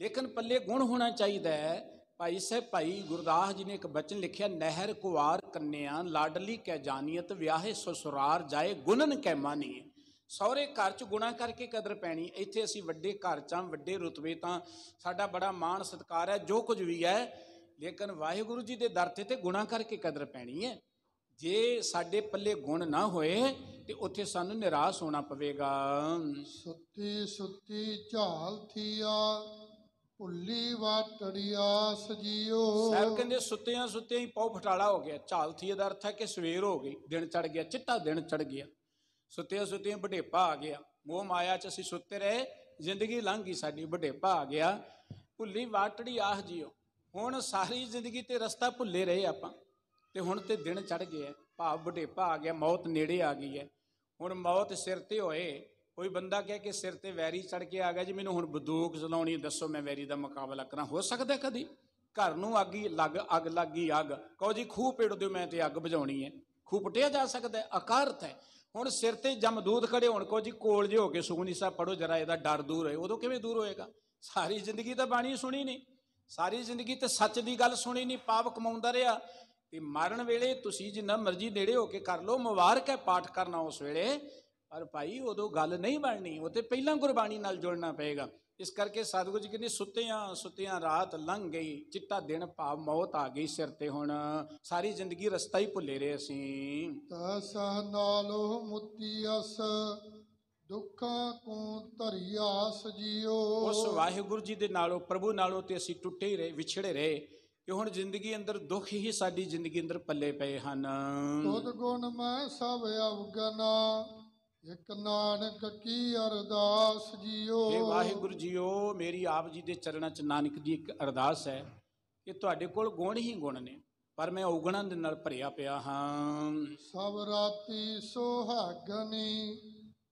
ਲੇਕਿਨ ਪੱਲੇ ਗੁਣ ਹੋਣਾ ਚਾਹੀਦਾ ਹੈ। ਭਾਈ ਸਾਹਿਬ ਭਾਈ ਗੁਰਦਾਸ ਜੀ ਨੇ ਇੱਕ ਬਚਨ ਲਿਖਿਆ, ਨਹਿਰ ਕੁਵਾਰ ਕੰਨਿਆ ਲਾਡਲੀ ਕੈ ਜਾਨੀਅਤ, ਵਿਆਹੇ ਸਸੁਰਾਰ ਜਾਏ ਗੁਣਨ ਕੈ ਮਾਨੀਏ। ਸਹੁਰੇ ਘਰ 'ਚ ਗੁਣਾ ਕਰਕੇ ਕਦਰ ਪੈਣੀ। ਇੱਥੇ ਅਸੀਂ ਵੱਡੇ ਘਰ 'ਚ ਵੱਡੇ ਰੁਤਬੇ, ਤਾਂ ਸਾਡਾ ਬੜਾ ਮਾਣ ਸਤਿਕਾਰ ਹੈ, ਜੋ ਕੁਝ ਵੀ ਹੈ, ਲੇਕਿਨ ਵਾਹਿਗੁਰੂ ਜੀ ਦੇ ਦਰ ਤੇ ਗੁਣਾ ਕਰਕੇ ਕਦਰ ਪੈਣੀ ਹੈ। ਜੇ ਸਾਡੇ ਪੱਲੇ ਗੁਣ ਨਾ ਹੋਏ ਤੇ ਉੱਥੇ ਸਾਨੂੰ ਨਿਰਾਸ਼ ਹੋਣਾ ਪਵੇਗਾ। ਸੁੱਤੀ ਸੁੱਤੀ ਝਾਲ ਥੀਆ, ਭੁੱਲੀ ਵਾਟੜੀਆ ਸਜੀਓ। ਸਾਹਿਬ ਕਹਿੰਦੇ ਸੁੱਤਿਆਂ ਸੁੱਤਿਆਂ ਹੀ ਪਉ ਫਟਾਲਾ ਹੋ ਗਿਆ। ਝਾਲ ਥੀਆ ਦਾ ਅਰਥ ਹੈ ਕਿ ਸਵੇਰ ਹੋ ਗਈ, ਦਿਨ ਚੜ ਗਿਆ, ਚਿੱਟਾ ਦਿਨ ਚੜ ਗਿਆ। ਸੁੱਤਿਆਂ ਸੁੱਤਿਆਂ ਵਡੇਪਾ ਆ ਗਿਆ, ਮੋਹ ਮਾਇਆ 'ਚ ਅਸੀਂ ਸੁੱਤੇ ਰਹੇ, ਜ਼ਿੰਦਗੀ ਲੰਘ ਗਈ ਸਾਡੀ, ਵਡੇਪਾ ਆ ਗਿਆ। ਭੁੱਲੀ ਵਾਟੜੀ ਆਹ ਜੀਓ, ਹੁਣ ਸਾਰੀ ਜ਼ਿੰਦਗੀ ਤੇ ਰਸਤਾ ਭੁੱਲੇ ਰਹੇ ਆਪਾਂ, ਤੇ ਹੁਣ ਤੇ ਦਿਨ ਚੜ ਗਿਆ, ਭਾਵ ਵਡੇਪਾ ਆ ਗਿਆ, ਮੌਤ ਨੇੜੇ ਆ ਗਈ ਹੈ। ਹੁਣ ਮੌਤ ਸਿਰ ਤੇ ਹੋਏ, ਕੋਈ ਬੰਦਾ ਕਹਿ ਕੇ ਸਿਰ ਤੇ ਵੈਰੀ ਚੜ ਕੇ ਆ ਗਿਆ ਜੀ, ਮੈਨੂੰ ਹੁਣ ਬੰਦੂਕ ਚਲਾਉਣੀ, ਦੱਸੋ ਮੈਂ ਵੈਰੀ ਦਾ ਮੁਕਾਬਲਾ ਕਰਾਂ। ਹੋ ਸਕਦਾ ਕਦੀ? ਘਰ ਨੂੰ ਅੱਗ ਲੱਗ ਗਈ, ਅੱਗ ਕਹੋ ਜੀ ਖੂਹ ਪੇੜ ਦਿਓ, ਮੈਂ ਤੇ ਅੱਗ ਬੁਝਾਉਣੀ ਹੈ, ਖੂਹ ਪੁੱਟਿਆ ਜਾ ਸਕਦਾ? ਅਕਾਰਤ ਹੈ। ਹੁਣ ਸਿਰ ਤੇ ਜਮਦੂਤ ਖੜੇ ਹੋਣ, ਕਹੋ ਜੀ ਕੋਲ ਜੇ ਹੋ ਕੇ ਸੁਖਮਨੀ ਸਾਹਿਬ ਪੜ੍ਹੋ ਜਰਾ, ਇਹਦਾ ਡਰ ਦੂਰ ਹੋਏ। ਉਦੋਂ ਕਿਵੇਂ ਦੂਰ ਹੋਏਗਾ? ਸਾਰੀ ਜ਼ਿੰਦਗੀ ਤਾਂ ਬਾਣੀ ਸੁਣੀ ਨਹੀਂ, ਸਾਰੀ ਜ਼ਿੰਦਗੀ ਤੇ ਸੱਚ ਦੀ ਗੱਲ ਸੁਣੀ ਨਹੀਂ, ਪਾਪ ਕਮਾਉਂਦਾ ਰਿਹਾ। ਤੇ ਮਰਨ ਵੇਲੇ ਤੁਸੀਂ ਜਿੰਨਾ ਮਰਜ਼ੀ ਨੇੜੇ ਹੋ ਕੇ ਕਰ ਲਓ, ਮੁਬਾਰਕ ਹੈ ਪਾਠ ਕਰਨਾ ਉਸ ਵੇਲੇ, ਪਰ ਭਾਈ ਉਦੋਂ ਗੱਲ ਨਹੀਂ ਬਣਨੀ, ਉਹ ਤੇ ਪਹਿਲਾਂ ਗੁਰਬਾਣੀ ਨਾਲ ਜੁੜਨਾ ਪਏਗਾ। ਇਸ ਕਰਕੇ ਸਤਿਗੁਰੂ ਜੀ ਕਹਿੰਦੇ ਸੁੱਤਿਆਂ ਸੁੱਤਿਆਂ ਰਾਤ ਲੰਘ ਗਈ, ਚਿੱਟਾ ਦਿਨ ਭਾਵ ਮੌਤ ਆ ਗਈ ਸਿਰ ਤੇ। ਹੁਣ ਸਾਰੀ ਜ਼ਿੰਦਗੀ ਰਸਤਾ ਹੀ ਭੁੱਲੇ ਰਹੇ ਅਸੀਂ। ਤਸਹ ਨਾਲੋਂ ਮੁੱਤੀ ਅਸ, ਦੁੱਖਾਂ ਕੋ ਧਰਿਆ ਸਜੀਓ। ਉਸ ਵਾਹਿਗੁਰੂ ਜੀ ਦੇ ਨਾਲੋਂ, ਪ੍ਰਭੂ ਨਾਲੋਂ ਤੇ ਅਸੀਂ ਟੁੱਟੇ ਹੀ ਰਹੇ, ਵਿਛੜੇ ਰਹੇ, ਕਿ ਹੁਣ ਜ਼ਿੰਦਗੀ ਅੰਦਰ ਦੁੱਖ ਹੀ ਸਾਡੀ ਜ਼ਿੰਦਗੀ ਅੰਦਰ ਪੱਲੇ ਪਏ ਹਨ। ਤੁਧ ਗੁਣ ਮੈਂ ਸਭ ਅਵਗਨਾ, ਇਕ ਨਾਨਕ ਕੀ ਅਰਦਾਸ ਜੀਓ। ਇਹ ਵਾਹਿਗੁਰੂ ਜੀਓ, ਮੇਰੀ ਆਪ ਜੀ ਦੇ ਚਰਨਾਂ 'ਚ ਨਾਨਕ ਦੀ ਇੱਕ ਅਰਦਾਸ ਹੈ ਕਿ ਤੁਹਾਡੇ ਕੋਲ ਗੁਣ ਹੀ ਗੁਣ ਨੇ, ਪਰ ਮੈਂ ਔਗਣਾਂ ਦੇ ਨਾਲ ਭਰਿਆ ਪਿਆ ਹਾਂ। ਸਭ ਰਾਤੀ ਸੁਹਾਗਣੀ,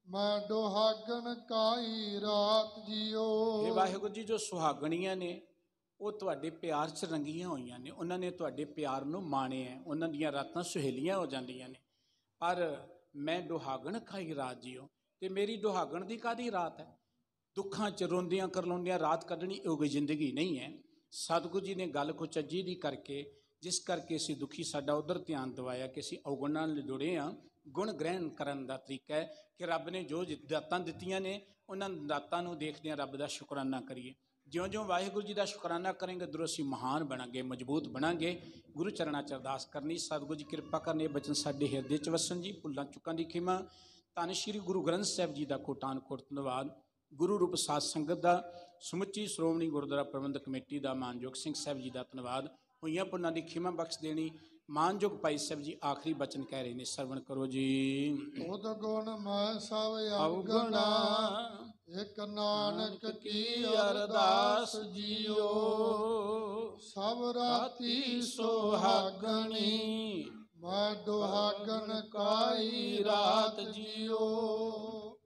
ਮੈਂ ਦੁਹਾਗਣ ਕਾਈ ਰਾਤ ਜੀਓ। ਇਹ ਵਾਹਿਗੁਰੂ ਜੀ, ਜੋ ਸੁਹਾਗਣੀਆਂ ਨੇ ਉਹ ਤੁਹਾਡੇ ਪਿਆਰ 'ਚ ਰੰਗੀਆਂ ਹੋਈਆਂ ਨੇ, ਉਹਨਾਂ ਨੇ ਤੁਹਾਡੇ ਪਿਆਰ ਨੂੰ ਮਾਣਿਆ, ਉਹਨਾਂ ਦੀਆਂ ਰਾਤਾਂ ਸੁਹੇਲੀਆਂ ਹੋ ਜਾਂਦੀਆਂ ਨੇ, ਪਰ ਮੈਂ ਦੁਹਾਗਣ ਖਾਈ ਰਾਤ ਜੀਓ। ਤੇ ਮੇਰੀ ਦੁਹਾਗਣ ਦੀ ਕਾਹਦੀ ਰਾਤ ਹੈ? ਦੁੱਖਾਂ 'ਚ ਰੋਂਦਿਆਂ ਕਰਲਾਉਂਦਿਆਂ ਰਾਤ ਕੱਢਣੀ ਉਹ ਕੋਈ ਜ਼ਿੰਦਗੀ ਨਹੀਂ ਹੈ। ਸਤਿਗੁਰੂ ਜੀ ਨੇ ਗੱਲ ਕੁਛ ਚੱਜੀ ਦੀ ਕਰਕੇ, ਜਿਸ ਕਰਕੇ ਅਸੀਂ ਦੁਖੀ, ਸਾਡਾ ਉਧਰ ਧਿਆਨ ਦਿਵਾਇਆ ਕਿ ਅਸੀਂ ਔਗਣਾਂ ਨਾਲ ਜੁੜੇ ਹਾਂ। ਗੁਣ ਗ੍ਰਹਿਣ ਕਰਨ ਦਾ ਤਰੀਕਾ ਹੈ ਕਿ ਰੱਬ ਨੇ ਜੋ ਦਾਤਾਂ ਦਿੱਤੀਆਂ ਨੇ, ਉਹਨਾਂ ਦਾਤਾਂ ਨੂੰ ਦੇਖਦਿਆਂ ਰੱਬ ਦਾ ਸ਼ੁਕਰਾਨਾ ਕਰੀਏ। ਜਿਉਂ-ਜਿਉਂ ਵਾਹਿਗੁਰੂ ਜੀ ਦਾ ਸ਼ੁਕਰਾਨਾ ਕਰਾਂਗੇ, ਉੱਧਰੋਂ ਅਸੀਂ ਮਹਾਨ ਬਣਾਂਗੇ, ਮਜ਼ਬੂਤ ਬਣਾਂਗੇ। ਗੁਰੂ ਚਰਨਾਂ 'ਚ ਅਰਦਾਸ ਕਰਨੀ, ਸਤਿਗੁਰੂ ਜੀ ਕਿਰਪਾ ਕਰਨੀ, ਇਹ ਬਚਨ ਸਾਡੇ ਹਿਰਦੇ 'ਚ ਵਸਣ ਜੀ। ਭੁੱਲਾਂ ਚੁੱਕਾਂ ਦੀ ਖਿਮਾ। ਧੰਨ ਸ਼੍ਰੀ ਗੁਰੂ ਗ੍ਰੰਥ ਸਾਹਿਬ ਜੀ ਦਾ ਕੋਟਾਨ ਕੋਟ ਧੰਨਵਾਦ। ਗੁਰੂ ਰੂਪ ਸਾਧ ਸੰਗਤ ਦਾ, ਸਮੁੱਚੀ ਸ਼੍ਰੋਮਣੀ ਗੁਰਦੁਆਰਾ ਪ੍ਰਬੰਧਕ ਕਮੇਟੀ ਦਾ, ਮਾਨਯੋਗ ਸਿੰਘ ਸਾਹਿਬ ਜੀ ਦਾ ਧੰਨਵਾਦ। ਹੋਈਆਂ ਪੁੰਨਾਂ ਦੀ ਖਿਮਾ ਬਖਸ਼ ਦੇਣੀ। ਮਾਨਯੋਗ ਭਾਈ ਸਾਹਿਬ ਜੀ ਆਖਰੀ ਬਚਨ ਕਹਿ ਰਹੇ ਨੇ, ਸਰਵਣ ਕਰੋ ਜੀ। ਤੁਧ ਗੁਣ ਮੈਂ ਸਭ ਅਵਗਨਾ, ਇਕ ਨਾਨਕ ਕੀ ਅਰਦਾਸ ਜੀਓ। ਸਭ ਰਾਤੀ ਸੁਹਾਗਣੀ, ਮੈਂ ਦੁਹਾਗਣ ਕਾਈ ਰਾਤ ਜੀਓ।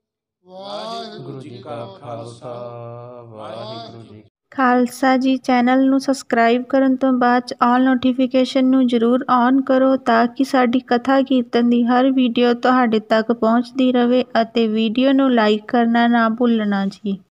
ਵਾਹਿਗੁਰੂ ਜੀ ਕਾ ਖਾਲਸਾ, ਵਾਹਿਗੁਰੂ ਜੀ ਖਾਲਸਾ ਜੀ। ਚੈਨਲ ਨੂੰ ਸਬਸਕ੍ਰਾਈਬ ਕਰਨ ਤੋਂ ਬਾਅਦ 'ਚ ਆਲ ਨੋਟੀਫਿਕੇਸ਼ਨ ਨੂੰ ਜ਼ਰੂਰ ਔਨ ਕਰੋ, ਤਾਂ ਕਿ ਸਾਡੀ ਕਥਾ ਕੀਰਤਨ ਦੀ ਹਰ ਵੀਡੀਓ ਤੁਹਾਡੇ ਤੱਕ ਪਹੁੰਚਦੀ ਰਹੇ। ਅਤੇ ਵੀਡੀਓ ਨੂੰ ਲਾਈਕ ਕਰਨਾ ਨਾ ਭੁੱਲਣਾ ਜੀ।